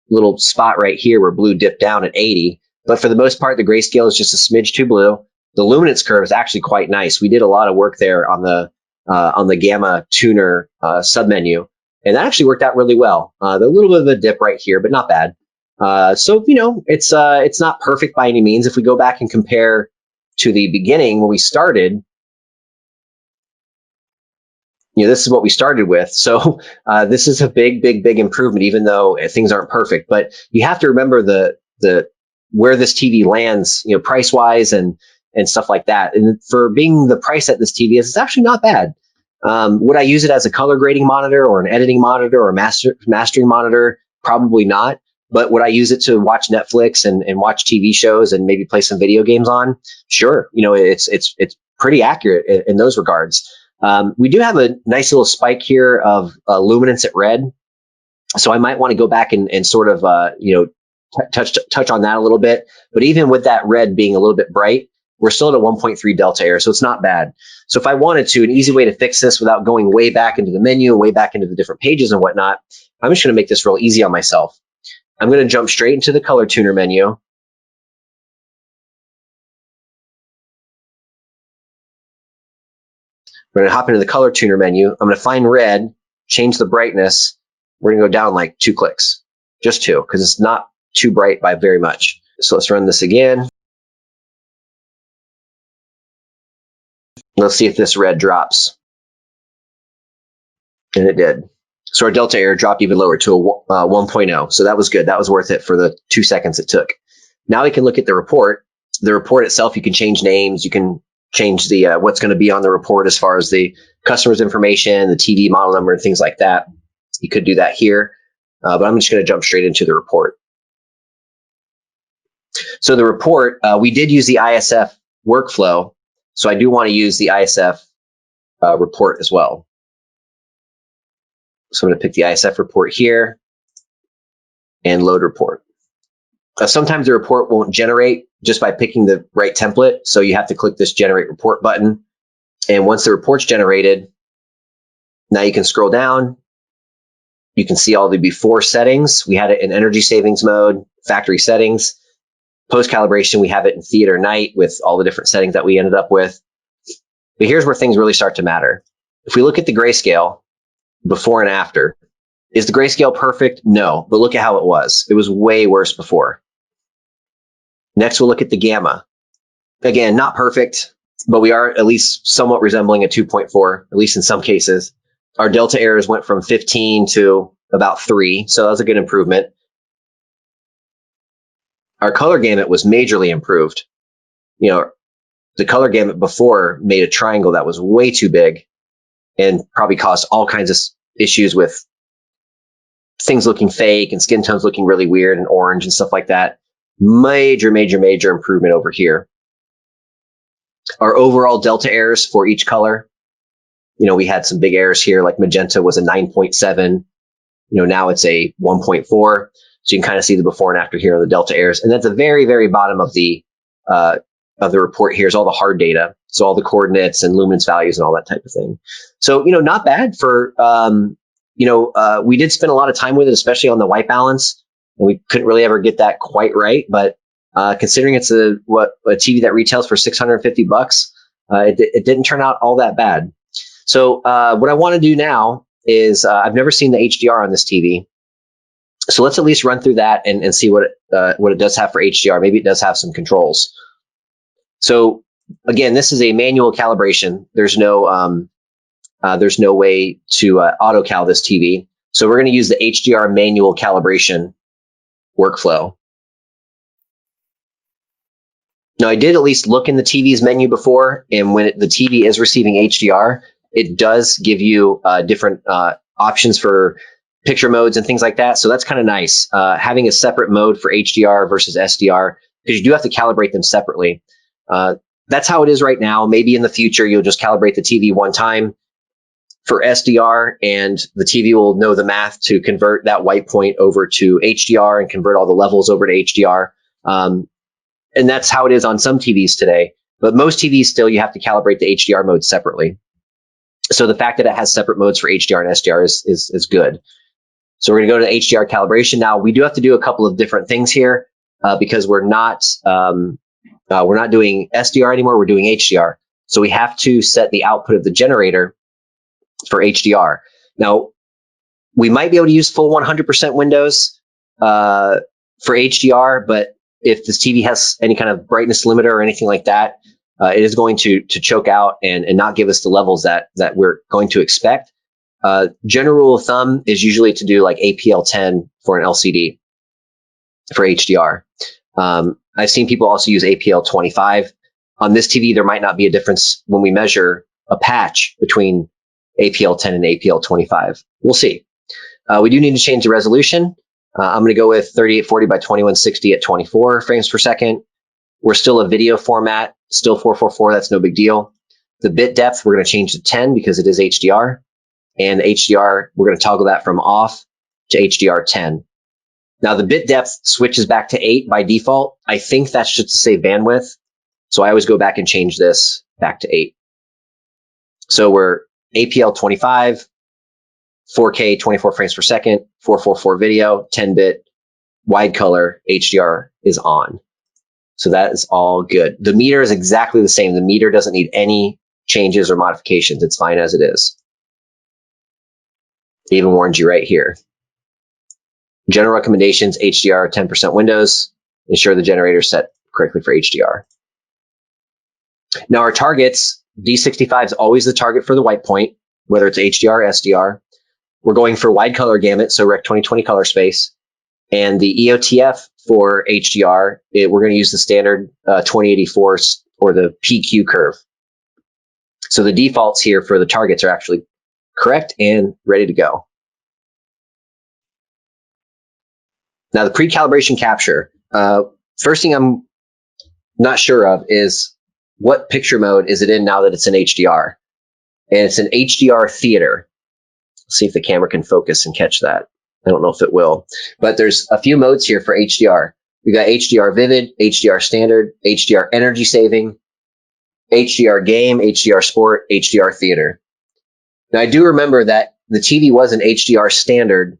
little spot right here where blue dipped down at 80. But for the most part, the grayscale is just a smidge too blue. The luminance curve is actually quite nice. We did a lot of work there on the gamma tuner submenu, and that actually worked out really well. There's a little bit of a dip right here, but not bad. So it's not perfect by any means. If we go back and compare to the beginning when we started, this is what we started with. So this is a big improvement, even though things aren't perfect. But you have to remember the where this TV lands, price wise and stuff like that. And for being the price that this TV is, it's actually not bad. Would I use it as a color grading monitor or an editing monitor or a mastering monitor? Probably not. But would I use it to watch Netflix and watch TV shows and maybe play some video games on? Sure. It's pretty accurate in those regards. We do have a nice little spike here of luminance at red. So I might want to go back and sort of, touch on that a little bit. But even with that red being a little bit bright, we're still at a 1.3 delta error. So it's not bad. So if I wanted to, an easy way to fix this without going way back into the menu and way back into the different pages and whatnot, I'm just going to make this real easy on myself. I'm going to jump straight into the color tuner menu. We're going to hop into the color tuner menu. I'm going to find red, change the brightness. We're going to go down like 2 clicks, just 2, because it's not too bright by very much. So let's run this again. Let's see if this red drops. And it did. So our delta error dropped even lower to a 1.0. So that was good. That was worth it for the 2 seconds it took. Now we can look at the report. The report itself, you can change names. You can change the what's going to be on the report as far as the customer's information, the TV model number, and things like that. You could do that here. But I'm just going to jump straight into the report. So the report, we did use the ISF workflow. So I do want to use the ISF report as well. So I'm going to pick the ISF report here and load report. Sometimes the report won't generate just by picking the right template. So you have to click this generate report button. And once the report's generated, now you can scroll down. You can see all the before settings. We had it in energy savings mode, factory settings. Post calibration, we have it in theater night with all the different settings that we ended up with. But here's where things really start to matter. If we look at the grayscale before and after, is the grayscale perfect? No, but look at how it was. It was way worse before. Next, we'll look at the gamma. Again, not perfect, but we are at least somewhat resembling a 2.4, at least in some cases. Our delta errors went from 15 to about 3, so that was a good improvement. Our color gamut was majorly improved. You know, the color gamut before made a triangle that was way too big and probably caused all kinds of issues with things looking fake and skin tones looking really weird and orange and stuff like that. Major improvement over here. Our overall delta errors for each color, you know, we had some big errors here, like magenta was a 9.7. You know, now it's a 1.4. So you can kind of see the before and after here on the delta errors. And at the very bottom of the report here is all the hard data. So all the coordinates and luminance values and all that type of thing. So, you know, not bad for, we did spend a lot of time with it, especially on the white balance. And we couldn't really ever get that quite right. But considering it's a TV that retails for $650, it didn't turn out all that bad. So what I want to do now is I've never seen the HDR on this TV. So let's at least run through that and see what it does have for HDR. Maybe it does have some controls. So again, this is a manual calibration. There's no way to auto cal this TV. So we're going to use the HDR manual calibration workflow. Now, I did at least look in the TV's menu before, and when the TV is receiving HDR, it does give you different options for picture modes and things like that. So that's kind of nice, having a separate mode for HDR versus SDR, because you do have to calibrate them separately. That's how it is right now. Maybe in the future, you'll just calibrate the TV one time for SDR, and the TV will know the math to convert that white point over to HDR and convert all the levels over to HDR. And that's how it is on some TVs today. But most TVs still, you have to calibrate the HDR mode separately. So the fact that it has separate modes for HDR and SDR is good. So we're going to go to the HDR calibration. Now, we do have to do a couple of different things here because we're not doing SDR anymore. We're doing HDR. So we have to set the output of the generator for HDR. Now, we might be able to use full 100% Windows for HDR, but if this TV has any kind of brightness limiter or anything like that, it is going to choke out and not give us the levels that we're going to expect. General rule of thumb is usually to do like APL10 for an LCD for HDR. I've seen people also use APL25. On this TV, there might not be a difference when we measure a patch between APL10 and APL25. We'll see. We do need to change the resolution. I'm going to go with 3840 by 2160 at 24 frames per second. We're still a video format, still 444. That's no big deal. The bit depth, we're going to change to 10 because it is HDR. And HDR, we're going to toggle that from off to HDR 10. Now, the bit depth switches back to 8 by default. I think that's just to save bandwidth. So I always go back and change this back to 8. So we're APL 25, 4K 24 frames per second, 444 video, 10-bit, wide color, HDR is on. So that is all good. The meter is exactly the same. The meter doesn't need any changes or modifications. It's fine as it is. It even warns you right here. General recommendations, HDR 10% Windows. Ensure the generator is set correctly for HDR. Now our targets, D65 is always the target for the white point, whether it's HDR or SDR. We're going for wide color gamut, so Rec 2020 color space. And the EOTF for HDR, we're going to use the standard 2084 or the PQ curve. So the defaults here for the targets are actually correct and ready to go. Now the pre-calibration capture. First thing I'm not sure of is what picture mode is it in now that it's in HDR? And it's an HDR theater. Let's see if the camera can focus and catch that. I don't know if it will, but there's a few modes here for HDR. We got HDR Vivid, HDR Standard, HDR Energy Saving, HDR Game, HDR Sport, HDR Theater. Now I do remember that the TV was an HDR Standard,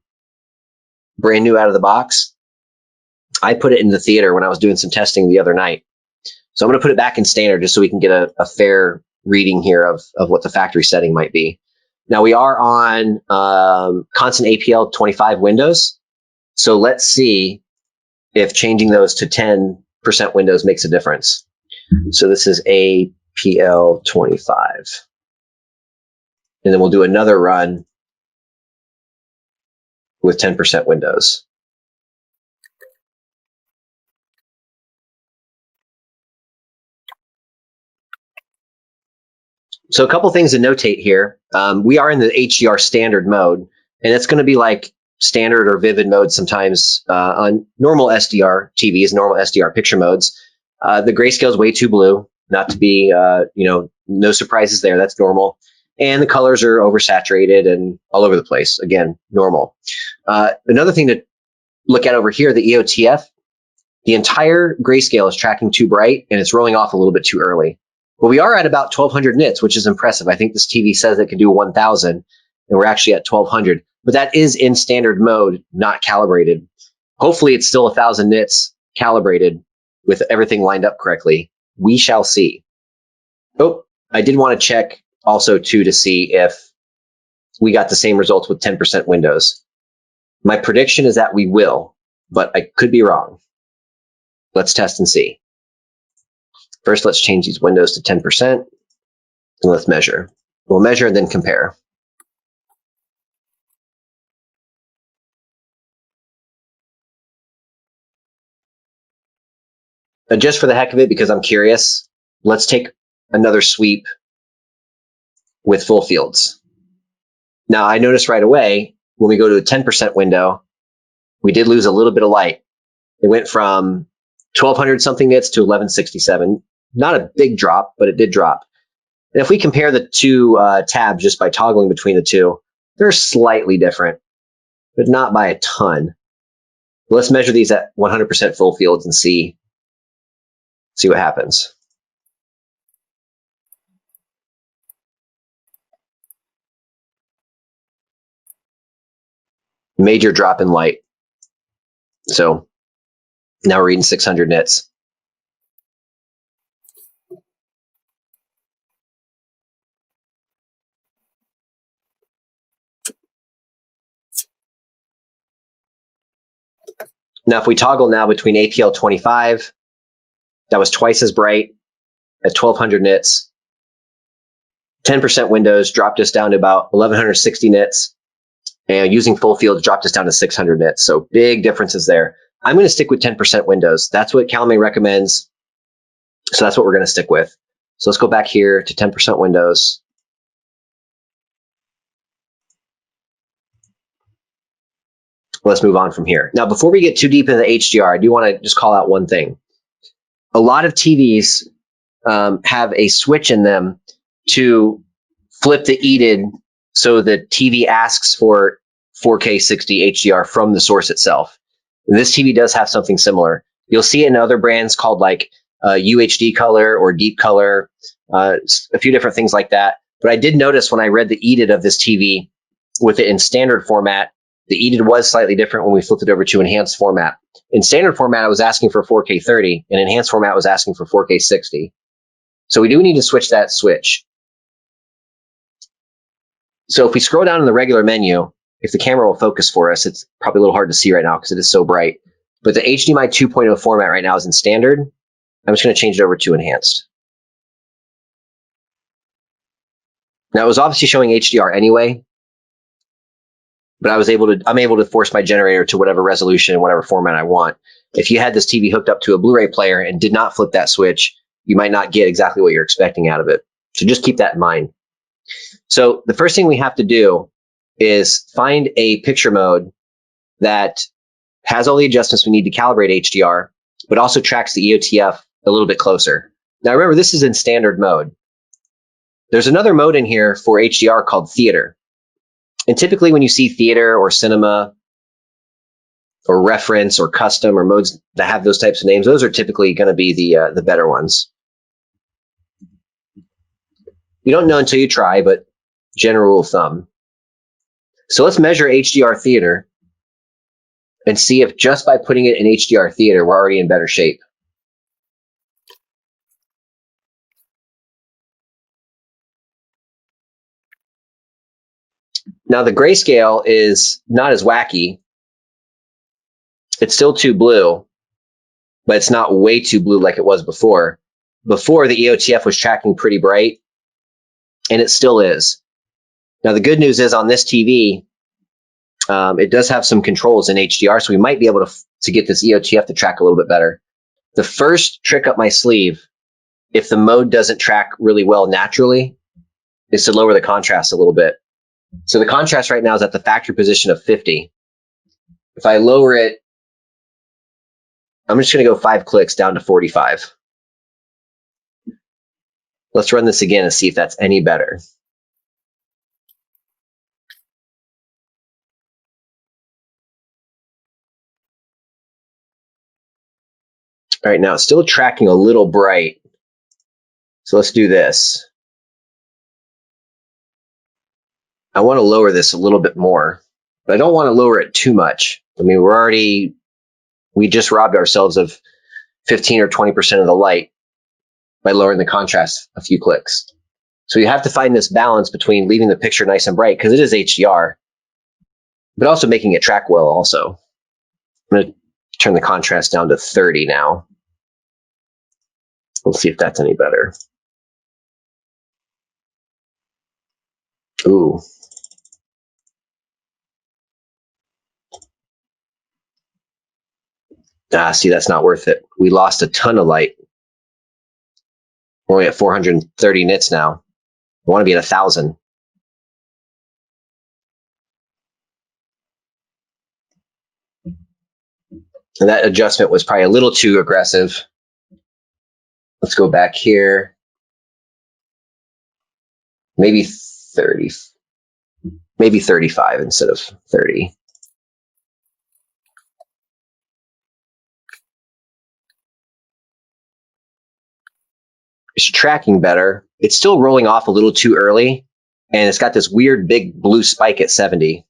brand new out of the box. I put it in the theater when I was doing some testing the other night. So I'm going to put it back in Standard just so we can get a fair reading here of what the factory setting might be. Now we are on constant APL 25 windows. So let's see if changing those to 10% windows makes a difference. So this is APL25. And then we'll do another run with 10% windows. So a couple things to notate here. We are in the HDR standard mode, and it's going to be like standard or vivid mode sometimes on normal SDR TVs, normal SDR picture modes. The grayscale is way too blue, not to be, no surprises there. That's normal. And the colors are oversaturated and all over the place. Again, normal. Another thing to look at over here, the EOTF, the entire grayscale is tracking too bright and it's rolling off a little bit too early. But we are at about 1200 nits, which is impressive. I think this TV says it can do 1000 and we're actually at 1200. But that is in standard mode, not calibrated. Hopefully it's still 1000 nits calibrated with everything lined up correctly. We shall see. Oh, I did want to check also too to see if we got the same results with 10% windows. My prediction is that we will, but I could be wrong. Let's test and see. First, let's change these windows to 10% and let's measure. We'll measure and then compare. Just for the heck of it, because I'm curious, let's take another sweep with full fields. Now, I noticed right away, when we go to a 10% window, we did lose a little bit of light. It went from 1200 something nits to 1167. Not a big drop, but it did drop. And if we compare the two tabs just by toggling between the two, they're slightly different, but not by a ton. Let's measure these at 100% full fields and see what happens. Major drop in light. So now we're reading 600 nits. Now, if we toggle now between APL 25, that was twice as bright at 1200 nits. 10% windows dropped us down to about 1160 nits. And using full fields dropped us down to 600 nits. So big differences there. I'm going to stick with 10% windows. That's what Calibrating recommends. So that's what we're going to stick with. So let's go back here to 10% windows. Let's move on from here. Now, before we get too deep into the HDR, I do want to just call out one thing. A lot of TVs have a switch in them to flip the EDID so the TV asks for 4K 60 HDR from the source itself. And this TV does have something similar. You'll see it in other brands called like UHD color or deep color, a few different things like that. But I did notice when I read the EDID of this TV with it in standard format, the EDID was slightly different when we flipped it over to enhanced format. In standard format, I was asking for 4K 30, and enhanced format was asking for 4K 60. So we do need to switch that switch. So if we scroll down in the regular menu, if the camera will focus for us, it's probably a little hard to see right now because it is so bright. But the HDMI 2.0 format right now is in standard. I'm just going to change it over to enhanced. Now it was obviously showing HDR anyway, but I'm able to force my generator to whatever resolution and whatever format I want. If you had this TV hooked up to a Blu-ray player and did not flip that switch, you might not get exactly what you're expecting out of it. So just keep that in mind. So the first thing we have to do is find a picture mode that has all the adjustments we need to calibrate HDR, but also tracks the EOTF a little bit closer. Now remember, this is in standard mode. There's another mode in here for HDR called theater. And typically when you see theater or cinema or reference or custom or modes that have those types of names, those are typically going to be the better ones. You don't know until you try, but general rule of thumb. So let's measure HDR theater and see if just by putting it in HDR theater, we're already in better shape. Now the grayscale is not as wacky. It's still too blue, but it's not way too blue like it was before. Before, the EOTF was tracking pretty bright, and it still is. Now, the good news is on this TV, it does have some controls in HDR, so we might be able to get this EOTF to track a little bit better. The first trick up my sleeve, if the mode doesn't track really well naturally, is to lower the contrast a little bit. So the contrast right now is at the factory position of 50. If I lower it, I'm just going to go 5 clicks down to 45. Let's run this again and see if that's any better. All right, now it's still tracking a little bright. So let's do this. I want to lower this a little bit more, but I don't want to lower it too much. I mean, we just robbed ourselves of 15 or 20% of the light by lowering the contrast a few clicks. So you have to find this balance between leaving the picture nice and bright, because it is HDR, but also making it track well also. I'm going to turn the contrast down to 30 now. We'll see if that's any better. Ooh. See, that's not worth it. We lost a ton of light. We're only at 430 nits now. I want to be at 1,000. And that adjustment was probably a little too aggressive. Let's go back here. Maybe 30. Maybe 35 instead of 30. It's tracking better. It's still rolling off a little too early, and it's got this weird big blue spike at 70.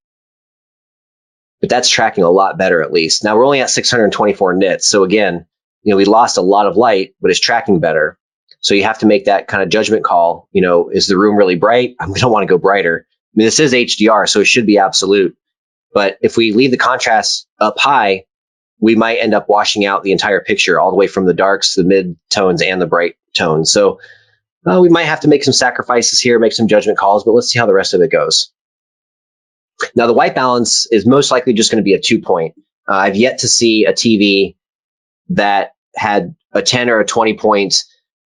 But that's tracking a lot better, at least. Now we're only at 624 nits. So again, we lost a lot of light, but it's tracking better. So you have to make that kind of judgment call. Is the room really bright? I don't want to go brighter. I mean, this is HDR, so it should be absolute. But if we leave the contrast up high, we might end up washing out the entire picture, all the way from the darks, the mid tones, and the bright tones. So we might have to make some sacrifices here, make some judgment calls, but let's see how the rest of it goes. Now, the white balance is most likely just going to be a 2-point. I've yet to see a TV that had a 10 or a 20-point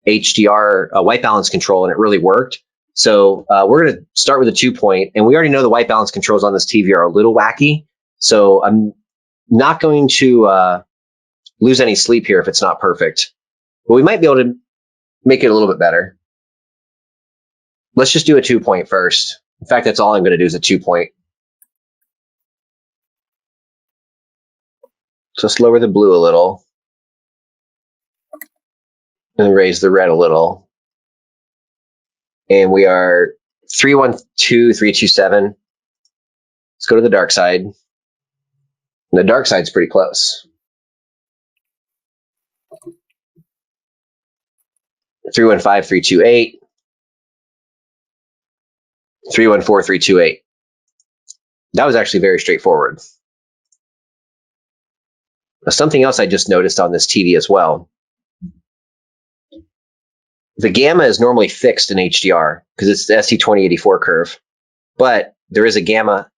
HDR white balance control, and it really worked. So we're going to start with a 2-point, and we already know the white balance controls on this TV are a little wacky. So I'm not going to lose any sleep here if it's not perfect. But we might be able to make it a little bit better. Let's just do a 2-point first. In fact, that's all I'm going to do is a 2-point. Just lower the blue a little and raise the red a little. And we are 312, 327. Let's go to the dark side. And the dark side's pretty close. 315, 328. 314, 328. That was actually very straightforward. Something else I just noticed on this TV as well. The gamma is normally fixed in HDR because it's the ST2084 curve, but there is a gamma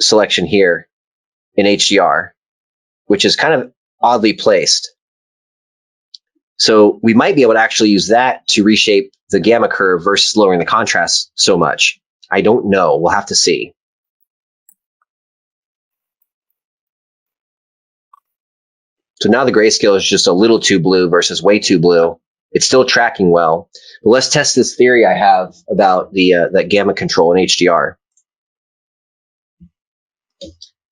selection here in HDR, which is kind of oddly placed. So we might be able to actually use that to reshape the gamma curve versus lowering the contrast so much. I don't know. We'll have to see. So now the grayscale is just a little too blue versus way too blue. It's still tracking well. But let's test this theory I have about the that gamma control in HDR.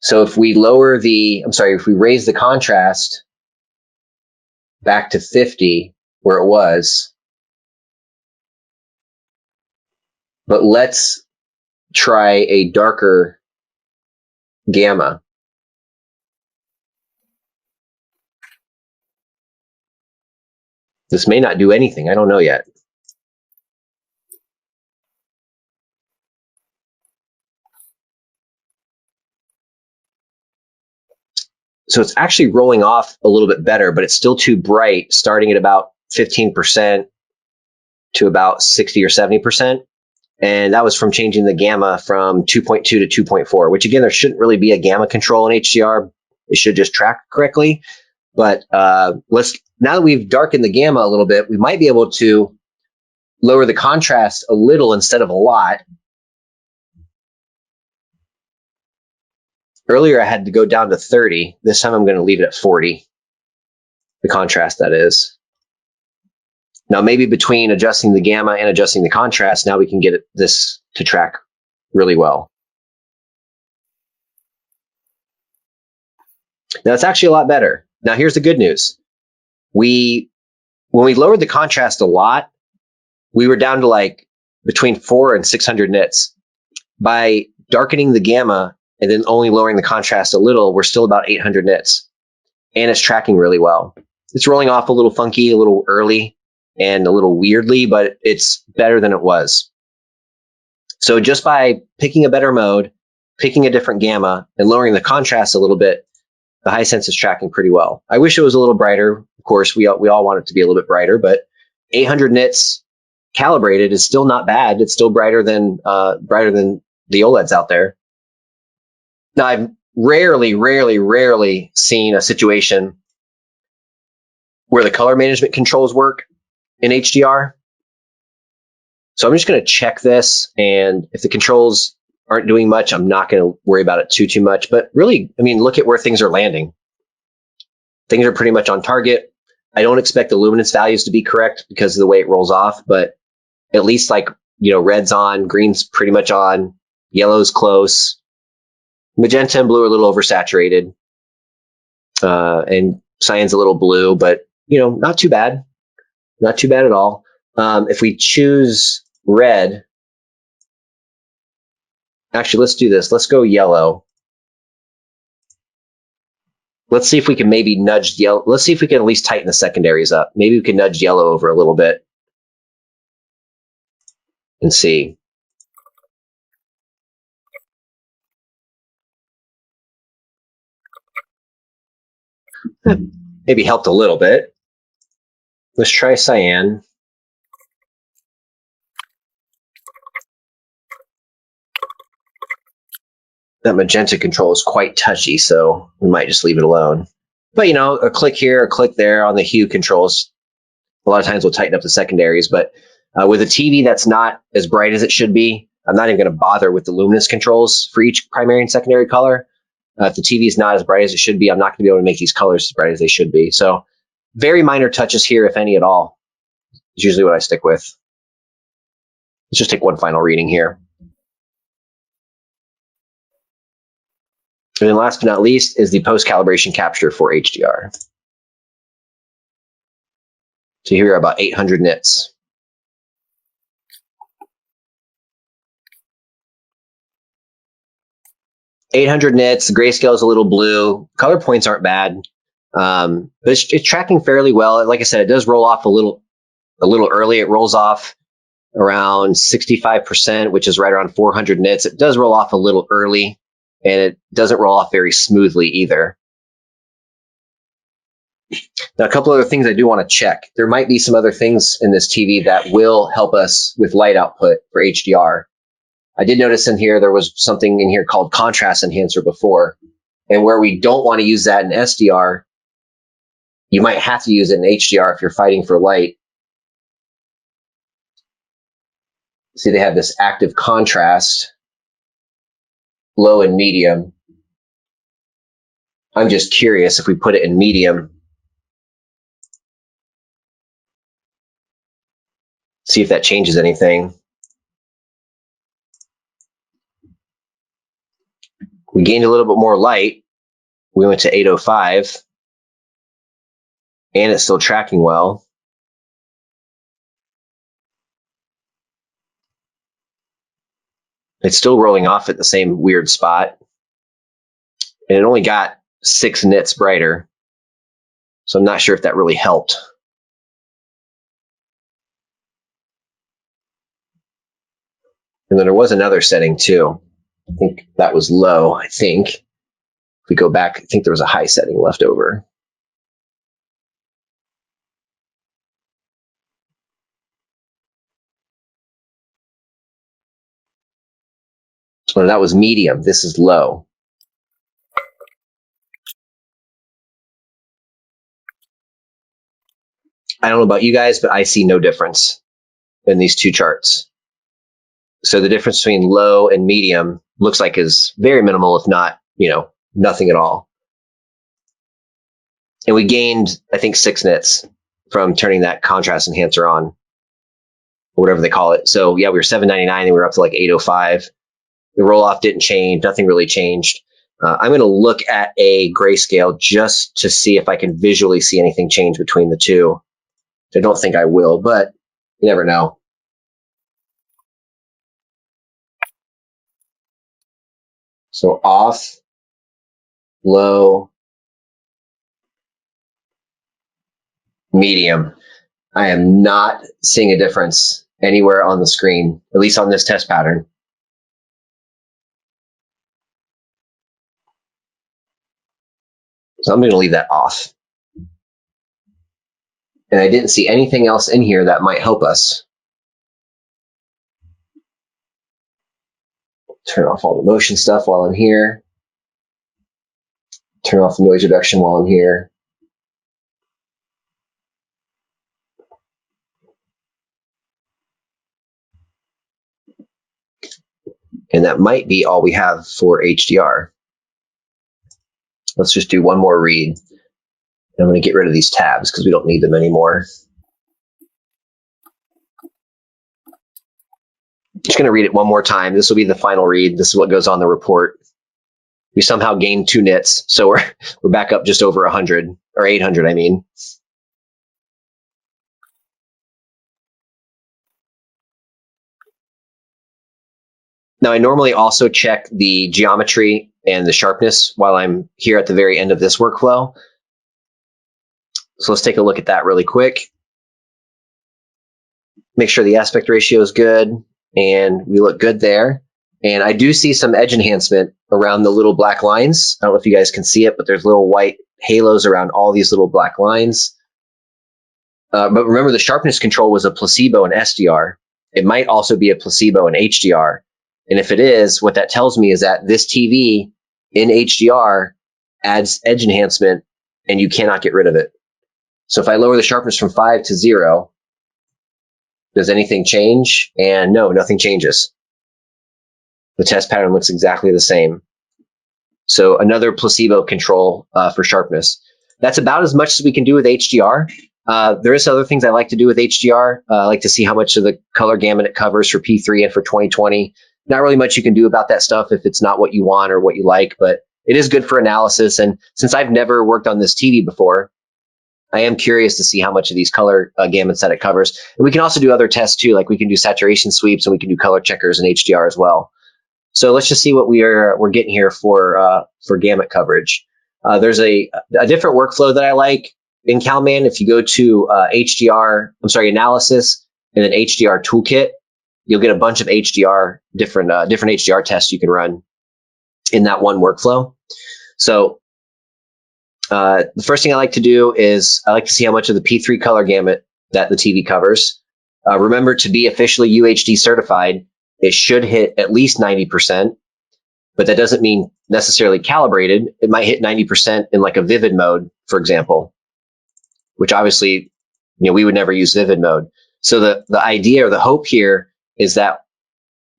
So if we if we raise the contrast back to 50 where it was, but let's try a darker gamma. This may not do anything. I don't know yet. So it's actually rolling off a little bit better, but it's still too bright, starting at about 15% to about 60 or 70%. And that was from changing the gamma from 2.2 to 2.4, which again, there shouldn't really be a gamma control in HDR. It should just track correctly. But now that we've darkened the gamma a little bit, we might be able to lower the contrast a little instead of a lot. Earlier, I had to go down to 30. This time I'm going to leave it at 40. The contrast, that is. Now, maybe between adjusting the gamma and adjusting the contrast, now we can get this to track really well. Now, it's actually a lot better. Now, here's the good news. When we lowered the contrast a lot, we were down to like between 400 and 600 nits. By darkening the gamma and then only lowering the contrast a little, we're still about 800 nits. And it's tracking really well. It's rolling off a little funky, a little early, and a little weirdly, but it's better than it was. So just by picking a better mode, picking a different gamma, and lowering the contrast a little bit, the Hisense is tracking pretty well. I wish it was a little brighter. Of course, we all want it to be a little bit brighter, but 800 nits calibrated is still not bad. It's still brighter than the OLEDs out there. Now, I've rarely seen a situation where the color management controls work in HDR. So I'm just going to check this, and if the controls aren't doing much, I'm not going to worry about it too much. But really, I mean, look at where things are landing. Things are pretty much on target. I don't expect the luminance values to be correct because of the way it rolls off, but at least like, red's on, green's pretty much on, yellow's close, magenta and blue are a little oversaturated, and cyan's a little blue, but not too bad. Not too bad at all. If we choose red, actually, let's do this. Let's go yellow. Let's see if we can maybe nudge yellow. Let's see if we can at least tighten the secondaries up. Maybe we can nudge yellow over a little bit and see. Maybe helped a little bit. Let's try cyan. That magenta control is quite touchy, so we might just leave it alone. But a click here, a click there on the hue controls, a lot of times we'll tighten up the secondaries. But with a TV that's not as bright as it should be, I'm not even going to bother with the luminance controls for each primary and secondary color. If the TV is not as bright as it should be, I'm not going to be able to make these colors as bright as they should be. So very minor touches here, if any at all, is usually what I stick with. Let's just take one final reading here. And then last but not least is the post-calibration capture for HDR. So here are about 800 nits. The grayscale is a little blue. Color points aren't bad, but it's tracking fairly well. Like I said, it does roll off a little early. It rolls off around 65%, which is right around 400 nits. It does roll off a little early, and it doesn't roll off very smoothly either. Now, a couple other things I do want to check. There might be some other things in this TV that will help us with light output for HDR. I did notice in here there was something in here called contrast enhancer before, and where we don't want to use that in SDR, you might have to use it in HDR if you're fighting for light. See, they have this active contrast, low and medium. I'm just curious if we put it in medium, see if that changes anything. We gained a little bit more light. We went to 805, and it's still tracking well. It's still rolling off at the same weird spot, and it only got 6 nits brighter, so I'm not sure if that really helped. And then there was another setting too. I think that was low, I think. we go back, I think there was a high setting left over. So that was medium. This is low. I don't know about you guys, but I see no difference in these two charts. So the difference between low and medium looks like is very minimal, if not, nothing at all. And we gained, I think, 6 nits from turning that contrast enhancer on, or whatever they call it. So yeah, we were 799 and we were up to like 805. The roll off didn't change. Nothing really changed. I'm going to look at a grayscale just to see if I can visually see anything change between the two. I don't think I will, but you never know. So off, low, medium. I am not seeing a difference anywhere on the screen, at least on this test pattern. So I'm going to leave that off. And I didn't see anything else in here that might help us. Turn off all the motion stuff while I'm here. Turn off the noise reduction while I'm here. And that might be all we have for HDR. Let's just do one more read. I'm going to get rid of these tabs because we don't need them anymore. Just going to read it one more time. This will be the final read. This is what goes on the report. We somehow gained 2 nits, so we're back up just over 100, or 800, I mean. Now, I normally also check the geometry and the sharpness while I'm here at the very end of this workflow. So let's take a look at that really quick. Make sure the aspect ratio is good, and we look good there. And I do see some edge enhancement around the little black lines. I don't know if you guys can see it, but there's little white halos around all these little black lines. But remember, the sharpness control was a placebo in SDR. It might also be a placebo in HDR. And if it is, what that tells me is that this TV in HDR adds edge enhancement, and you cannot get rid of it. So if I lower the sharpness from 5 to 0, does anything change? And no, nothing changes. The test pattern looks exactly the same. So another placebo control for sharpness. That's about as much as we can do with HDR. There is other things I like to do with HDR. I like to see how much of the color gamut it covers for P3 and for 2020. Not really much you can do about that stuff if it's not what you want or what you like, but it is good for analysis. And since I've never worked on this TV before, I am curious to see how much of these color gamuts that it covers. And we can also do other tests too, like we can do saturation sweeps and we can do color checkers in HDR as well. So let's just see what we're getting here for gamut coverage. There's a different workflow that I like in CalMan. If you go to analysis and then HDR toolkit, you'll get a bunch of HDR different HDR tests you can run in that one workflow. So the first thing I like to do is I like to see how much of the P3 color gamut that the TV covers. Remember, to be officially UHD certified, it should hit at least 90%, but that doesn't mean necessarily calibrated. It might hit 90% in like a vivid mode, for example, which obviously, we would never use vivid mode. So the idea or the hope here is that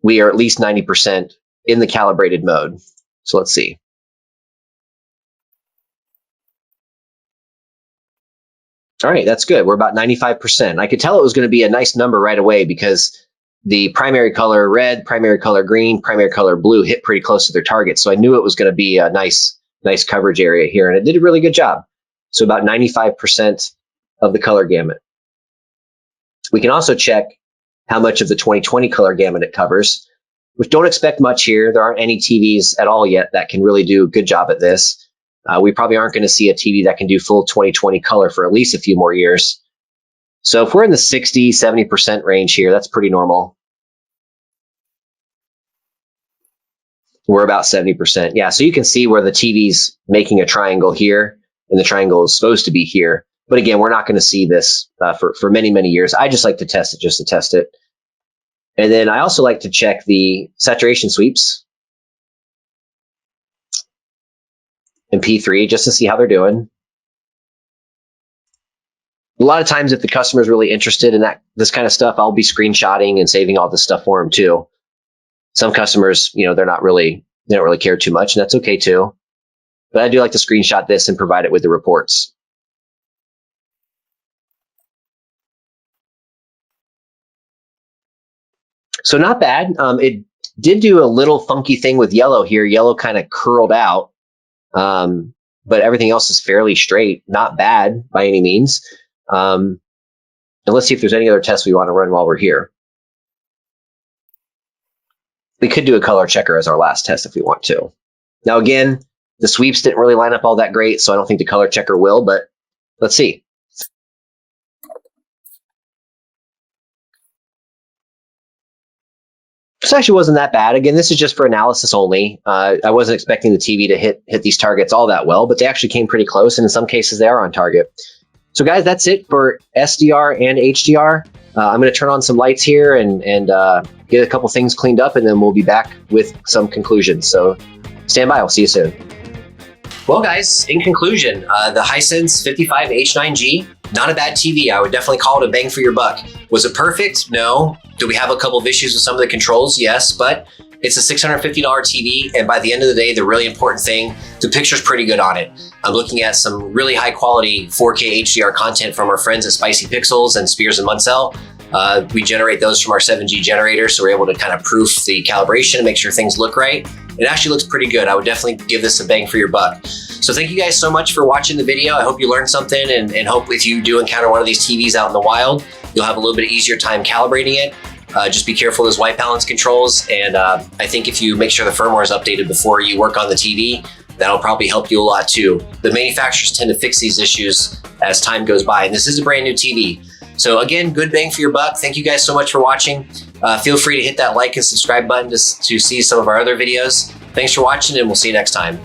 we are at least 90% in the calibrated mode. So let's see. All right, that's good. We're about 95%. I could tell it was going to be a nice number right away because the primary color red, primary color green, primary color blue hit pretty close to their target. So I knew it was going to be a nice coverage area here, and it did a really good job. So about 95% of the color gamut. We can also check how much of the 2020 color gamut it covers, which don't expect much here. There aren't any TVs at all yet that can really do a good job at this. We probably aren't going to see a TV that can do full 2020 color for at least a few more years. So if we're in the 60, 70% range here, that's pretty normal. We're about 70%. Yeah, so you can see where the TV's making a triangle here, and the triangle is supposed to be here. But again, we're not going to see this for many, many years. I just like to test it just to test it. And then I also like to check the saturation sweeps in P3 just to see how they're doing. A lot of times, if the customer is really interested in this kind of stuff, I'll be screenshotting and saving all this stuff for them too. Some customers, they don't really care too much, and that's okay too. But I do like to screenshot this and provide it with the reports. So not bad. It did do a little funky thing with yellow here. Yellow kind of curled out, but everything else is fairly straight. Not bad by any means. And let's see if there's any other tests we want to run while we're here. We could do a color checker as our last test if we want to. Now, again, the sweeps didn't really line up all that great, so I don't think the color checker will, but let's see. This actually wasn't that bad. Again, this is just for analysis only. I wasn't expecting the TV to hit these targets all that well, but they actually came pretty close, and in some cases they are on target. So guys, that's it for SDR and HDR. I'm going to turn on some lights here and get a couple things cleaned up, and then we'll be back with some conclusions. So stand by. I'll see you soon. Well, guys, in conclusion, the Hisense H9G, not a bad TV. I would definitely call it a bang for your buck. Was it perfect? No. Do we have a couple of issues with some of the controls? Yes, but it's a $650 TV, and by the end of the day, the really important thing, the picture's pretty good on it. I'm looking at some really high quality 4K HDR content from our friends at Spicy Pixels and Spears and Munsell. We generate those from our 7G generator, so we're able to kind of proof the calibration and make sure things look right. It actually looks pretty good. I would definitely give this a bang for your buck. So thank you guys so much for watching the video. I hope you learned something, and hope if you do encounter one of these TVs out in the wild, you'll have a little bit easier time calibrating it. Just be careful of those white balance controls, and I think if you make sure the firmware is updated before you work on the TV, that'll probably help you a lot too. The manufacturers tend to fix these issues as time goes by, and this is a brand new TV. So again, good bang for your buck. Thank you guys so much for watching. Feel free to hit that like and subscribe button to see some of our other videos. Thanks for watching, and we'll see you next time.